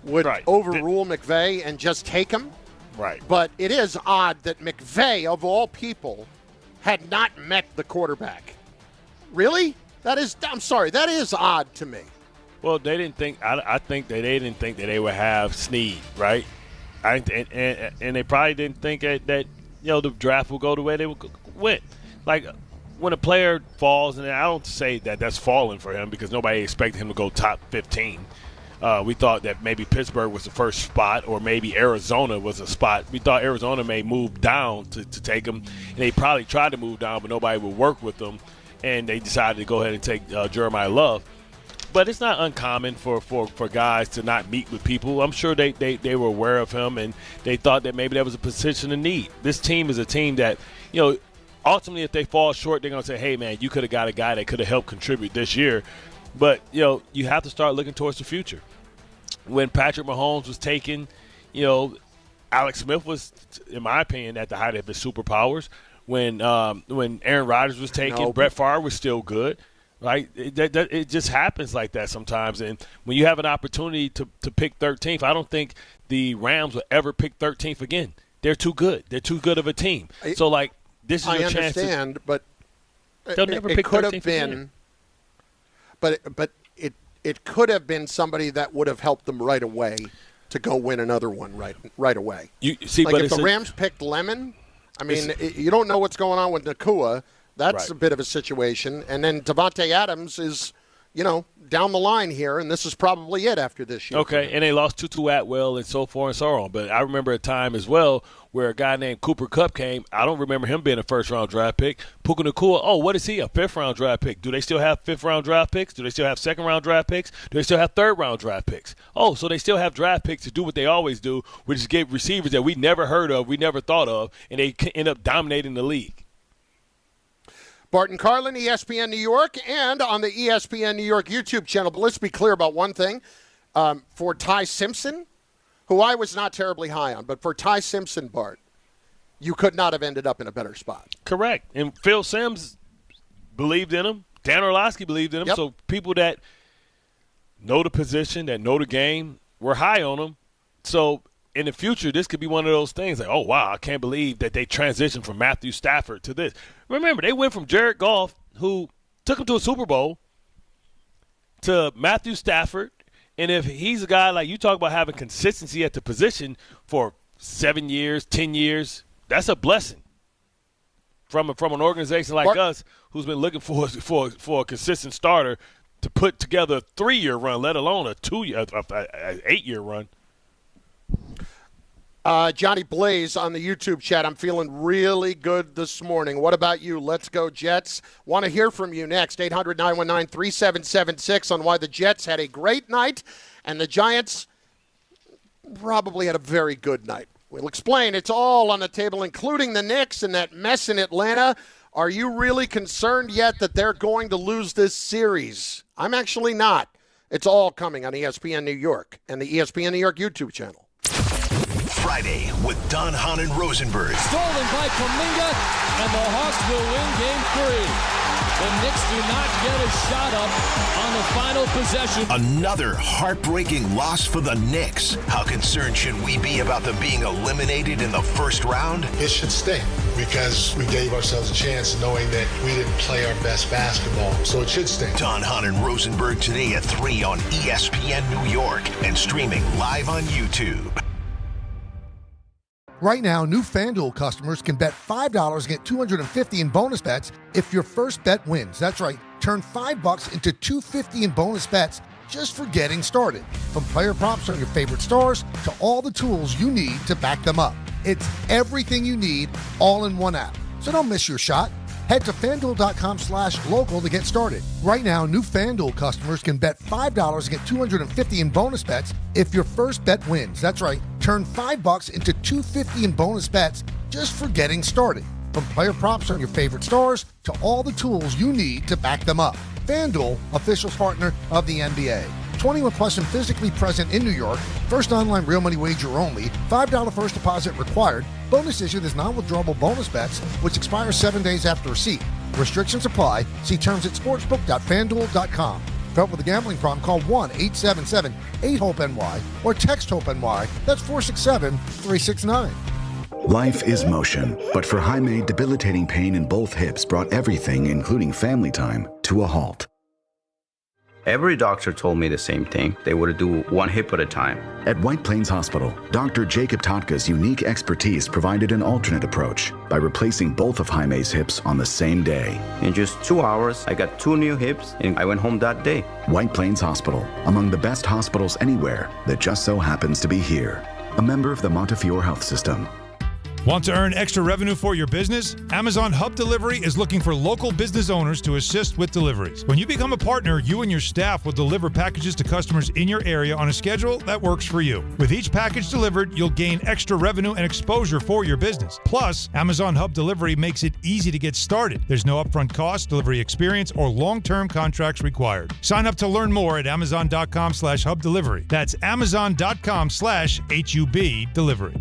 would overrule McVay and just take him. Right. But it is odd that McVay, of all people, had not met the quarterback. Really? I'm sorry, that is odd to me. Well, they didn't think. I think that they didn't think that they would have Snead, right? And they probably didn't think that the draft will go the way they went. Like when a player falls, and I don't say that that's falling for him because nobody expected him to go top 15. We thought that maybe Pittsburgh was the first spot, or maybe Arizona was a spot. We thought Arizona may move down to take him, and they probably tried to move down, but nobody would work with them, and they decided to go ahead and take Jeremiah Love. But it's not uncommon for guys to not meet with people. I'm sure they were aware of him, and they thought that maybe that was a position of need. This team is a team that, ultimately if they fall short, they're going to say, hey, man, you could have got a guy that could have helped contribute this year. But, you have to start looking towards the future. When Patrick Mahomes was taken, Alex Smith was, in my opinion, at the height of his superpowers. When Aaron Rodgers was taken, Brett Favre was still good. Right? It just happens like that sometimes. And when you have an opportunity to pick 13th, I don't think the Rams will ever pick 13th again. They're too good. They're too good of a team. So, this is your chance. I understand, but they'll never pick 13th again. But it could have been somebody that would have helped them right away to go win another one right away. But if the Rams picked Lemon, you don't know what's going on with Nakua. That's a bit of a situation. And then Devontae Adams is, down the line here, and this is probably it after this year. Okay, and they lost Tutu Atwell and so forth and so on. But I remember a time as well where a guy named Cooper Kupp came. I don't remember him being a first-round draft pick. Puka Nacua, what is he, a fifth-round draft pick? Do they still have fifth-round draft picks? Do they still have second-round draft picks? Do they still have third-round draft picks? So they still have draft picks to do what they always do, which is get receivers that we never heard of, we never thought of, and they end up dominating the league. Bart and Carlin, ESPN New York, and on the ESPN New York YouTube channel. But let's be clear about one thing. For Ty Simpson, who I was not terribly high on, but for Ty Simpson, Bart, you could not have ended up in a better spot. Correct. And Phil Simms believed in him. Dan Orlovsky believed in him. Yep. So people that know the position, that know the game, were high on him. So in the future, this could be one of those things like, wow, I can't believe that they transitioned from Matthew Stafford to this. Remember, they went from Jared Goff, who took him to a Super Bowl, to Matthew Stafford. And if he's a guy like you talk about having consistency at the position for 7 years, 10 years, that's a blessing from an organization like us who's been looking for a consistent starter to put together a 3-year run, let alone a 8-year run. Johnny Blaze on the YouTube chat. I'm feeling really good this morning. What about you? Let's go, Jets. Want to hear from you next. 800-919-3776 on why the Jets had a great night and the Giants probably had a very good night. We'll explain. It's all on the table, including the Knicks and that mess in Atlanta. Are you really concerned yet that they're going to lose this series? I'm actually not. It's all coming on ESPN New York and the ESPN New York YouTube channel. Friday with Don, Hahn, and Rosenberg. Stolen by Kuminga, and the Hawks will win Game 3. The Knicks do not get a shot up on the final possession. Another heartbreaking loss for the Knicks. How concerned should we be about them being eliminated in the first round? It should stink because we gave ourselves a chance knowing that we didn't play our best basketball. So it should stink. Don, Hahn, and Rosenberg today at 3 on ESPN New York and streaming live on YouTube. Right now, new FanDuel customers can bet $5 and get $250 in bonus bets if your first bet wins. That's right. Turn $5 into $250 in bonus bets just for getting started. From player props on your favorite stars to all the tools you need to back them up. It's everything you need all in one app. So don't miss your shot. Head to FanDuel.com/local to get started. Right now, new FanDuel customers can bet $5 and get $250 in bonus bets if your first bet wins. That's right. Turn $5 into $250 in bonus bets just for getting started. From player props on your favorite stars to all the tools you need to back them up. FanDuel, official partner of the NBA. 21 plus and physically present in New York. First online real money wager only. $5 first deposit required. Bonus issued as non-withdrawable bonus bets, which expire 7 days after receipt. Restrictions apply. See terms at sportsbook.fanduel.com. Felt with a gambling problem, call 1-877-8-HOPE-NY or text HOPE-NY. That's 467-369. Life is motion, but for Jaime, debilitating pain in both hips brought everything, including family time, to a halt. Every doctor told me the same thing. They would do one hip at a time. At White Plains Hospital, Dr. Jacob Totka's unique expertise provided an alternate approach by replacing both of Jaime's hips on the same day. In just 2 hours, I got 2 new hips, and I went home that day. White Plains Hospital, among the best hospitals anywhere that just so happens to be here. A member of the Montefiore Health System. Want to earn extra revenue for your business? Amazon Hub Delivery is looking for local business owners to assist with deliveries. When you become a partner, you and your staff will deliver packages to customers in your area on a schedule that works for you. With each package delivered, you'll gain extra revenue and exposure for your business. Plus, Amazon Hub Delivery makes it easy to get started. There's no upfront cost, delivery experience, or long-term contracts required. Sign up to learn more at amazon.com/hub delivery. That's amazon.com/HUB delivery.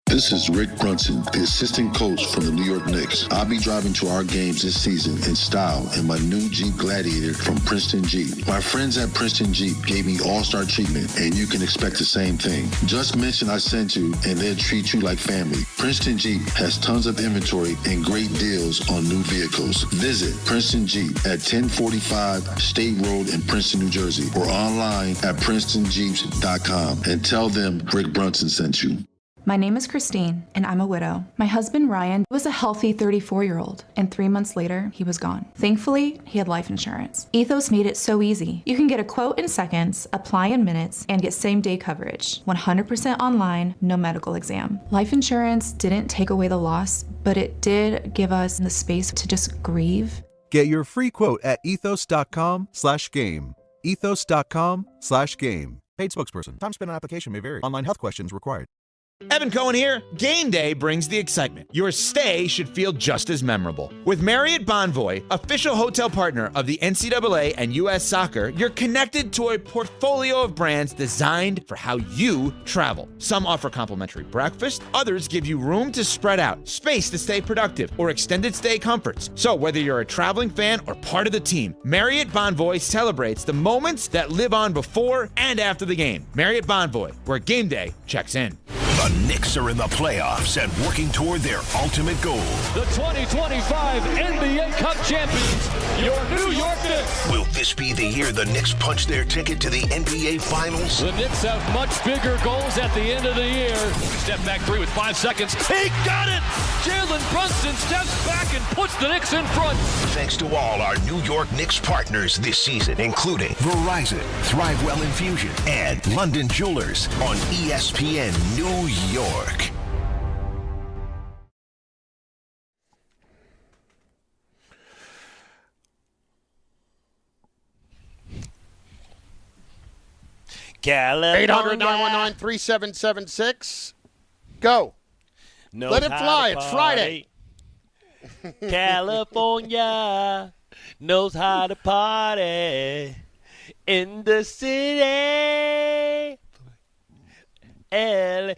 This is Rick Brunson, the assistant coach from the New York Knicks. I'll be driving to our games this season in style in my new Jeep Gladiator from Princeton Jeep. My friends at Princeton Jeep gave me all-star treatment, and you can expect the same thing. Just mention I sent you, and they'll treat you like family. Princeton Jeep has tons of inventory and great deals on new vehicles. Visit Princeton Jeep at 1045 State Road in Princeton, New Jersey, or online at PrincetonJeeps.com and tell them Rick Brunson sent you. My name is Christine, and I'm a widow. My husband, Ryan, was a healthy 34-year-old, and 3 months later, he was gone. Thankfully, he had life insurance. Ethos made it so easy. You can get a quote in seconds, apply in minutes, and get same-day coverage. 100% online, no medical exam. Life insurance didn't take away the loss, but it did give us the space to just grieve. Get your free quote at ethos.com/game. Ethos.com/game. Paid spokesperson. Time spent on application may vary. Online health questions required. Evan Cohen here. Game day brings the excitement. Your stay should feel just as memorable. With Marriott Bonvoy, official hotel partner of the NCAA and U.S. Soccer, you're connected to a portfolio of brands designed for how you travel. Some offer complimentary breakfast, others give you room to spread out, space to stay productive, or extended stay comforts. So whether you're a traveling fan or part of the team, Marriott Bonvoy celebrates the moments that live on before and after the game. Marriott Bonvoy, where game day checks in. The Knicks are in the playoffs and working toward their ultimate goal. The 2025 NBA Cup champions, your New York Knicks. Will this be the year the Knicks punch their ticket to the NBA Finals? The Knicks have much bigger goals at the end of the year. Step back three with 5 seconds. He got it! Jalen Brunson steps back and puts the Knicks in front. Thanks to all our New York Knicks partners this season, including Verizon, Thrivewell Infusion, and London Jewelers on ESPN New York. California. 800-919-3776. Go. Knows Let it fly. how to It's Friday. California knows how to party in the city. LA.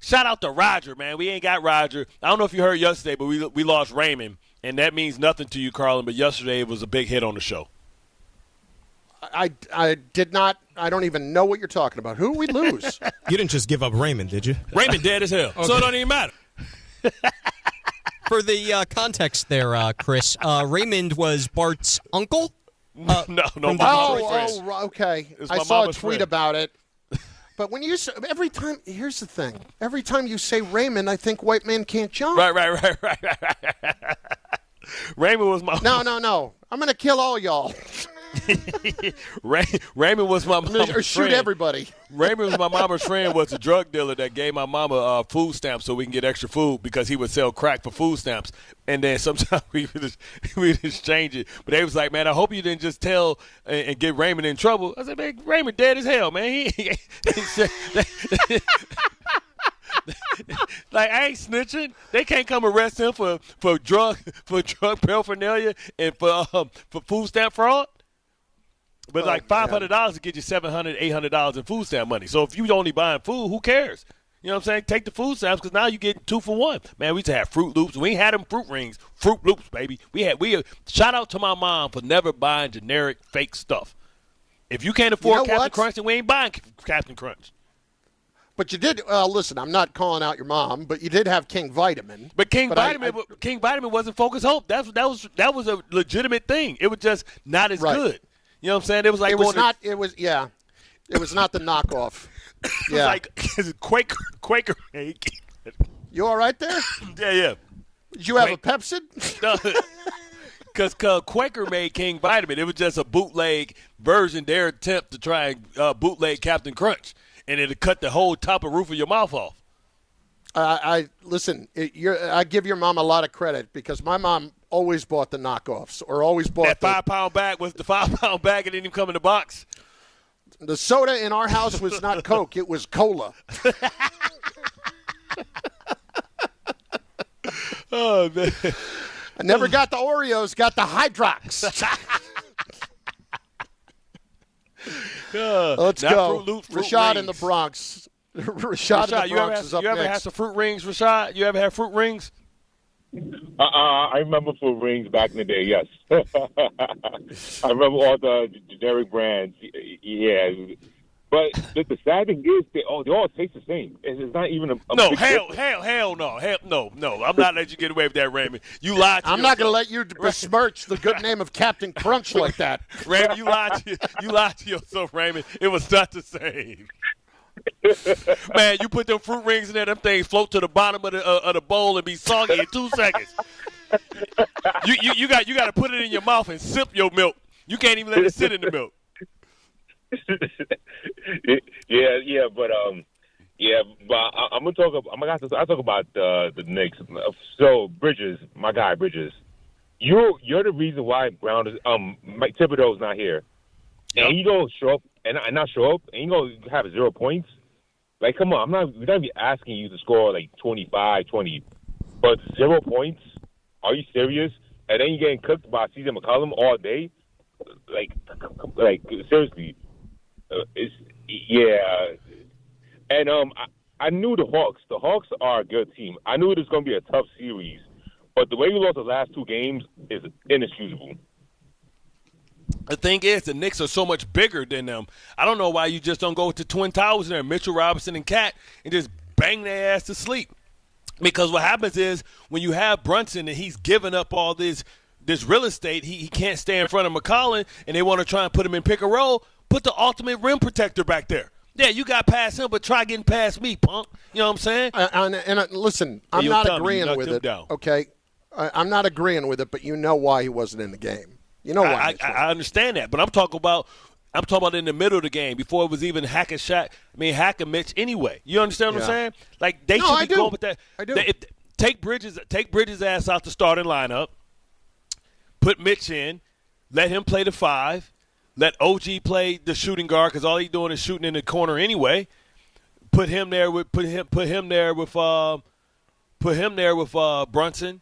Shout out to Roger, man. We ain't got Roger. I don't know if you heard yesterday, but we lost Raymond, and that means nothing to you, Carlin, but yesterday it was a big hit on the show. I did not. I don't even know what you're talking about. Who we lose? You didn't just give up Raymond, did you? Raymond dead as hell, so it don't even matter. For the context there, Chris, Raymond was Bart's uncle? No, my friend. Okay. I saw a tweet about it. But when you every time, here's the thing. Every time you say Raymond, I think white man can't jump. Right. Raymond was my. No. I'm gonna kill all y'all. Raymond was my mama's friend. Shoot everybody. Raymond was my mama's friend. Was a drug dealer that gave my mama food stamps so we can get extra food because he would sell crack for food stamps. And then sometimes we would exchange it. But they was like, man, I hope you didn't just tell and get Raymond in trouble. I said, man, Raymond dead as hell, man. Like, I ain't snitching. They can't come arrest him for drug paraphernalia and for food stamp fraud. But like $500 to get you $700, $800 in food stamp money. So if you only buying food, who cares? You know what I'm saying? Take the food stamps because now you get 2 for 1. Man, we used to have Fruit Loops. We ain't had them fruit rings. Fruit Loops, baby. We shout out to my mom for never buying generic fake stuff. If you can't afford Captain Crunch, then we ain't buying Captain Crunch. But you did. Listen, I'm not calling out your mom, but you did have King Vitamin. But King Vitamin wasn't Focus Hope. That was a legitimate thing. It was just not as good. You know what I'm saying? It was like it was not the knockoff. It was like Quaker. You all right there? Yeah. Did you have a Pepsi? Because Quaker made King Vitamin. It was just a bootleg version, their attempt to try and bootleg Captain Crunch. And it'll cut the whole top of roof of your mouth off. I listen. I give your mom a lot of credit because my mom always bought the knockoffs or always bought that 5-pound bag. Was the 5-pound bag? It didn't even come in the box. The soda in our house was not Coke; it was cola. Oh man! I never got the Oreos; got the Hydrox. Let's go. Fruit Rashad rings. in the Bronx. Rashad in the Bronx is up you ever next. had some fruit rings, Rashad? You ever had fruit rings? I remember fruit rings back in the day, yes. I remember all the generic brands, yeah. But the sad thing is, they all taste the same. It's not even a no, big hell difference. no. I'm not letting you get away with that, Raymond. You lied to I'm not going to let you besmirch the good name of Captain Crunch like that. Raymond, you lied to yourself, Raymond. It was not the same. Man, you put them fruit rings in there, them things float to the bottom of the bowl and be soggy in 2 seconds. You got to put it in your mouth and sip your milk. You can't even let it sit in the milk. but I'm gonna talk. I talk about the Knicks. So Bridges, my guy Bridges, you're the reason why Brown is Mike Thibodeau's not here, and you don't show up and not show up, and you gonna have 0 points. Like, come on, we're not be asking you to score like 25, 20, but 0 points. Are you serious? And then you're getting cooked by CJ McCollum all day. Like seriously. And I knew the Hawks. The Hawks are a good team. I knew it was going to be a tough series, but the way you lost the last 2 games is inexcusable. The thing is, the Knicks are so much bigger than them. I don't know why you just don't go with the Twin Towers in there, Mitchell Robinson and Cat, and just bang their ass to sleep. Because what happens is when you have Brunson and he's giving up all this real estate, he can't stay in front of McCollin, and they want to try and put him in pick and roll. Put the ultimate rim protector back there. Yeah, you got past him, but try getting past me, punk. You know what I'm saying? And listen, I'm not agreeing with it. Okay, I'm not agreeing with it, but you know why he wasn't in the game. You know why? I understand that, but I'm talking about in the middle of the game before it was even Hack and Mitch anyway. You understand what I'm saying? Like they should be going with that. I do. Take Bridges' ass out the starting lineup. Put Mitch in. Let him play the 5. Let OG play the shooting guard because all he's doing is shooting in the corner anyway. Put him there with Brunson,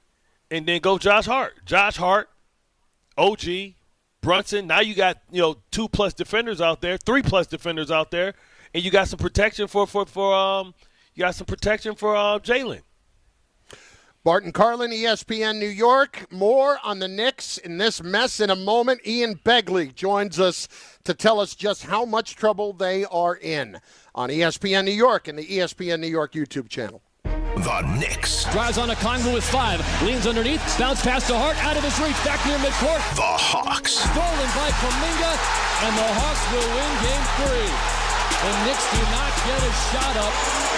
and then go Josh Hart, OG, Brunson. Now you got 2+ defenders out there, 3+ defenders out there, and you got some protection for Jalen. Bart and Carlin, ESPN New York. More on the Knicks in this mess in a moment. Ian Begley joins us to tell us just how much trouble they are in on ESPN New York and the ESPN New York YouTube channel. The Knicks. Drives on a Congo with 5. Leans underneath. Bounce pass to Hart. Out of his reach. Back near midcourt. The Hawks. Stolen by Kuminga. And the Hawks will win Game 3. The Knicks do not get a shot up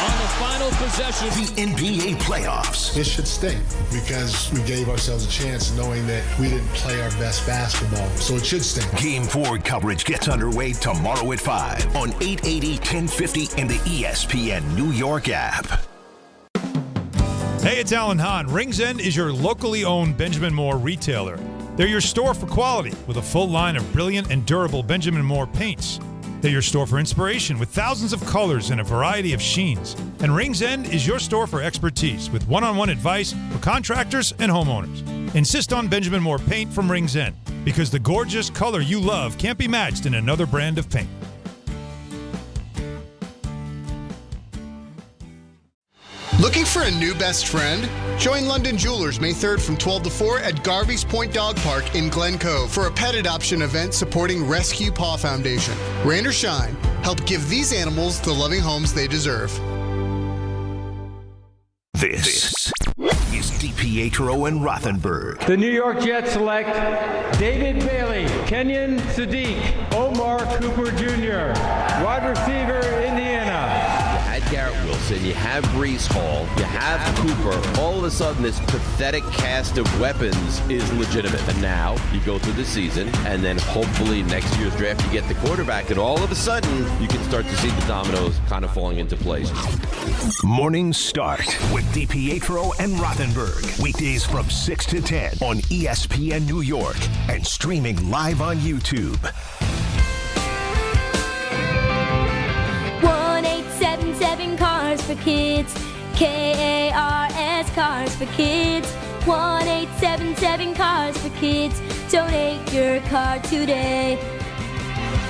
on the final possession. The NBA playoffs. This should stink because we gave ourselves a chance knowing that we didn't play our best basketball. So it should stink. Game 4 coverage gets underway tomorrow at 5 on 880, 1050 and the ESPN New York app. Hey, it's Alan Hahn. Rings End is your locally owned Benjamin Moore retailer. They're your store for quality with a full line of brilliant and durable Benjamin Moore paints. They're your store for inspiration with thousands of colors and a variety of sheens. And Rings End is your store for expertise with one-on-one advice for contractors and homeowners. Insist on Benjamin Moore paint from Rings End because the gorgeous color you love can't be matched in another brand of paint. Looking for a new best friend? Join London Jewelers May 3rd from 12 to 4 at Garvey's Point Dog Park in Glen Cove for a pet adoption event supporting Rescue Paw Foundation. Rain or shine, help give these animals the loving homes they deserve. This is DiPietro and Rothenberg. The New York Jets select David Bailey, Kenyon Sadiq, Omar Cooper Jr., wide receiver, Indiana. Had Garrett Wilson, and you have Breece Hall, you have Cooper, all of a sudden this pathetic cast of weapons is legitimate. And now you go through the season, and then hopefully next year's draft you get the quarterback, and all of a sudden you can start to see the dominoes kind of falling into place. Morning Start with DiPietro and Rothenberg. Weekdays from 6 to 10 on ESPN New York and streaming live on YouTube. 1-877 Cars for Kids. KARS Cars for Kids. 1-877 Cars for Kids. Donate your car today.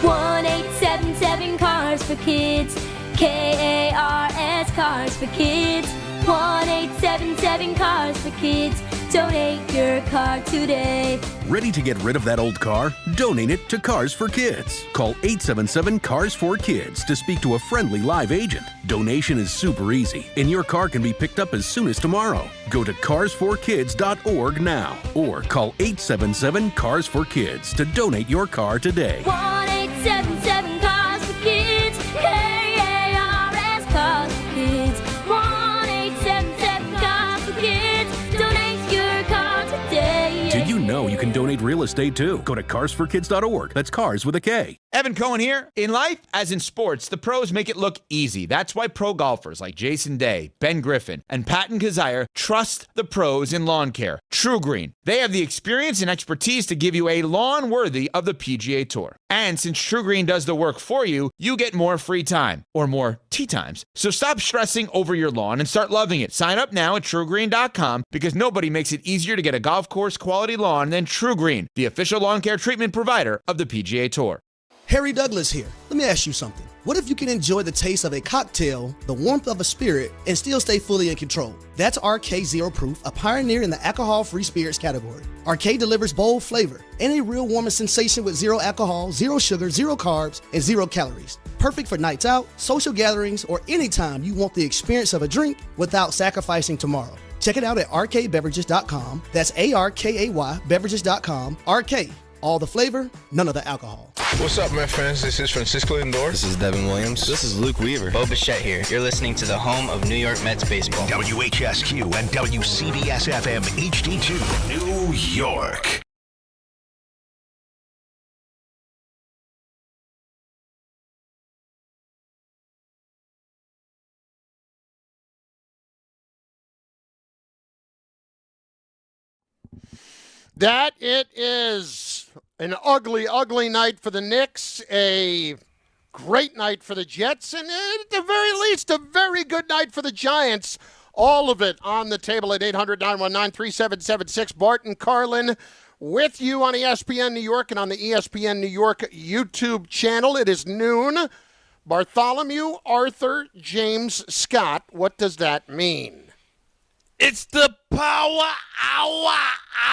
1-877 Cars for Kids. KARS Cars for Kids. 1-877 Cars for Kids. Donate your car today. Ready to get rid of that old car? Donate it to Cars for Kids. Call 877-CARS-4-KIDS to speak to a friendly live agent. Donation is super easy, and your car can be picked up as soon as tomorrow. Go to carsforkids.org now or call 877-CARS-4-KIDS to donate your car today. 1-877 Cars for Kids. KARS Cars for Kids. 1-877 Cars for Kids. Donate your car today. Did you know you can donate real estate too? Go to carsforkids.org. That's cars with a K. Evan Cohen here. In life, as in sports, the pros make it look easy. That's why pro golfers like Jason Day, Ben Griffin, and Patton Kizzire trust the pros in lawn care. True Green. They have the experience and expertise to give you a lawn worthy of the PGA Tour. And since True Green does the work for you, you get more free time, or more tee times. So stop stressing over your lawn and start loving it. Sign up now at TrueGreen.com because nobody makes it easier to get a golf course quality lawn than True Green, the official lawn care treatment provider of the PGA Tour. Harry Douglas here. Let me ask you something. What if you can enjoy the taste of a cocktail, the warmth of a spirit, and still stay fully in control? That's RK Zero Proof, a pioneer in the alcohol-free spirits category. RK delivers bold flavor and a real warming sensation with zero alcohol, zero sugar, zero carbs, and zero calories. Perfect for nights out, social gatherings, or anytime you want the experience of a drink without sacrificing tomorrow. Check it out at rkbeverages.com. That's ARKAY beverages.com. RK. All the flavor, none of the alcohol. What's up, my friends? This is Francisco Lindor. This is Devin Williams. This is Luke Weaver. Bo Bichette here. You're listening to the home of New York Mets baseball. WHSQ and WCBS FM HD2, New York. That it is an ugly, ugly night for the Knicks, a great night for the Jets, and at the very least, a very good night for the Giants. All of it on the table at 800-919-3776. Bart and Carlin with you on ESPN New York and on the ESPN New York YouTube channel. It is noon. Bartholomew, Arthur, James, Scott. What does that mean? It's the power hour,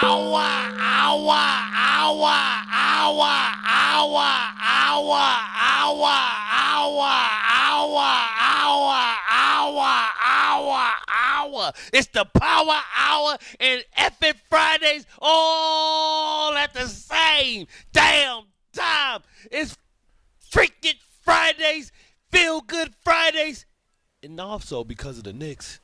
hour, hour, hour, hour, hour, hour, hour, hour, hour, hour, hour, hour. It's the power hour and effing Fridays all at the same damn time. It's freaking Fridays, feel good Fridays, and also because of the Knicks,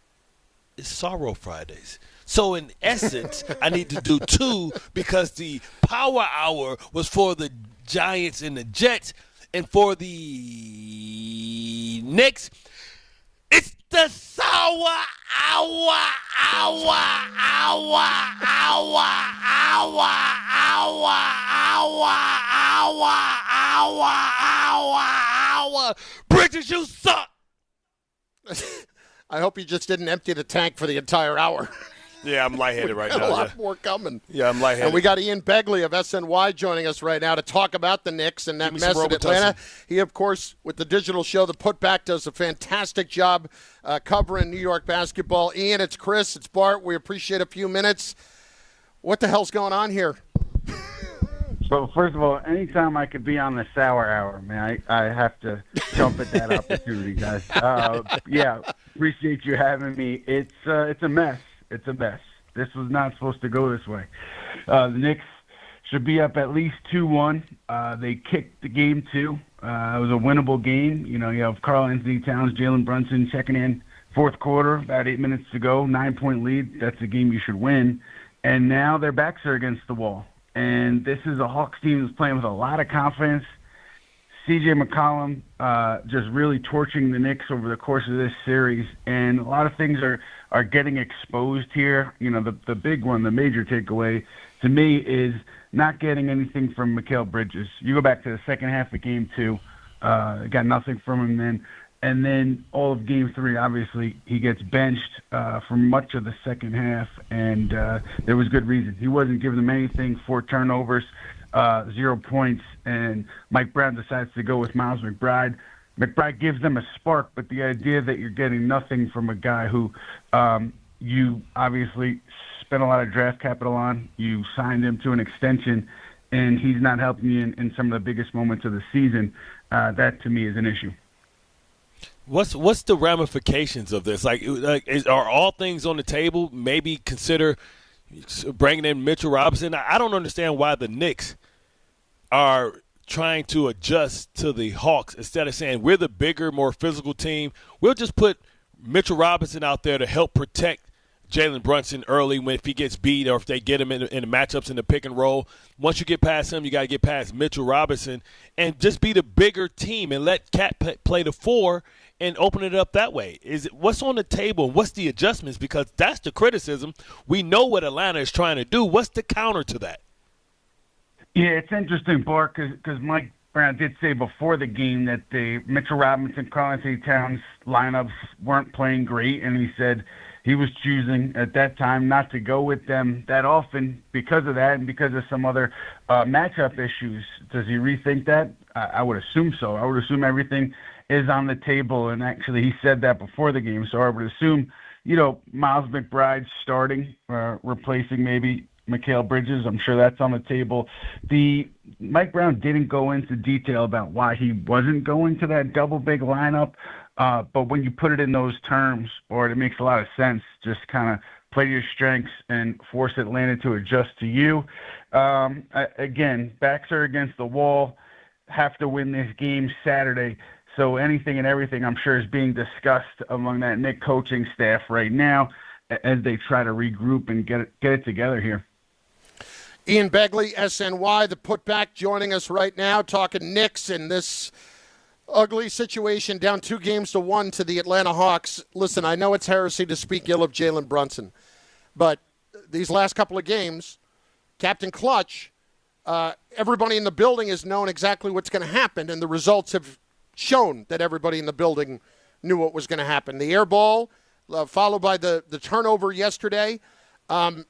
it's Sorrow Fridays. So in essence, I need to do two because the power hour was for the Giants and the Jets, and for the Knicks, it's the sour hour, hour, hour, hour, hour, hour, hour, hour, hour, hour. Bridges, you suck. I hope you just didn't empty the tank for the entire hour. Yeah, I'm lightheaded right now. A lot more coming. Yeah, I'm lightheaded. And we got Ian Begley of SNY joining us right now to talk about the Knicks and that mess in Atlanta. He, of course, with the digital show, The Putback, does a fantastic job covering New York basketball. Ian, it's Chris, it's Bart. We appreciate a few minutes. What the hell's going on here? So, first of all, anytime I could be on the sour hour, man, I have to jump at that opportunity, guys. Yeah, appreciate you having me. It's a mess. It's a mess. This was not supposed to go this way. The Knicks should be up at least 2-1. They kicked the game, too. It was a winnable game. You know, you have Karl Anthony Towns, Jalen Brunson checking in Fourth quarter, about 8 minutes to go, 9-point lead. That's a game you should win. And now their backs are against the wall. And this is a Hawks team that's playing with a lot of confidence. C.J. McCollum just really torching the Knicks over the course of this series. And a lot of things are getting exposed here. You know, the big one, the major takeaway to me is not getting anything from Mikal Bridges. You go back to the second half of Game 2, got nothing from him then. And then all of Game 3, obviously, he gets benched for much of the second half, and there was good reason. He wasn't giving them anything, 4 turnovers, 0 points, and Mike Brown decides to go with Miles McBride. McBride gives them a spark, but the idea that you're getting nothing from a guy who you obviously spent a lot of draft capital on, you signed him to an extension, and he's not helping you in some of the biggest moments of the season, that to me is an issue. What's the ramifications of this? Are all things on the table? Maybe consider bringing in Mitchell Robinson. I don't understand why the Knicks are trying to adjust to the Hawks instead of saying we're the bigger, more physical team. We'll just put Mitchell Robinson out there to help protect Jalen Brunson early if he gets beat or if they get him in the matchups in the pick and roll. Once you get past him, you got to get past Mitchell Robinson and just be the bigger team and let Cat play the 4 and open it up that way. What's on the table? What's the adjustments? Because that's the criticism. We know what Atlanta is trying to do. What's the counter to that? Yeah, it's interesting, Bart, because Mike Brown did say before the game that the Mitchell Robinson, Karl-Anthony Towns lineups weren't playing great, and he said he was choosing at that time not to go with them that often because of that and because of some other matchup issues. Does he rethink that? I would assume so. I would assume everything is on the table, and actually he said that before the game, so I would assume, Miles McBride starting, replacing maybe Mikal Bridges. I'm sure that's on the table. Mike Brown didn't go into detail about why he wasn't going to that double big lineup, but when you put it in those terms, or it makes a lot of sense, just kind of play to your strengths and force Atlanta to adjust to you. Again, backs are against the wall, have to win this game Saturday. So anything and everything, I'm sure, is being discussed among that Knick coaching staff right now as they try to regroup and get it together here. Ian Begley, SNY, the putback, joining us right now, talking Knicks in this ugly situation, down 2-1 to the Atlanta Hawks. Listen, I know it's heresy to speak ill of Jalen Brunson, but these last couple of games, Captain Clutch, everybody in the building has known exactly what's going to happen, and the results have shown that everybody in the building knew what was going to happen. The air ball, followed by the turnover yesterday. A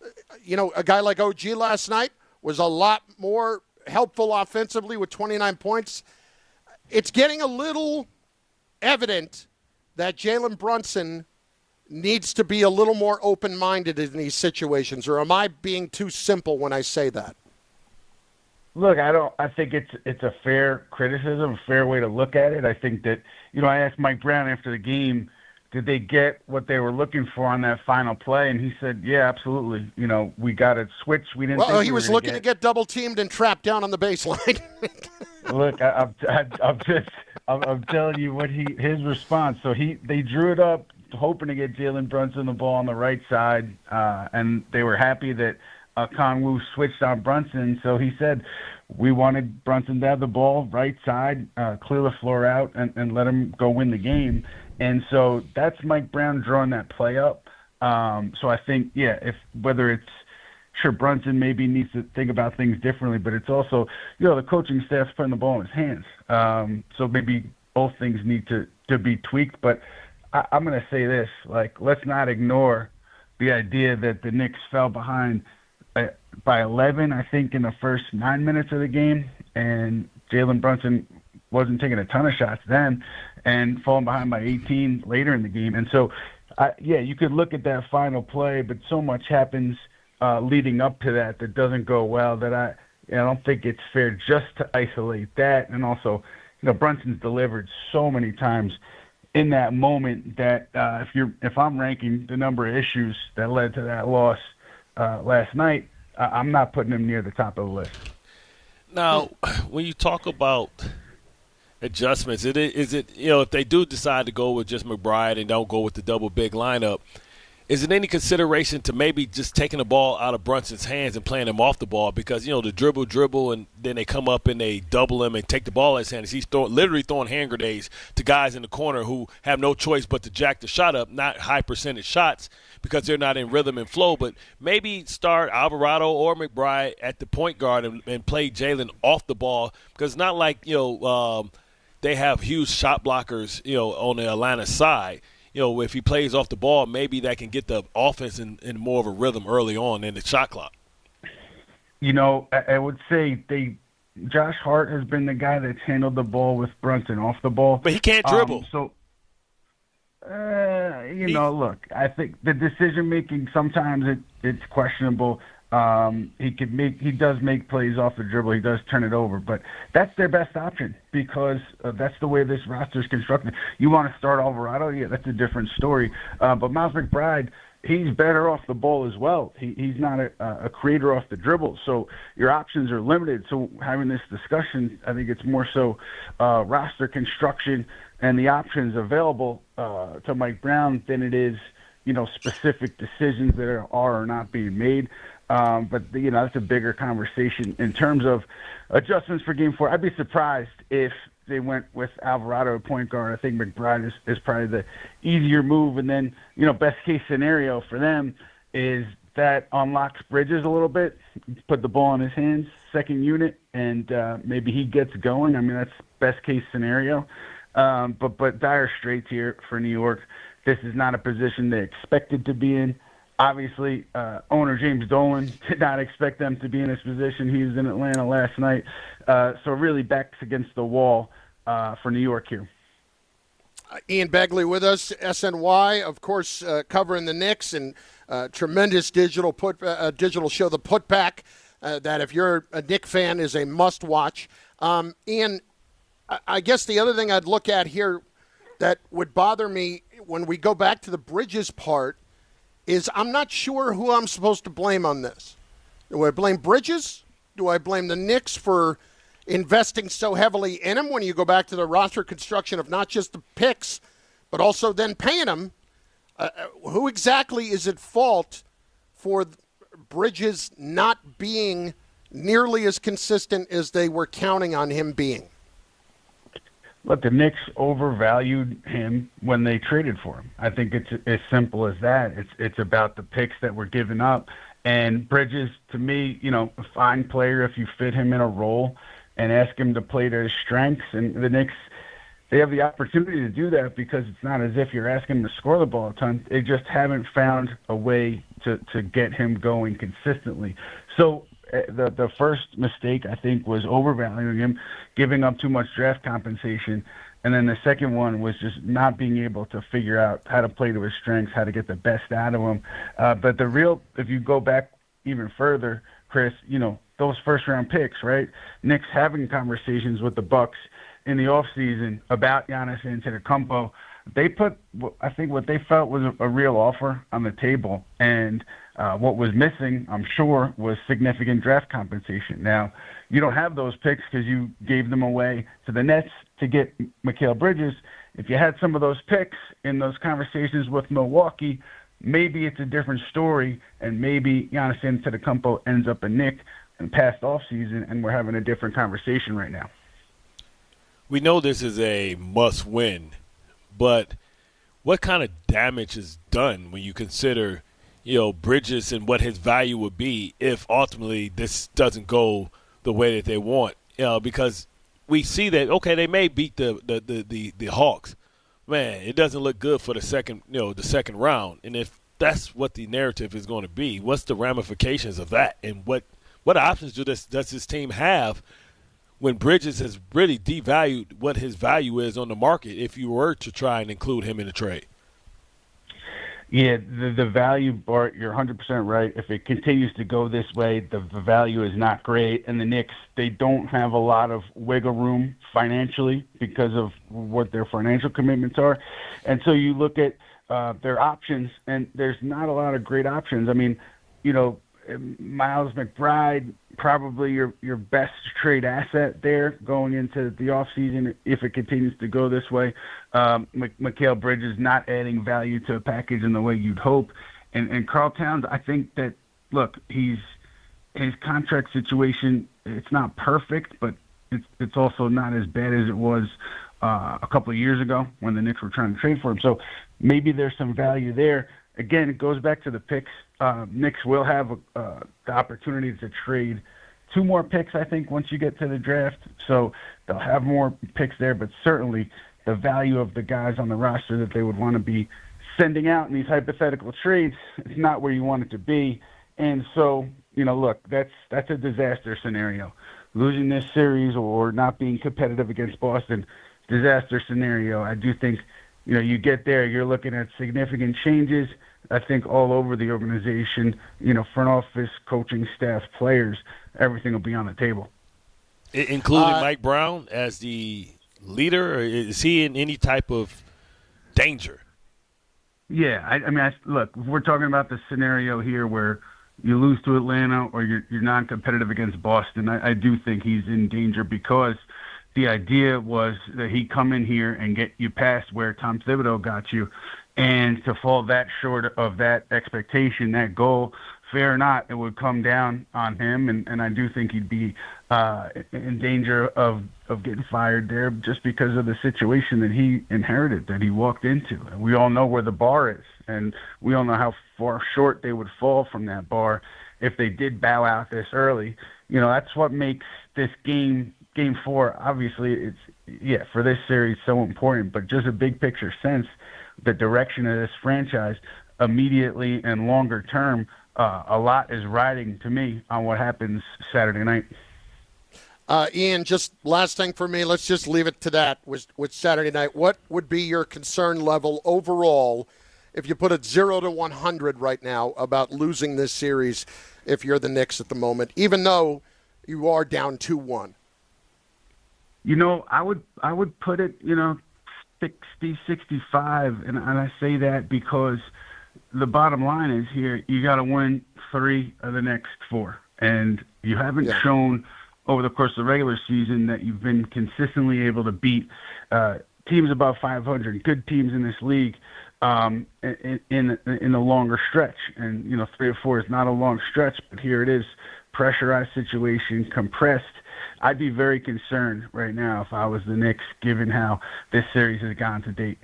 guy like OG last night was a lot more helpful offensively with 29 points. It's getting a little evident that Jalen Brunson needs to be a little more open-minded in these situations, or am I being too simple when I say that? Look, I think it's a fair criticism, a fair way to look at it. I think that, I asked Mike Brown after the game, did they get what they were looking for on that final play? And he said, yeah, absolutely. We got a switch. We didn't. Well, he was looking to get double teamed and trapped down on the baseline. Look, I'm telling you what his response. So they drew it up, hoping to get Jalen Brunson the ball on the right side, and they were happy that Kongwu switched on Brunson. So he said, we wanted Brunson to have the ball right side, clear the floor out, and let him go win the game. And so that's Mike Brown drawing that play up. So I think, whether it's sure Brunson maybe needs to think about things differently, but it's also, the coaching staff's putting the ball in his hands. So maybe both things need to be tweaked. But I'm going to say this, let's not ignore the idea that the Knicks fell behind by 11, I think, in the first 9 minutes of the game, and Jalen Brunson wasn't taking a ton of shots then, and falling behind by 18 later in the game. And so, you could look at that final play, but so much happens leading up to that doesn't go well that I don't think it's fair just to isolate that. And also, Brunson's delivered so many times in that moment that if I'm ranking the number of issues that led to that loss last night, I'm not putting him near the top of the list. Now, when you talk about adjustments. Is it if they do decide to go with just McBride and don't go with the double big lineup, is it any consideration to maybe just taking the ball out of Brunson's hands and playing him off the ball? Because, the dribble, and then they come up and they double him and take the ball out of his hands. He's literally throwing hand grenades to guys in the corner who have no choice but to jack the shot up, not high percentage shots because they're not in rhythm and flow. But maybe start Alvarado or McBride at the point guard and play Jalen off the ball, because it's not like, they have huge shot blockers, on the Atlanta side. If he plays off the ball, maybe that can get the offense in more of a rhythm early on in the shot clock. I would say Josh Hart has been the guy that's handled the ball with Brunson off the ball. But he can't dribble. Look, I think the decision-making, sometimes it's questionable. He does make plays off the dribble. He does turn it over, but that's their best option because that's the way this roster is constructed. You want to start Alvarado? Yeah, that's a different story. But Miles McBride, he's better off the ball as well. He's not a creator off the dribble, so your options are limited. So having this discussion, I think it's more so roster construction and the options available to Mike Brown than it is, specific decisions that are or not being made. But that's a bigger conversation. In terms of adjustments for Game 4, I'd be surprised if they went with Alvarado at point guard. I think McBride is probably the easier move. And then, best case scenario for them is that unlocks Bridges a little bit, put the ball in his hands, second unit, and maybe he gets going. I mean, that's best case scenario. But dire straits here for New York. This is not a position they expected to be in. Obviously, owner James Dolan did not expect them to be in this position. He was in Atlanta last night. So really backs against the wall for New York here. Ian Begley with us, SNY, of course, covering the Knicks, and tremendous digital show, The Putback, that if you're a Knick fan is a must-watch. Ian, I guess the other thing I'd look at here that would bother me when we go back to the Bridges part is I'm not sure who I'm supposed to blame on this. Do I blame Bridges? Do I blame the Knicks for investing so heavily in him when you go back to the roster construction of not just the picks, but also then paying him? Who exactly is at fault for Bridges not being nearly as consistent as they were counting on him being? Look, the Knicks overvalued him when they traded for him. I think it's as simple as that. It's about the picks that were given up. And Bridges, to me, a fine player if you fit him in a role and ask him to play to his strengths. And the Knicks, they have the opportunity to do that because it's not as if you're asking him to score the ball a ton. They just haven't found a way to get him going consistently. So the first mistake, I think, was overvaluing him, giving up too much draft compensation. And then the second one was just not being able to figure out how to play to his strengths, how to get the best out of him. But if you go back even further, Chris, those first-round picks, right? Knicks having conversations with the Bucks in the offseason about Giannis Antetokounmpo. They put, I think, what they felt was a real offer on the table. And what was missing, I'm sure, was significant draft compensation. Now, you don't have those picks because you gave them away to the Nets to get Mikal Bridges. If you had some of those picks in those conversations with Milwaukee, maybe it's a different story, and maybe Giannis Antetokounmpo ends up a Knick in past offseason, and we're having a different conversation right now. We know this is a must-win, but what kind of damage is done when you consider, Bridges and what his value would be if ultimately this doesn't go the way that they want? Because we see that, okay, they may beat the Hawks. Man, it doesn't look good for the second round. And if that's what the narrative is going to be, what's the ramifications of that? And what options does this team have when Bridges has really devalued what his value is on the market if you were to try and include him in the trade? Yeah, the value, Bart, you're 100% right. If it continues to go this way, the value is not great. And the Knicks, they don't have a lot of wiggle room financially because of what their financial commitments are. And so you look at their options, and there's not a lot of great options. I mean, Miles McBride, probably your best trade asset there going into the offseason if it continues to go this way. Mikal Bridges not adding value to a package in the way you'd hope. And Karl Towns, I think that, look, his contract situation, it's not perfect, but it's also not as bad as it was a couple of years ago when the Knicks were trying to trade for him. So maybe there's some value there. Again, it goes back to the picks. Knicks will have the opportunity to trade 2 more picks, I think, once you get to the draft. So they'll have more picks there, but certainly the value of the guys on the roster that they would want to be sending out in these hypothetical trades is not where you want it to be. And so, look, that's a disaster scenario. Losing this series or not being competitive against Boston, disaster scenario. I do think, you get there, you're looking at significant changes, I think, all over the organization, front office, coaching staff, players, everything will be on the table. Including Mike Brown as the leader? Or is he in any type of danger? Yeah, I mean, look, if we're talking about the scenario here where you lose to Atlanta or you're non-competitive against Boston, I do think he's in danger because the idea was that he'd come in here and get you past where Tom Thibodeau got you, and to fall that short of that expectation, that goal, fair or not, it would come down on him, and I do think he'd be in danger of getting fired there just because of the situation that he inherited, that he walked into. And we all know where the bar is, and we all know how far short they would fall from that bar if they did bow out this early. That's what makes this Game 4, obviously, for this series so important, but just a big picture sense, the direction of this franchise immediately and longer term, a lot is riding, to me, on what happens Saturday night. Ian, just last thing for me, let's just leave it to that with Saturday night. What would be your concern level overall if you put it 0 to 100 right now about losing this series if you're the Knicks at the moment, even though you are down 2-1? I would put it, 60, 65, and I say that because the bottom line is here, you got to win 3 of the next 4, and you haven't shown over the course of the regular season that you've been consistently able to beat teams above 500, good teams in this league in the longer stretch. And 3 or 4 is not a long stretch, but here it is, pressurized situation, compressed. I'd be very concerned right now if I was the Knicks, given how this series has gone to date.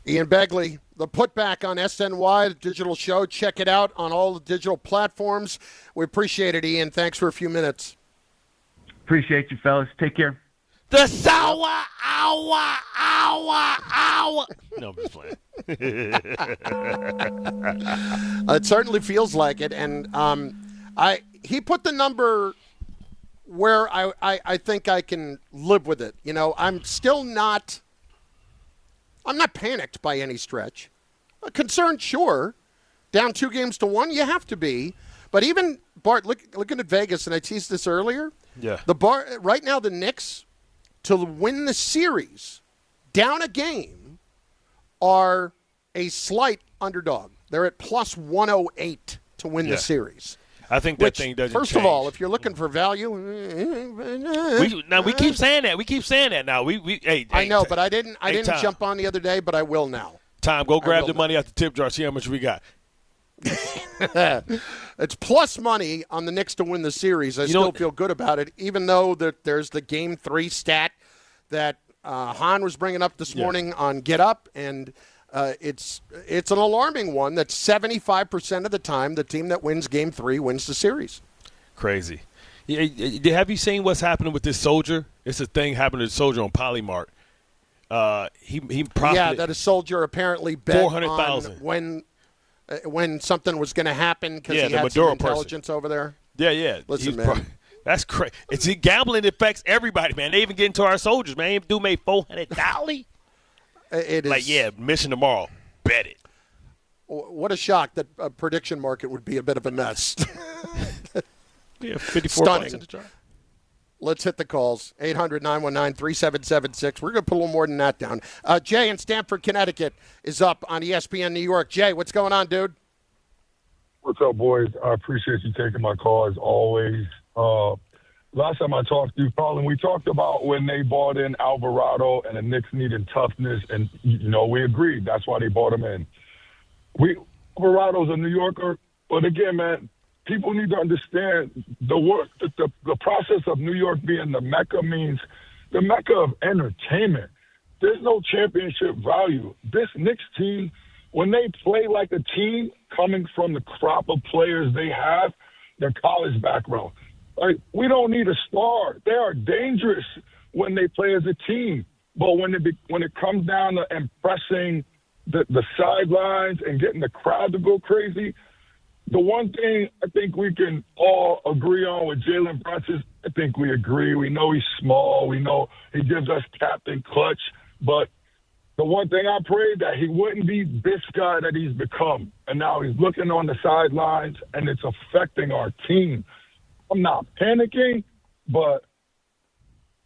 Ian Begley, the Putback on SNY, the digital show. Check it out on all the digital platforms. We appreciate it, Ian. Thanks for a few minutes. Appreciate you, fellas. Take care. The sour hour. No, I'm just playing. It certainly feels like it. And he put the number where I think I can live with it. I'm still not – I'm not panicked by any stretch. Concerned, sure. Down 2 games to 1, you have to be. But even, Bart, looking at Vegas, and I teased this earlier. Yeah. Right now, the Knicks, to win the series, down a game, are a slight underdog. They're at plus 108 to win the series. I think that thing doesn't First change. of all, if you're looking for value, we keep saying that. We keep saying that now. I know, but I didn't jump on the other day, but I will now. Tom, go grab the money out the tip jar. See how much we got. It's plus money on the Knicks to win the series. I still feel good about it, even though there's the Game 3 stat that Hahn was bringing up this morning on Get Up, and it's an alarming one that 75% of the time the team that wins Game 3 wins the series. Crazy. Have you seen what's happening with this soldier? It's a thing happening to the soldier on Polymart. He profited. That a soldier apparently bet 400,000 when something was going to happen because he had some intelligence over there. Yeah. Listen, man. That's crazy. It's gambling affects everybody, man. They even get into our soldiers, man. Dude made $400. It is like, mission tomorrow. Bet it. What a shock that a prediction market would be a bit of a mess. 54 Stunning. bucks in the jar. Let's hit the calls. 800-919-3776. We're going to put a little more than that down. Jay in Stamford, Connecticut is up on ESPN New York. Jay, what's going on, dude? What's up, boys? I appreciate you taking my call as always. Last time I talked to you, Carlin, we talked about when they bought in Alvarado and the Knicks needed toughness, and, we agreed. That's why they bought him in. Alvarado's a New Yorker, but again, man, people need to understand the process of New York being the Mecca means the Mecca of entertainment. There's no championship value. This Knicks team, when they play like a team coming from the crop of players they have, their college background, like, we don't need a star. They are dangerous when they play as a team. But when it comes down to impressing the sidelines and getting the crowd to go crazy, the one thing I think we can all agree on with Jalen Brunson, I think we agree. We know he's small. We know he gives us captain clutch. But the one thing I prayed that he wouldn't be this guy that he's become. And now he's looking on the sidelines, and it's affecting our team. I'm not panicking, but,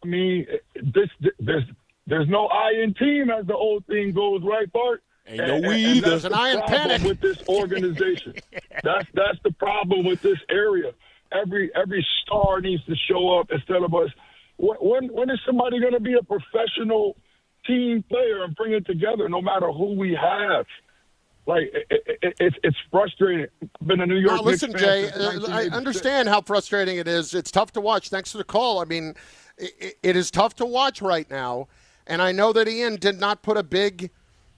I mean, there's no I in team, as the old thing goes, right, Bart? Ain't no we either. There's an I in panic with this organization. That's the problem with this area. Every star needs to show up instead of us. When is somebody going to be a professional team player and bring it together, no matter who we have? Like, it's frustrating. I've been a New York Knicks listen, fan Jay, since 1986. I understand how frustrating it is. It's tough to watch. Thanks for the call. I mean, it is tough to watch right now, and I know that Ian did not put a big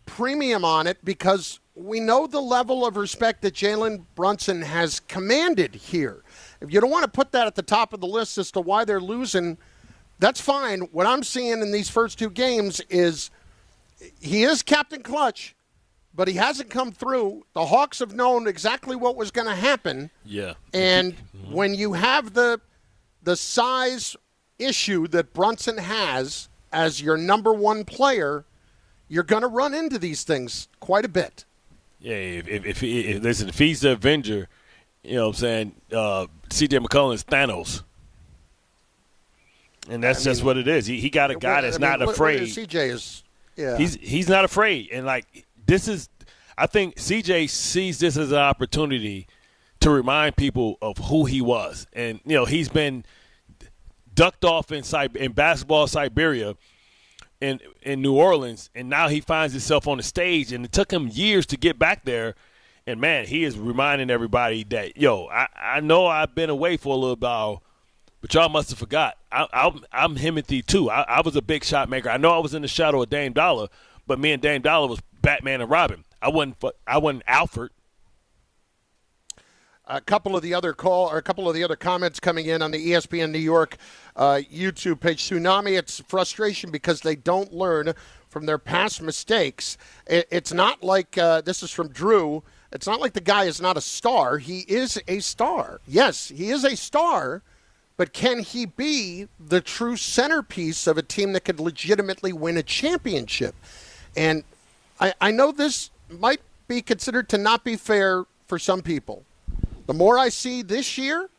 premium on it because we know the level of respect that Jalen Brunson has commanded here. If you don't want to put that at the top of the list as to why they're losing, that's fine. What I'm seeing in these first two games is he is captain clutch, but he hasn't come through. The Hawks have known exactly what was going to happen. Yeah. And when you have the size issue that Brunson has as your number one player, you're going to run into these things quite a bit. Yeah, if he's the Avenger, you know what I'm saying, C.J. McCollum is Thanos. And that's just what it is. He got a guy that's not afraid. C.J. is, yeah. He's not afraid. And, like, I think C.J. sees this as an opportunity to remind people of who he was. And, he's been ducked off in basketball Siberia in New Orleans, and now he finds himself on the stage, and it took him years to get back there. And, man, he is reminding everybody that, I know I've been away for a little while, but y'all must have forgot. I'm Himothy, too. I was a big shot maker. I know I was in the shadow of Dame Dollar, but me and Dame Dollar was Batman and Robin. I wasn't Alfred. A couple of the other comments coming in on the ESPN New York YouTube page. Tsunami, it's frustration because they don't learn from their past mistakes. It's not like this is from Drew. It's not like the guy is not a star. He is a star. Yes, he is a star, but can he be the true centerpiece of a team that could legitimately win a championship? And I know this might be considered to not be fair for some people. The more I see this year,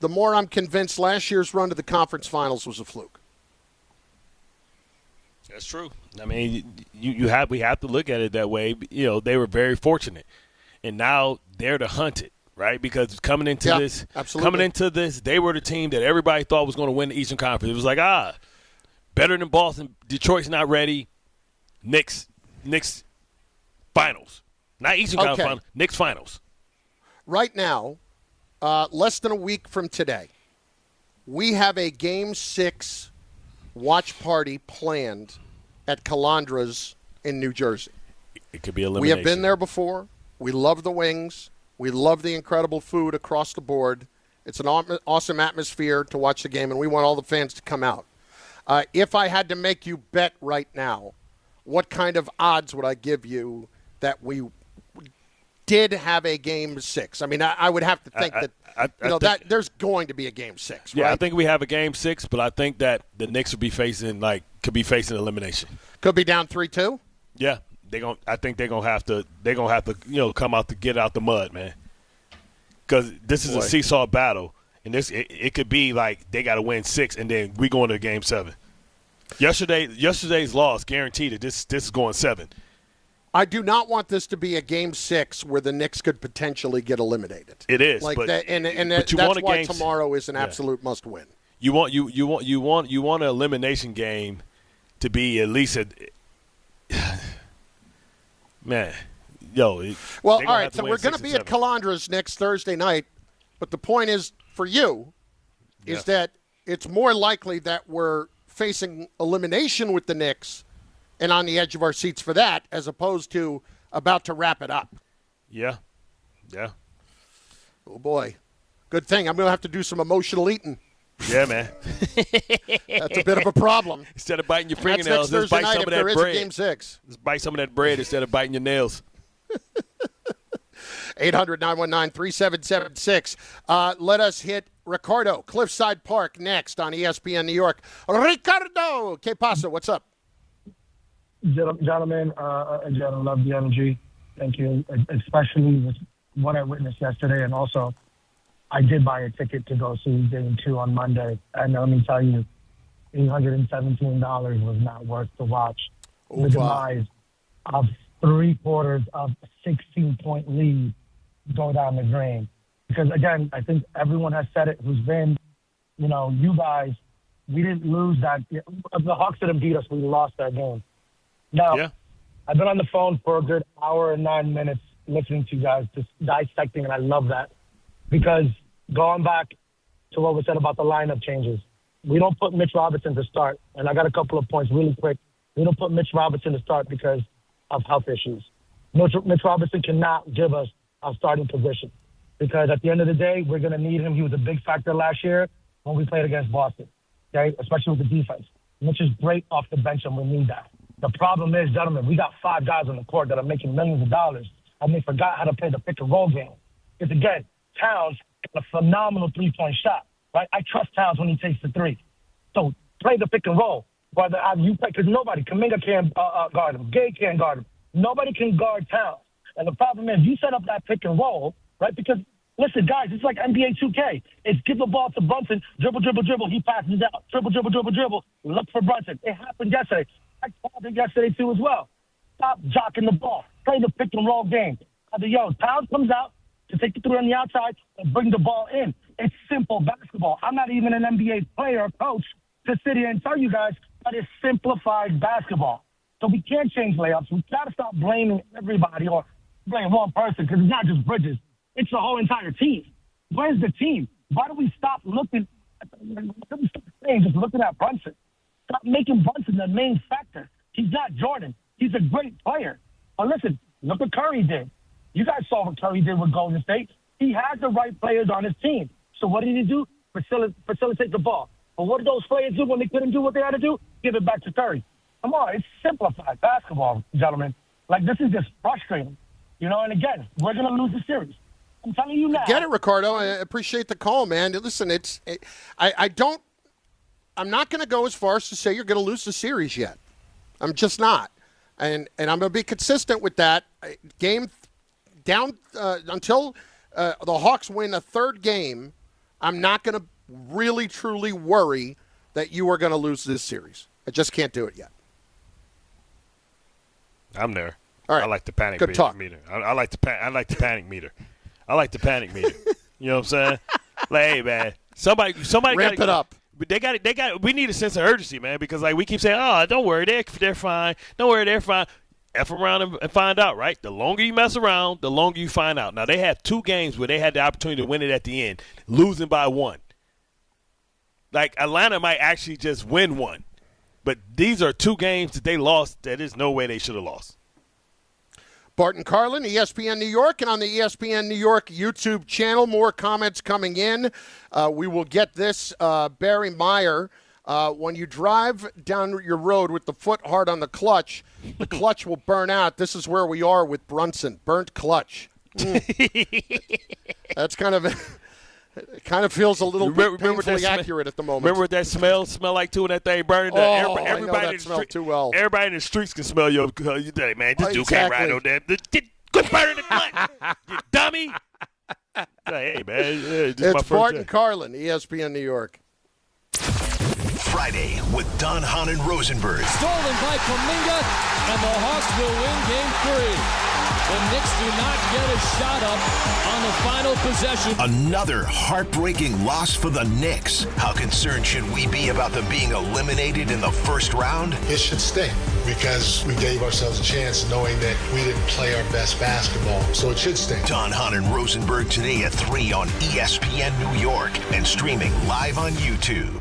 the more I'm convinced last year's run to the conference finals was a fluke. That's true. I mean, we have to look at it that way. They were very fortunate, and now they're the hunted, right? Because coming into this, they were the team that everybody thought was going to win the Eastern Conference. It was like, better than Boston. Detroit's not ready. Knicks finals, not Eastern Conference finals. Knicks finals. Right now, less than a week from today, we have a Game 6 watch party planned at Calandra's in New Jersey. It could be elimination. We have been there before. We love the wings. We love the incredible food across the board. It's an awesome atmosphere to watch the game, and we want all the fans to come out. If I had to make you bet right now, what kind of odds would I give you that we did have a Game 6? I mean, I would have to think that there's going to be a Game 6, right? Yeah, I think we have a Game 6, but I think that the Knicks could be facing elimination. Could be down 3-2? Yeah, I think they're gonna have to come out to get out the mud, man. Because this is a seesaw battle, and it could be like they got to win 6, and then we go into Game 7. Yesterday's loss guaranteed that this is going 7. I do not want this to be a Game 6 where the Knicks could potentially get eliminated. It is, like but, that, and but you that's want a why game, tomorrow is an absolute must-win. You want an elimination game to be at least man. Well, all right. So we're going to be at Calandra's next Thursday night, but the point is for you is that it's more likely that we're facing elimination with the Knicks and on the edge of our seats for that, as opposed to about to wrap it up. Yeah. Oh boy, good thing I'm going to have to do some emotional eating. Yeah, man. That's a bit of a problem. Instead of biting your fingernails, just bite some of that bread. Game 6. Just bite some of that bread instead of biting your nails. 800-919-3776. Let us hit Ricardo, Cliffside Park, next on ESPN New York. Ricardo, ¿qué pasa? What's up? Gentlemen, again, I love the energy. Thank you, especially with what I witnessed yesterday. And also, I did buy a ticket to go see Game 2 on Monday. And let me tell you, $817 was not worth the watch. The demise of 3/4 of a 16-point lead go down the drain. Because, again, I think everyone has said it who's been, you guys, we didn't lose that. The Hawks didn't beat us. We lost that game. Now, I've been on the phone for a good hour and 9 minutes listening to you guys, just dissecting, and I love that. Because going back to what was said about the lineup changes, we don't put Mitch Robinson to start. And I got a couple of points really quick. We don't put Mitch Robinson to start because of health issues. Mitch Robinson cannot give us our starting position because at the end of the day, we're going to need him. He was a big factor last year when we played against Boston, okay, especially with the defense. Mitch is great off the bench, and we need that. The problem is, gentlemen, we got 5 guys on the court that are making millions of dollars, and they forgot how to play the pick-and-roll game. Because, again, Towns got a phenomenal three-point shot, right? I trust Towns when he takes the three. So play the pick-and-roll. Whether you play, because nobody, Kuminga can't guard him. Gay can't guard him. Nobody can guard Towns. And the problem is, you set up that pick-and-roll, right? Because, listen, guys, it's like NBA 2K. It's give the ball to Brunson, dribble, he passes it out. Dribble, look for Brunson. It happened yesterday. I called it yesterday, too, as well. Stop jocking the ball. Play the pick-and-roll game. Towns comes out to take the three on the outside and bring the ball in. It's simple basketball. I'm not even an NBA player or coach to sit here and tell you guys that it's simplified basketball. So we can't change layups. We got to stop blaming everybody or blame one person because it's not just Bridges. It's the whole entire team. Where's the team? Why do we stop looking just looking at Brunson? Stop making Brunson the main factor. He's not Jordan. He's a great player. But listen, look what Curry did. You guys saw what Curry did with Golden State. He had the right players on his team. So what did he do? Facilitate the ball. But what did those players do when they couldn't do what they had to do? Give it back to Curry. Come on, it's simplified basketball, gentlemen. Like, this is just frustrating. And again, we're going to lose the series. I'm telling you now. Get it, Ricardo. I appreciate the call, man. Listen, I'm not going to go as far as to say you're going to lose the series yet. I'm just not. And I'm going to be consistent with that. Game down until the Hawks win a third game, I'm not going to really, truly worry that you are going to lose this series. I just can't do it yet. I'm there. All right. I like the panic Good talk. meter. I like the panic meter. I like the panic meter. You know what I'm saying? Like, hey, man, somebody ramp it up. They got. We need a sense of urgency, man, because like we keep saying, oh, don't worry, they're fine. Don't worry, they're fine. F around and find out, right? The longer you mess around, the longer you find out. Now they had 2 games where they had the opportunity to win it at the end, losing by 1. Like Atlanta might actually just win 1. But these are 2 games that they lost that there's no way they should have lost. Bart and Carlin, ESPN New York, and on the ESPN New York YouTube channel, more comments coming in. We will get this. Barry Meyer, when you drive down your road with the foot hard on the clutch will burn out. This is where we are with Brunson. Burnt clutch. That's kind of it kind of feels a little bit painfully accurate at the moment. Remember what that smell like too when that thing burning? Everybody in the street, too well. Everybody in the streets can smell your day, man. This dude can't ride on that. Quit burning the blunt, you dummy. Hey, man. It's Bart and Carlin, ESPN New York. Friday with Don, Hahn, and Rosenberg. Stolen by Kuminga, and the Hawks will win Game 3. The Knicks do not get a shot up on the final possession. Another heartbreaking loss for the Knicks. How concerned should we be about them being eliminated in the first round? It should sting because we gave ourselves a chance knowing that we didn't play our best basketball. So it should sting. Don, Hahn, and Rosenberg today at 3 on ESPN New York and streaming live on YouTube.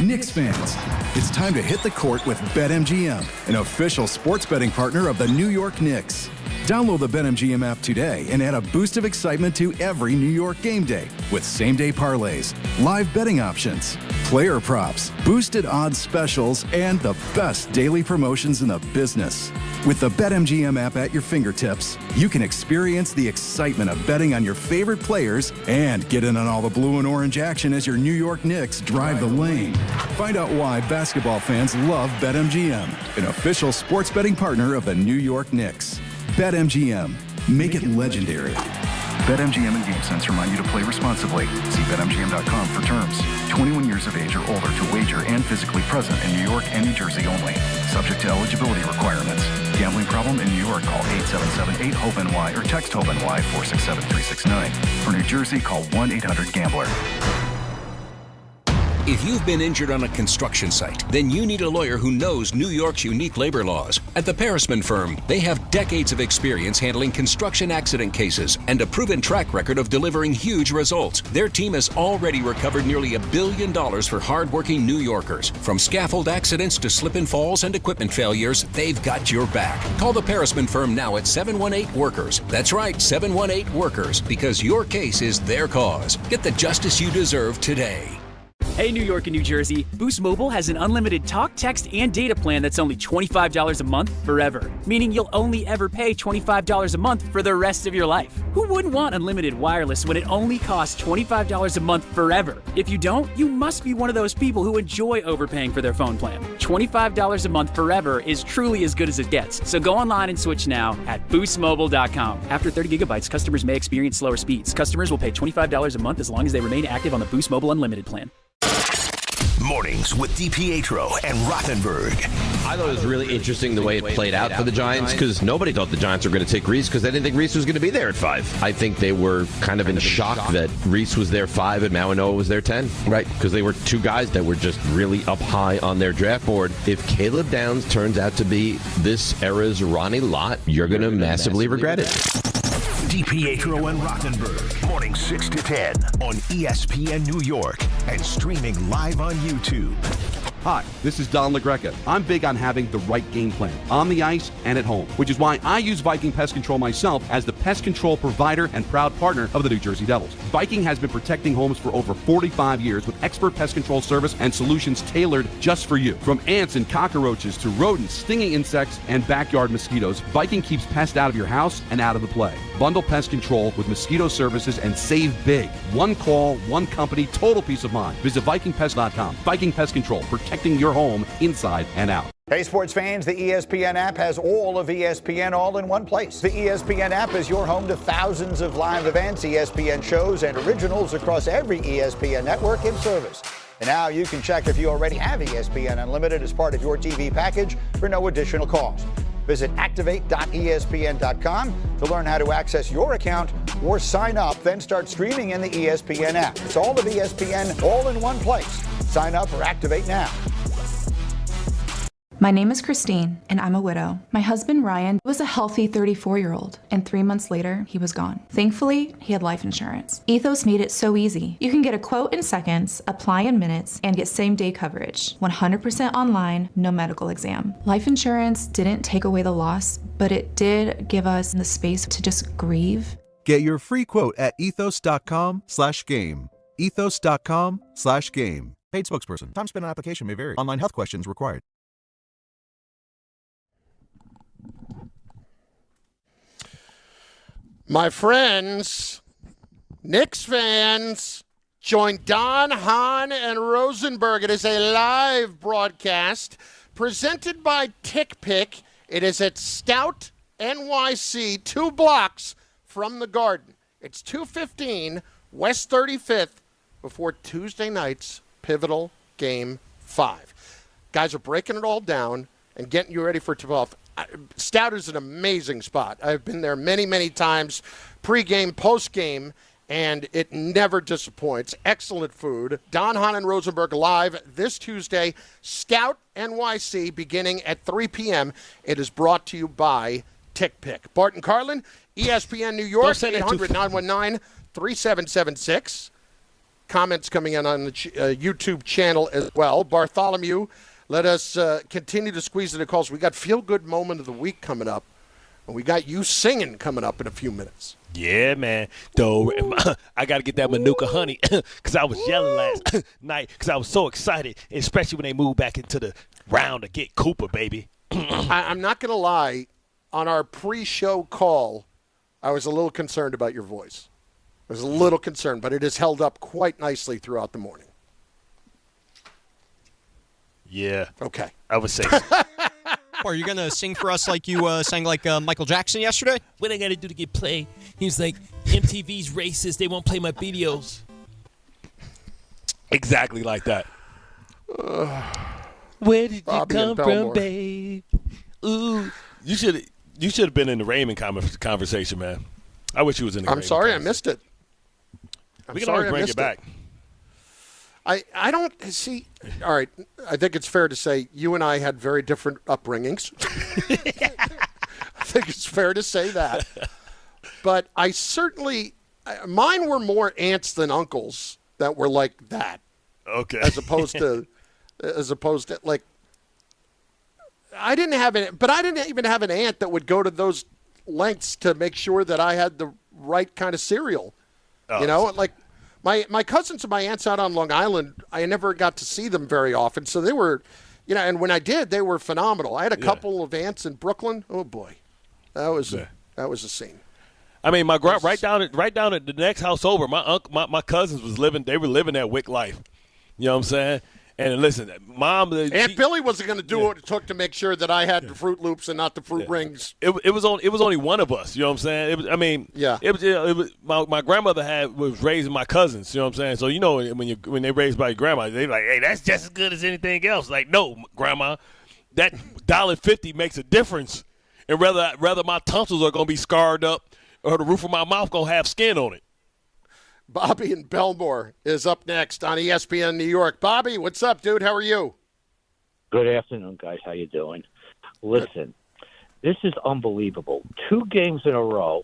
Knicks fans, it's time to hit the court with BetMGM, an official sports betting partner of the New York Knicks. Download the BetMGM app today and add a boost of excitement to every New York game day with same-day parlays, live betting options, player props, boosted odds specials, and the best daily promotions in the business. With the BetMGM app at your fingertips, you can experience the excitement of betting on your favorite players and get in on all the blue and orange action as your New York Knicks drive the lane. Find out why basketball fans love BetMGM, an official sports betting partner of the New York Knicks. BetMGM. Make it legendary. BetMGM and GameSense remind you to play responsibly. See BetMGM.com for terms. 21 years of age or older to wager and physically present in New York and New Jersey only. Subject to eligibility requirements. Gambling problem in New York? Call 877-8-HOPE-NY or text HOPE-NY 467-369. For New Jersey, call 1-800-GAMBLER. If you've been injured on a construction site, then you need a lawyer who knows New York's unique labor laws. At the Parisman Firm, they have decades of experience handling construction accident cases and a proven track record of delivering huge results. Their team has already recovered nearly $1 billion for hardworking New Yorkers. From scaffold accidents to slip and falls and equipment failures, they've got your back. Call the Parisman Firm now at 718-WORKERS. That's right, 718-WORKERS, because your case is their cause. Get the justice you deserve today. Hey, New York and New Jersey, Boost Mobile has an unlimited talk, text, and data plan that's only $25 a month forever, meaning you'll only ever pay $25 a month for the rest of your life. Who wouldn't want unlimited wireless when it only costs $25 a month forever? If you don't, you must be one of those people who enjoy overpaying for their phone plan. $25 a month forever is truly as good as it gets, so go online and switch now at boostmobile.com. After 30 gigabytes, customers may experience slower speeds. Customers will pay $25 a month as long as they remain active on the Boost Mobile Unlimited plan. Mornings with DiPietro and Rothenberg. I thought it was really interesting the way it played out for the Giants because nobody thought the Giants were going to take Reese because they didn't think Reese was going to be there at 5. I think they were kind of in shock that Reese was there 5 and Mawanoa was there 10, right? Because they were two guys that were just really up high on their draft board. If Caleb Downs turns out to be this era's Ronnie Lott, you're going to massively regret it. DiPietro and Rothenberg, morning 6 to 10 on ESPN New York and streaming live on YouTube. Hi, this is Don LaGreca. I'm big on having the right game plan on the ice and at home, which is why I use Viking Pest Control myself as the pest control provider and proud partner of the New Jersey Devils. Viking has been protecting homes for over 45 years with expert pest control service and solutions tailored just for you. From ants and cockroaches to rodents, stinging insects, and backyard mosquitoes, Viking keeps pests out of your house and out of the play. Bundle pest control with mosquito services and save big. One call, one company, total peace of mind. Visit VikingPest.com. Viking Pest Control, protecting your home inside and out. Hey, sports fans, the ESPN app has all of ESPN all in one place. The ESPN app is your home to thousands of live events, ESPN shows, and originals across every ESPN network in service. And now you can check if you already have ESPN Unlimited as part of your TV package for no additional cost. Visit activate.espn.com to learn how to access your account or sign up, then start streaming in the ESPN app. It's all of ESPN all in one place. Sign up or activate now. My name is Christine, and I'm a widow. My husband, Ryan, was a healthy 34-year-old, and 3 months later, he was gone. Thankfully, he had life insurance. Ethos made it so easy. You can get a quote in seconds, apply in minutes, and get same-day coverage. 100% online, no medical exam. Life insurance didn't take away the loss, but it did give us the space to just grieve. Get your free quote at ethos.com/game. Ethos.com/game. Paid spokesperson. Time spent on application may vary. Online health questions required. My friends, Knicks fans, join Don, Hahn, and Rosenberg. It is a live broadcast presented by TickPick. It is at Stout, NYC, 2 blocks from the Garden. It's 215 West 35th before Tuesday night's pivotal Game 5. Guys are breaking it all down and getting you ready for tip-off. Stout is an amazing spot. I've been there many, many times, pre-game, post-game, and it never disappoints. Excellent food. Don, Hahn, and Rosenberg live this Tuesday. Scout NYC beginning at 3 p.m. It is brought to you by TickPick. Bart and Carlin, ESPN New York, 800-919-3776. Comments coming in on the YouTube channel as well. Bartholomew, let us continue to squeeze into calls. We got feel-good moment of the week coming up, and we got you singing coming up in a few minutes. Yeah, man. Though I got to get that Manuka honey because I was yelling last night because I was so excited, especially when they moved back into the round to get Cooper, baby. I'm not going to lie. On our pre-show call, I was a little concerned about your voice. I was a little concerned, but it has held up quite nicely throughout the morning. Yeah. Okay. I would say so. Are you going to sing for us like you sang like Michael Jackson yesterday? What I got to do to get played? He was like, MTV's racist. They won't play my videos. Exactly like that. Where did Bobby you come from, babe? Ooh. You should have been in the Raymond conversation, man. I wish you was in the I'm Raymond sorry I missed it. We can always bring it back. I don't see. All right, I think it's fair to say you and I had very different upbringings. I think it's fair to say that. But I certainly, mine were more aunts than uncles that were like that. Okay. As opposed to like, I didn't have it, but I didn't even have an aunt that would go to those lengths to make sure that I had the right kind of cereal. Oh. You know, like. My cousins and my aunts out on Long Island, I never got to see them very often. So they were, and when I did, they were phenomenal. I had a couple of aunts in Brooklyn. Oh, boy. That was a scene. I mean, my right down at the next house over, my cousins they were living that Wick life. You know what I'm saying? And listen, Mom, Aunt Billy wasn't going to do what it took to make sure that I had the Fruit Loops and not the Fruit Rings. It was only one of us. You know what I'm saying? It was my grandmother was raising my cousins. You know what I'm saying? So when they raised by your grandma, they like, hey, that's just as good as anything else. Like, no, Grandma, that $1.50 makes a difference, and whether my tonsils are going to be scarred up or the roof of my mouth going to have skin on it. Bobby in Belmore is up next on ESPN New York. Bobby, what's up, dude? How are you? Good afternoon, guys. How you doing? Listen, this is unbelievable. 2 games in a row.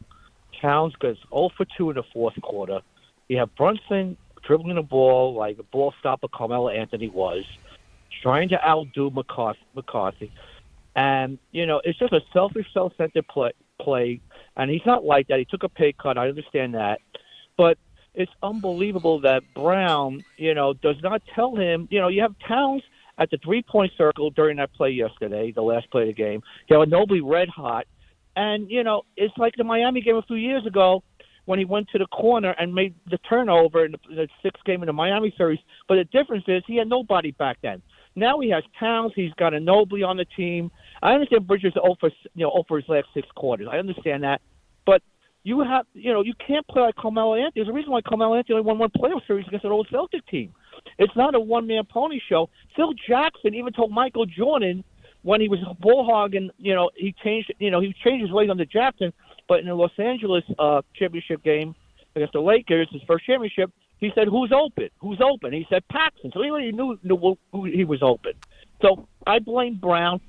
Towns goes 0 for 2 in the fourth quarter. You have Brunson dribbling the ball like a ball stopper Carmelo Anthony was, trying to outdo McCarthy. And, it's just a selfish, self-centered play. And he's not like that. He took a pay cut. I understand that. But it's unbelievable that Brown, does not tell him. You have Towns at the three-point circle during that play yesterday, the last play of the game. You have Ginobili red hot. And, it's like the Miami game a few years ago when he went to the corner and made the turnover in the sixth game in the Miami series. But the difference is he had nobody back then. Now he has Towns. He's got Ginobili on the team. I understand Bridges 0 for his last 6 quarters. I understand that. But you have, you can't play like Carmelo Anthony. There's a reason why Carmelo Anthony only won one playoff series against an old Celtic team. It's not a one-man pony show. Phil Jackson even told Michael Jordan when he was ball hogging, he changed his ways under Jackson. But in the Los Angeles championship game against the Lakers, his first championship, he said, "Who's open? Who's open?" He said Paxson. So he already knew who he was open. So I blame Brown.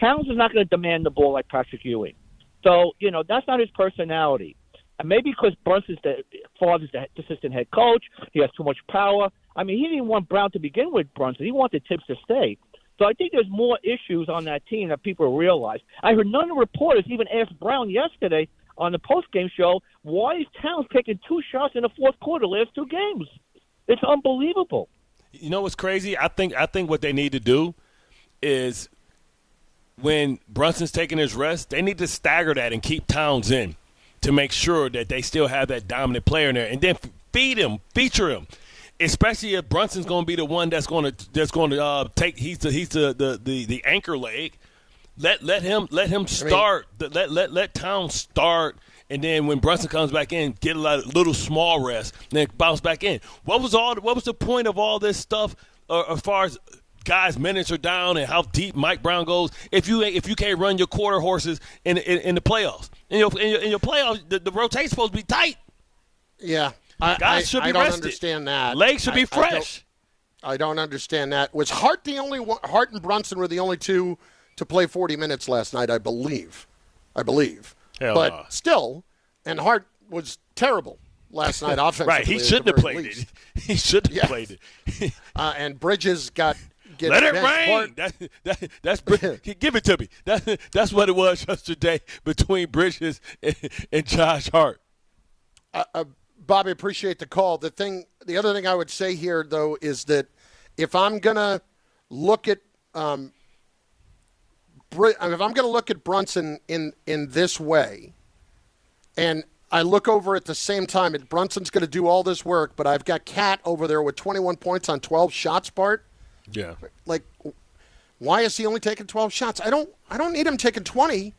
Towns is not going to demand the ball like Patrick Ewing. So, that's not his personality. And maybe because Brunson's the father's the assistant head coach, he has too much power. I mean, he didn't want Brown to begin with, Brunson. He wanted Tibbs to stay. So I think there's more issues on that team that people realize. I heard none of the reporters even ask Brown yesterday on the postgame show, why is Towns taking 2 shots in the fourth quarter last 2 games? It's unbelievable. You know what's crazy? I think what they need to do is when Brunson's taking his rest, they need to stagger that and keep Towns in to make sure that they still have that dominant player in there, and then feature him. Especially if Brunson's going to be the one that's going to take. He's the anchor leg. Let him start. Let Towns start and then when Brunson comes back in, get a little small rest, then bounce back in. What was the point of all this stuff as far as guys' minutes are down and how deep Mike Brown goes if you can't run your quarter horses in the playoffs? In your playoffs, the rotation's supposed to be tight. Yeah. Guys should be I don't rested. understand that. Legs should be fresh. I don't understand that. Was Hart the only one? Hart and Brunson were the only two to play 40 minutes last night, I believe. Hell but no. still, and Hart was terrible last night offensively. Right, he shouldn't have played it. He should have played it. And Bridges gets let it benched. rain. That's give it to me. That's what it was yesterday between Bridges and Josh Hart. Bobby, appreciate the call. The other thing I would say here, though, is that if I'm gonna look at Brunson in this way, and I look over at the same time, and Brunson's going to do all this work, but I've got Cat over there with 21 points on 12 shots, Bart. Yeah. Like, why is he only taking 12 shots? I don't need him taking 20,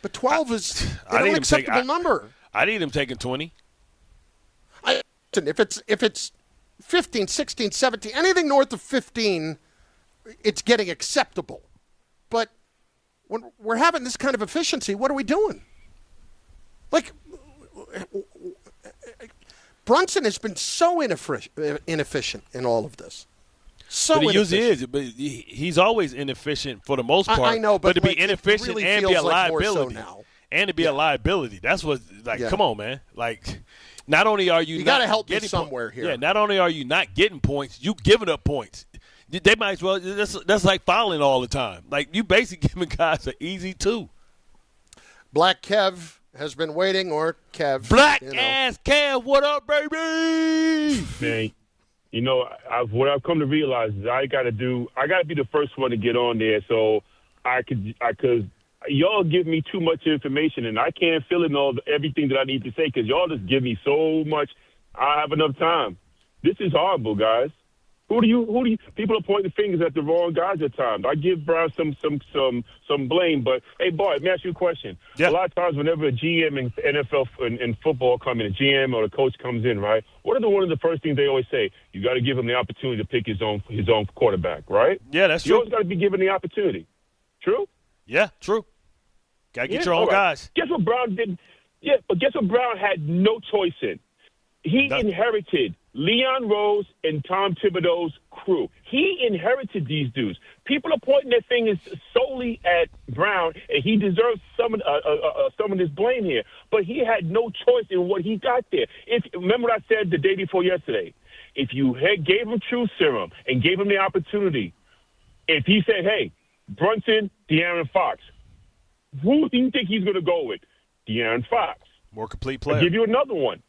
but 12 is an unacceptable number. I need him taking 20. If it's 15, 16, 17, anything north of 15, it's getting acceptable. But when we're having this kind of efficiency, what are we doing? Like, Brunson has been so inefficient in all of this. But he usually is. But he's always inefficient for the most part. I know, but to be inefficient really and be a like liability, more so now. And to be a liability, that's what. Come on, man. Like, not only are you got to not help me getting somewhere here. Yeah, not only are you not getting points, you giving up points. They might as well. That's like fouling all the time. Like, you basically giving guys an easy 2. Black Kev has been waiting, or Kev. Ass Kev, what up, baby? Man, what I've come to realize is I got to be the first one to get on there, so because y'all give me too much information and I can't fill in everything that I need to say because y'all just give me so much. I have enough time. This is horrible, guys. Who do you? People are pointing fingers at the wrong guys at times. I give Brown some blame, but hey, Bart, let me ask you a question. Yeah. A lot of times, whenever a GM in NFL and football come in, a GM or the coach comes in, right? What are one of the first things they always say? You got to give him the opportunity to pick his own quarterback, right? Yeah, that's true. You always got to be given the opportunity. True? Yeah, true. Got to get your own guys. Guess what Brown did? Yeah, but guess what Brown had no choice in? He inherited Leon Rose and Tom Thibodeau's crew. He inherited these dudes. People are pointing their fingers solely at Brown, and he deserves some of this blame here. But he had no choice in what he got there. Remember what I said the day before yesterday? If you gave him true serum and gave him the opportunity, if he said, hey, Brunson, De'Aaron Fox, who do you think he's going to go with? De'Aaron Fox. More complete player. I'll give you another one.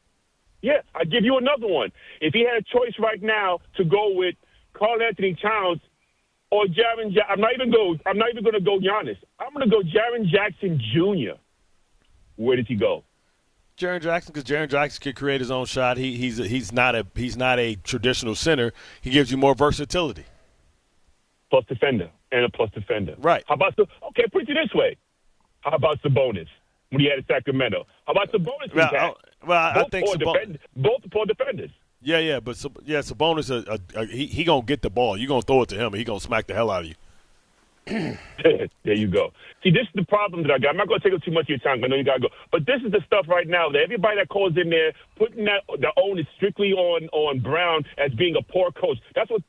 Yeah, I'll give you another one. If he had a choice right now to go with Karl Anthony Towns or Jaren Jackson, I'm not even going to go Giannis. I'm going to go Jaren Jackson Jr. Where does he go? Jaren Jackson, because Jaren Jackson can create his own shot. He's not a traditional center. He gives you more versatility. Plus defender and a plus defender. Right. How about okay? Put it this way. How about Sabonis when he had a Sacramento? How about Sabonis? I think both poor defenders. Yeah, but Sabonis, he gonna get the ball. You gonna throw it to him, and he gonna smack the hell out of you. There you go. See, this is the problem that I got. I'm not going to take up too much of your time. I know you got to go. But this is the stuff right now that everybody that calls in there, putting the onus strictly on Brown as being a poor coach. That's what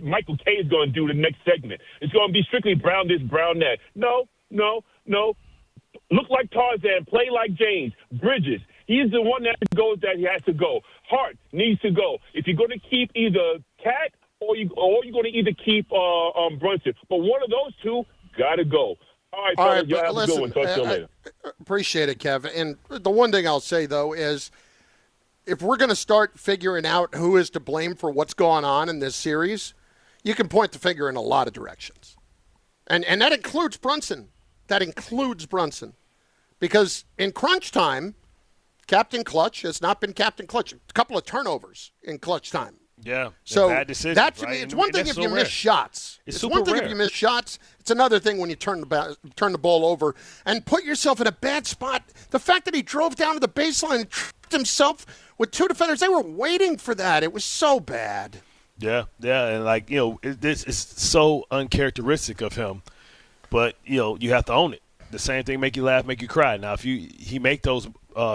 Michael K is going to do the next segment. It's going to be strictly Brown this, Brown that. No. Look like Tarzan, play like James. Bridges, he's the one that goes that he has to go. Hart needs to go. If you're going to keep either Cat or you're going to either keep Brunson. But one of those two got to go. All right, fellas, y'all have a good one. Talk to you later. Appreciate it, Kev. And the one thing I'll say, though, is if we're going to start figuring out who is to blame for what's going on in this series, you can point the finger in a lot of directions. And that includes Brunson. That includes Brunson. Because in crunch time, Captain Clutch has not been Captain Clutch. A couple of turnovers in clutch time. Yeah. So bad decisions, that to right? me, it's one thing if you miss shots. It's one thing if you miss shots. It's another thing when you turn the ball over and put yourself in a bad spot. The fact that he drove down to the baseline and tripped himself with two defenders, they were waiting for that. It was so bad. Yeah, and this is so uncharacteristic of him. But, you have to own it. The same thing make you laugh, make you cry. Now, if he make those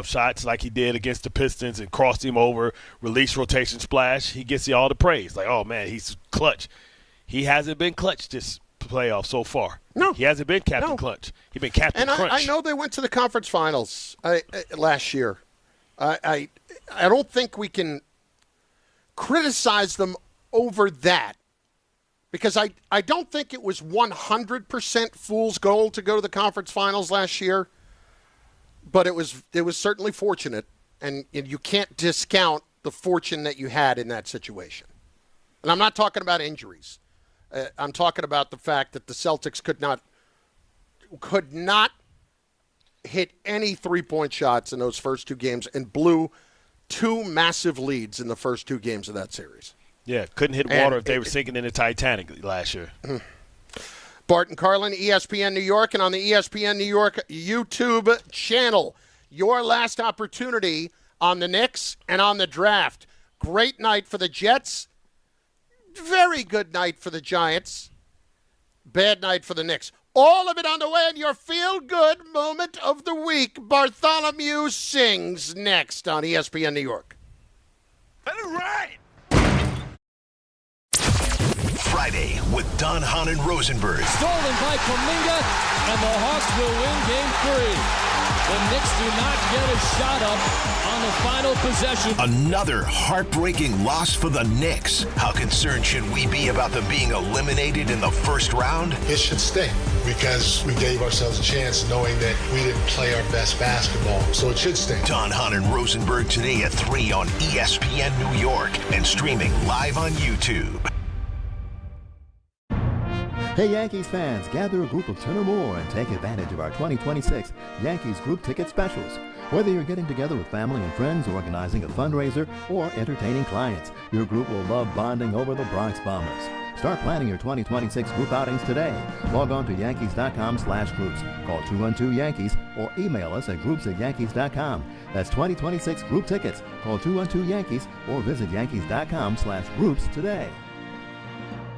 shots like he did against the Pistons and crossed him over, release, rotation, splash, he gets you all the praise. Like, oh, man, he's clutch. He hasn't been clutch this playoff so far. No. He hasn't been Captain Clutch. He's been Captain Crunch. I know they went to the conference finals last year. I don't think we can criticize them over that. Because I don't think it was 100% fool's gold to go to the conference finals last year, but it was certainly fortunate, and you can't discount the fortune that you had in that situation. And I'm not talking about injuries. I'm talking about the fact that the Celtics could not hit any three-point shots in those first two games and blew two massive leads in the first two games of that series. Yeah, couldn't hit water if they were sinking in the Titanic last year. Bart and Carlin, ESPN New York, and on the ESPN New York YouTube channel. Your last opportunity on the Knicks and on the draft. Great night for the Jets. Very good night for the Giants. Bad night for the Knicks. All of it on the way in your feel-good moment of the week. Bartholomew Sings next on ESPN New York. All right. Friday with Don, Hahn, and Rosenberg. Stolen by Kuminga, and the Hawks will win Game 3. The Knicks do not get a shot up on the final possession. Another heartbreaking loss for the Knicks. How concerned should we be about them being eliminated in the first round? It should stink because we gave ourselves a chance knowing that we didn't play our best basketball. So it should stink. Don, Hahn, and Rosenberg today at 3 on ESPN New York and streaming live on YouTube. Hey Yankees fans, gather a group of 10 or more and take advantage of our 2026 Yankees group ticket specials. Whether you're getting together with family and friends, organizing a fundraiser, or entertaining clients, your group will love bonding over the Bronx Bombers. Start planning your 2026 group outings today. Log on to Yankees.com/groups. Call 212-YANKEES or email us at groups@Yankees.com. That's 2026 group tickets. Call 212-YANKEES or visit Yankees.com/groups today.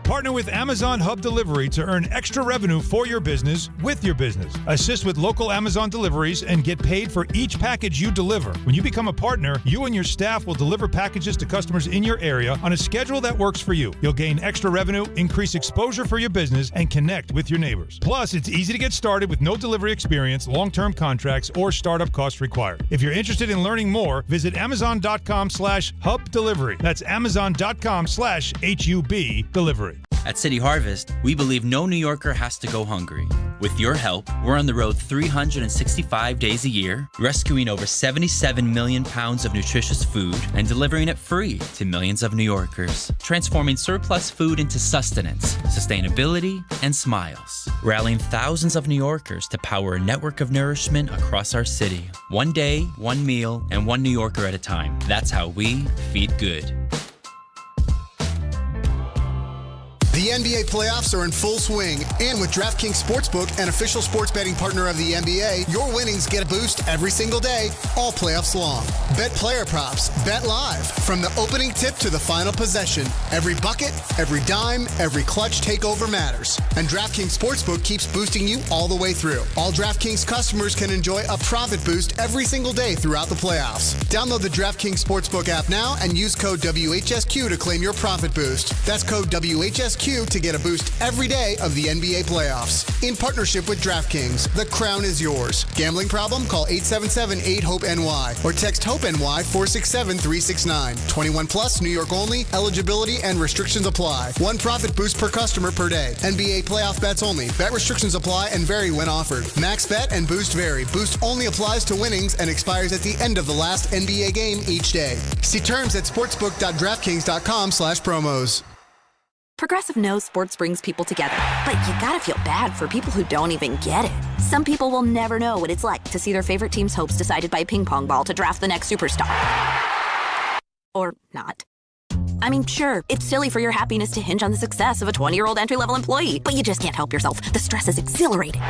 Partner with Amazon Hub Delivery to earn extra revenue for your business with your business. Assist with local Amazon deliveries and get paid for each package you deliver. When you become a partner, you and your staff will deliver packages to customers in your area on a schedule that works for you. You'll gain extra revenue, increase exposure for your business, and connect with your neighbors. Plus, it's easy to get started with no delivery experience, long-term contracts, or startup costs required. If you're interested in learning more, visit Amazon.com/Hub Delivery. That's Amazon.com/HUB Delivery. At City Harvest, we believe no New Yorker has to go hungry. With your help, we're on the road 365 days a year, rescuing over 77 million pounds of nutritious food and delivering it free to millions of New Yorkers, transforming surplus food into sustenance, sustainability, and smiles, rallying thousands of New Yorkers to power a network of nourishment across our city. One day, one meal, and one New Yorker at a time. That's how we feed good. The NBA playoffs are in full swing, and with DraftKings Sportsbook, an official sports betting partner of the NBA, your winnings get a boost every single day, all playoffs long. Bet player props, bet live, from the opening tip to the final possession. Every bucket, every dime, every clutch takeover matters. And DraftKings Sportsbook keeps boosting you all the way through. All DraftKings customers can enjoy a profit boost every single day throughout the playoffs. Download the DraftKings Sportsbook app now and use code WHSQ to claim your profit boost. That's code WHSQ to get a boost every day of the NBA playoffs. In partnership with DraftKings, the crown is yours. Gambling problem? Call 877-8-HOPE-NY or text HOPE-NY 467-369. 21 plus, New York only. Eligibility and restrictions apply. One profit boost per customer per day. NBA playoff bets only. Bet restrictions apply and vary when offered. Max bet and boost vary. Boost only applies to winnings and expires at the end of the last NBA game each day. See terms at sportsbook.draftkings.com/promos. Progressive knows sports brings people together, but you gotta feel bad for people who don't even get it. Some people will never know what it's like to see their favorite team's hopes decided by a ping pong ball to draft the next superstar. Or not. I mean, sure, it's silly for your happiness to hinge on the success of a 20-year-old entry-level employee, but you just can't help yourself. The stress is exhilarating.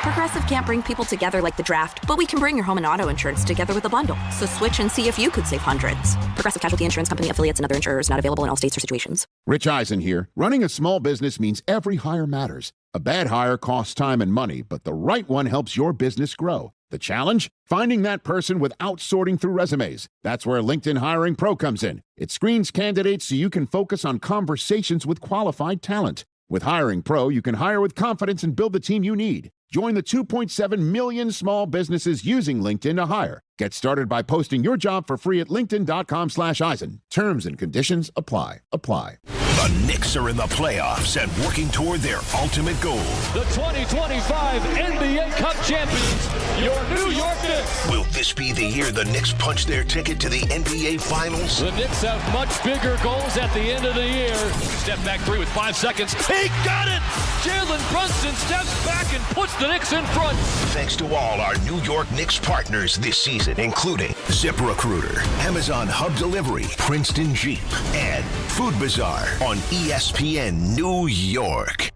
Progressive can't bring people together like the draft, but we can bring your home and auto insurance together with a bundle. So switch and see if you could save hundreds. Progressive Casualty Insurance Company, affiliates, and other insurers not available in all states or situations. Rich Eisen here. Running a small business means every hire matters. A bad hire costs time and money, but the right one helps your business grow. The challenge? Finding that person without sorting through resumes. That's where LinkedIn Hiring Pro comes in. It screens candidates so you can focus on conversations with qualified talent. With Hiring Pro, you can hire with confidence and build the team you need. Join the 2.7 million small businesses using LinkedIn to hire. Get started by posting your job for free at linkedin.com/Eisen. Terms and conditions apply. The Knicks are in the playoffs and working toward their ultimate goal. The 2025 NBA Cup champions, your New York Knicks. Will this be the year the Knicks punch their ticket to the NBA Finals? The Knicks have much bigger goals at the end of the year. Step back three with 5 seconds. He got it! Jalen Brunson steps back and puts the Knicks in front. Thanks to all our New York Knicks partners this season, including ZipRecruiter, Amazon Hub Delivery, Princeton Jeep, and Food Bazaar on ESPN New York.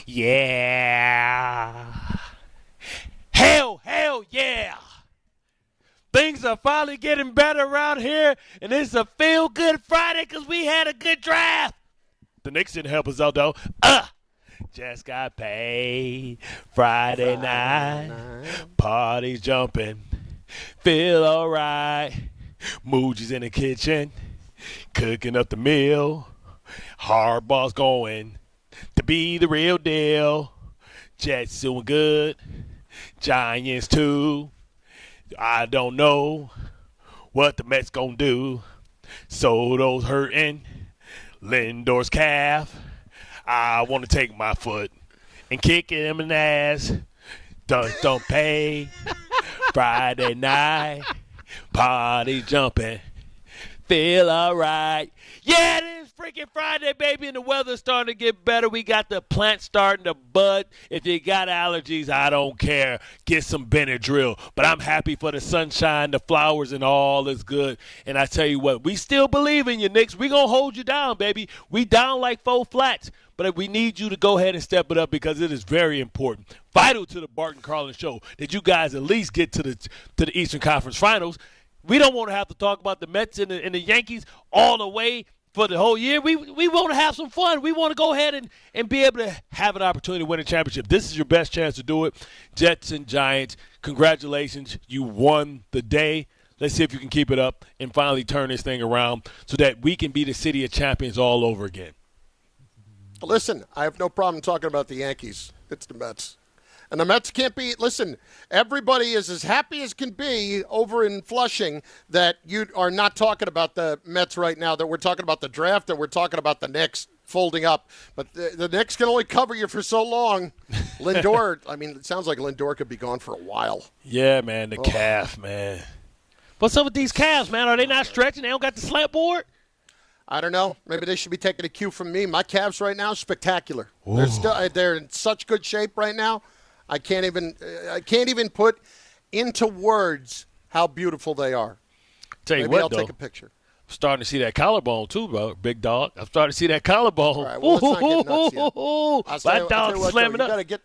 Yeah. Hell yeah. Things are finally getting better around here, and it's a feel-good Friday because we had a good draft. The Knicks didn't help us out, though. Just got paid Friday night. Party's jumping. Feel all right. Moogie's in the kitchen, cooking up the meal. Hardball's going to be the real deal. Jets doing good. Giants too. I don't know what the Mets gonna do. Soto's hurting. Lindor's calf. I want to take my foot and kick him in the ass. Don't pay. Friday night. Party jumping. Feel all right. Yeah, it is freaking Friday, baby, and the weather's starting to get better. We got the plants starting to bud. If you got allergies, I don't care. Get some Benadryl. But I'm happy for the sunshine, the flowers, and all is good. And I tell you what, we still believe in you, Knicks. We going to hold you down, baby. We down like 4 flats. But we need you to go ahead and step it up because it is very important. Vital to the Bart and Carlin show that you guys at least get to the Eastern Conference Finals. We don't want to have to talk about the Mets and the Yankees all the way for the whole year. We want to have some fun. We want to go ahead and be able to have an opportunity to win a championship. This is your best chance to do it. Jets and Giants, congratulations. You won the day. Let's see if you can keep it up and finally turn this thing around so that we can be the city of champions all over again. Listen, I have no problem talking about the Yankees. It's the Mets. And the Mets can't be – listen, everybody is as happy as can be over in Flushing that you are not talking about the Mets right now, that we're talking about the draft, and we're talking about the Knicks folding up. But the Knicks can only cover you for so long. Lindor, I mean, it sounds like Lindor could be gone for a while. Yeah, man, the calf, man. What's up with these calves, man? Are they not stretching? They don't got the slant board? I don't know. Maybe they should be taking a cue from me. My calves right now, spectacular. They're in such good shape right now. I can't even put into words how beautiful they are. Tell you Maybe what, I'll though, take a picture. I'm starting to see that collarbone too, bro. Big dog. I'm starting to see that collarbone. All right, well, let's not get nuts yet. My dog's slamming up.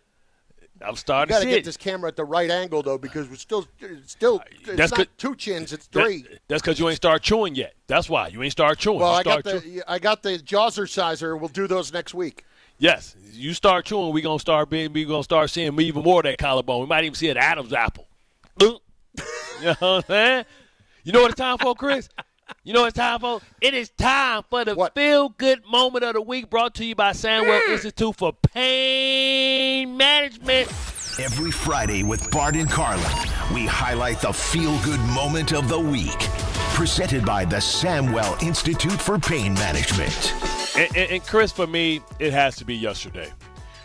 I'm starting to see it. You got to get this camera at the right angle, though, because it's not 2 chins, it's 3. That's because you ain't start chewing yet. That's why. You ain't start chewing. Well, I got the Jawzerciser. We'll do those next week. Yes. You start chewing, we're going to start seeing even more of that collarbone. We might even see an Adam's apple. You know what I'm saying? You know what it's time for, Chris? You know what it's time for? It is time for the feel-good moment of the week, brought to you by Sandwell Institute for Pain Management. Every Friday with Bart and Carlin, we highlight the feel-good moment of the week. Presented by the Samwell Institute for Pain Management. And Chris, for me, it has to be yesterday,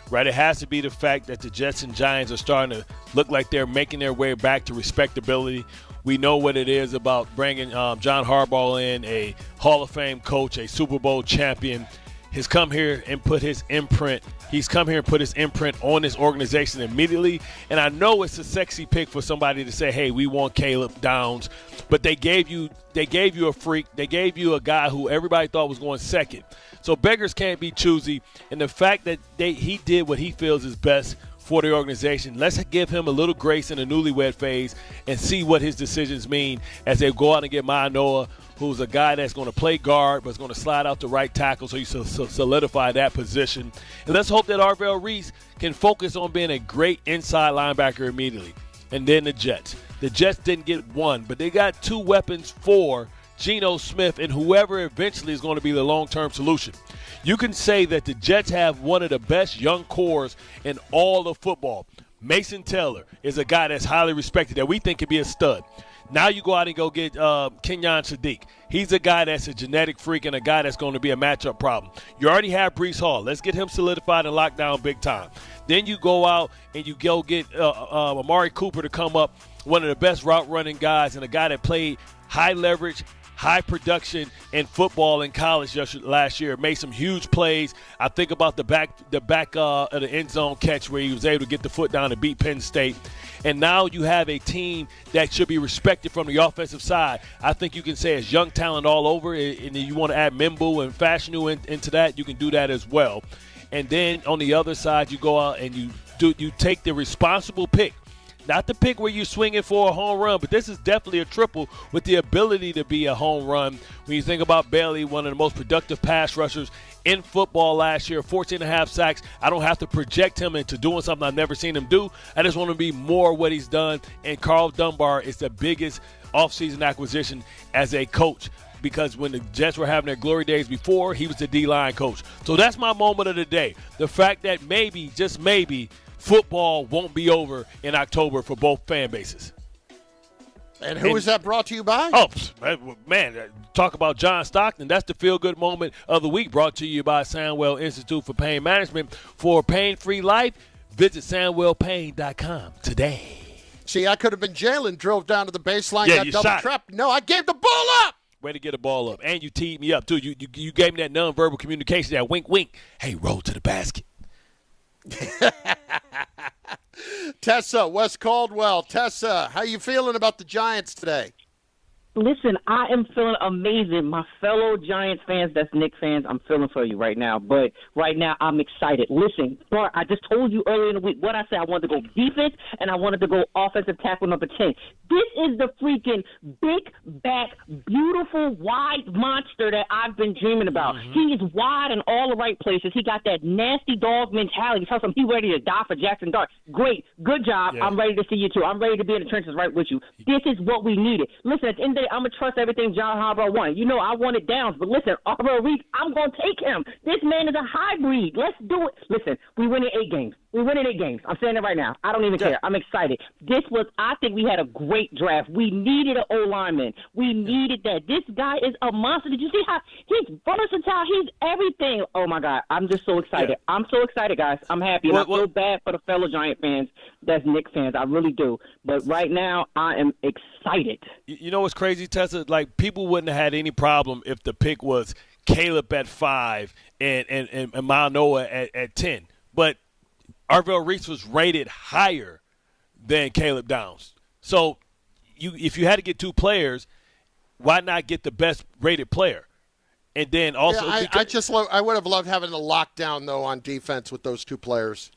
right? It has to be the fact that the Jets and Giants are starting to look like they're making their way back to respectability. We know what it is about bringing John Harbaugh in, a Hall of Fame coach, a Super Bowl champion, has come here and put his imprint He's come here and put his imprint on this organization immediately. And I know it's a sexy pick for somebody to say, hey, we want Caleb Downs. But they gave you a freak. They gave you a guy who everybody thought was going second. So beggars can't be choosy. And the fact that he did what he feels is best for the organization, let's give him a little grace in the newlywed phase and see what his decisions mean as they go out and get Manoa, who's a guy that's going to play guard but is going to slide out to right tackle, so you solidify that position. And let's hope that Arvell Reese can focus on being a great inside linebacker immediately. And then the Jets. The Jets didn't get one, but they got two weapons for Geno Smith and whoever eventually is going to be the long-term solution. You can say that the Jets have one of the best young cores in all of football. Mason Taylor is a guy that's highly respected that we think could be a stud. Now you go out and go get Kenyon Sadiq. He's a guy that's a genetic freak and a guy that's going to be a matchup problem. You already have Breece Hall. Let's get him solidified and locked down big time. Then you go out and you go get Amari Cooper to come up, one of the best route running guys and a guy that played high leverage, high production in football in college last year. Made some huge plays. I think about the back of the end zone catch where he was able to get the foot down and beat Penn State. And now you have a team that should be respected from the offensive side. I think you can say it's young talent all over, and you want to add Mimbu and Fashanu into that, you can do that as well. And then on the other side, you go out and you take the responsible pick. Not the pick where you're swinging for a home run, but this is definitely a triple with the ability to be a home run. When you think about Begley, one of the most productive pass rushers in football last year, 14.5 sacks. I don't have to project him into doing something I've never seen him do. I just want to be more what he's done. And Carl Dunbar is the biggest offseason acquisition as a coach, because when the Jets were having their glory days before, he was the D-line coach. So that's my moment of the day. The fact that maybe, just maybe, football won't be over in October for both fan bases. And who is that brought to you by? Oh, man, talk about John Stockton. That's the feel-good moment of the week, brought to you by Sandwell Institute for Pain Management. For pain-free life, visit SandwellPain.com today. See, I could have been Jalen, drove down to the baseline, Yeah, got you double shot. trapped. No, I gave the ball up. Way to get a ball up. And you teed me up, too. You gave me that nonverbal communication, that wink-wink. Hey, roll to the basket. Tessa, West Caldwell. Tessa, how you feeling about the Giants today? Listen, I am feeling amazing. My fellow Giants fans, that's Knicks fans, I'm feeling for you right now. But right now, I'm excited. Listen, Bart, I just told you earlier in the week what I said. I wanted to go defense, and I wanted to go offensive tackle number 10. This is the freaking big back, beautiful, wide monster that I've been dreaming about. Mm-hmm. He is wide in all the right places. He got that nasty dog mentality. Tell him he's ready to die for Jackson Dart. Great. Good job. Yeah. I'm ready to see you, too. I'm ready to be in the trenches right with you. This is what we needed. Listen, at the end of the day, I'm going to trust everything John Harbaugh wanted. You know I wanted Downs, but listen, Arvell Reese, I'm going to take him. This man is a hybrid. Let's do it. Listen, we winning 8 games. We're winning 8 games. I'm saying it right now. I don't even care. I'm excited. I think we had a great draft. We needed an O-lineman. We needed that. This guy is a monster. Did you see how he's versatile? He's everything. Oh, my God. I'm just so excited. Yeah. I'm so excited, guys. I'm happy. And I feel bad for the fellow Giant fans that's Knicks fans. I really do. But right now, I am excited. You know what's crazy, Tessa? Like, people wouldn't have had any problem if the pick was Caleb at 5 and Manoa at 10. But Arvell Reese was rated higher than Caleb Downs. So if you had to get 2 players, why not get the best rated player? And then also, I would have loved having the lockdown though on defense with those 2 players.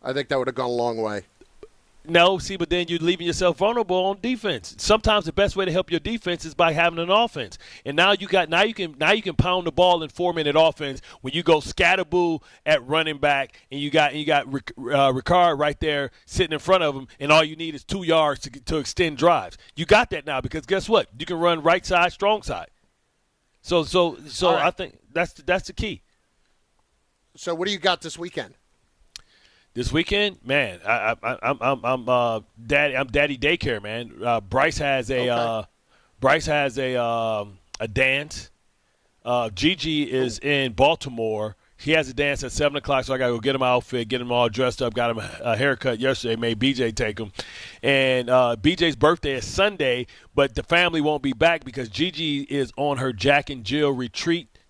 I think that would have gone a long way. No, see, but then you're leaving yourself vulnerable on defense. Sometimes the best way to help your defense is by having an offense. And now you can pound the ball in 4-minute offense when you go scatterboo at running back and you got Ricard right there sitting in front of him, and all you need is 2 yards to extend drives. You got that now because guess what? You can run right side, strong side. So right. I think that's the key. So what do you got this weekend? This weekend, man, I'm daddy daycare, man. Bryce has a dance. Gigi is in Baltimore. He has a dance at 7:00, so I gotta go get him an outfit, get him all dressed up. Got him a haircut yesterday. Made BJ take him, and BJ's birthday is Sunday, but the family won't be back because Gigi is on her Jack and Jill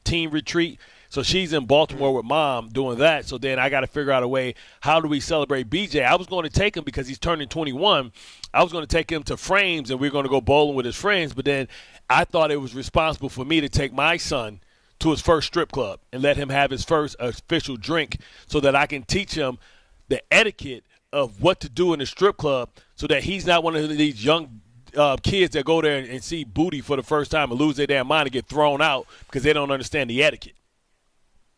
team retreat. So she's in Baltimore with Mom doing that. So then I got to figure out a way, how do we celebrate BJ? I was going to take him because he's turning 21. I was going to take him to Frames, and we were going to go bowling with his friends. But then I thought it was responsible for me to take my son to his first strip club and let him have his first official drink so that I can teach him the etiquette of what to do in the strip club so that he's not one of these young kids that go there and see booty for the first time and lose their damn mind and get thrown out because they don't understand the etiquette.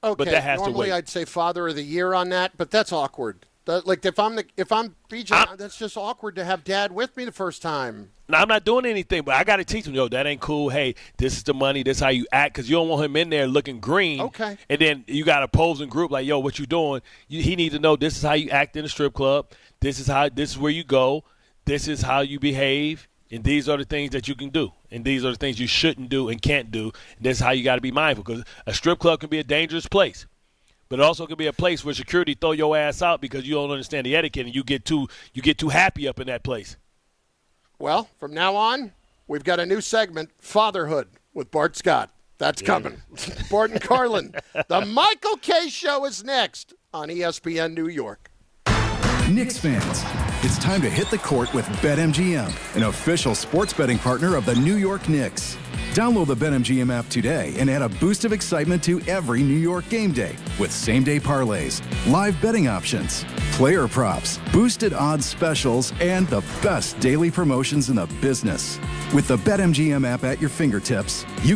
Okay, but that has normally to wait. I'd say Father of the Year on that, but that's awkward. Like if I'm BJ, that's just awkward to have Dad with me the first time. Now, I'm not doing anything, but I got to teach him, yo, that ain't cool. Hey, this is the money. This is how you act, because you don't want him in there looking green. Okay. And then you got a opposing group like, yo, what you doing? He needs to know this is how you act in a strip club. This is where you go. This is how you behave. And these are the things that you can do. And these are the things you shouldn't do and can't do. And this is how you got to be mindful, because a strip club can be a dangerous place. But it also could be a place where security throw your ass out because you don't understand the etiquette and you get too happy up in that place. Well, from now on, we've got a new segment, Fatherhood, with Bart Scott. That's coming. Bart and Carlin. The Michael K. Show is next on ESPN New York. Knicks fans, it's time to hit the court with BetMGM, an official sports betting partner of the New York Knicks. Download the BetMGM app today and add a boost of excitement to every New York game day with same-day parlays, live betting options, player props, boosted odds specials, and the best daily promotions in the business. With the BetMGM app at your fingertips, you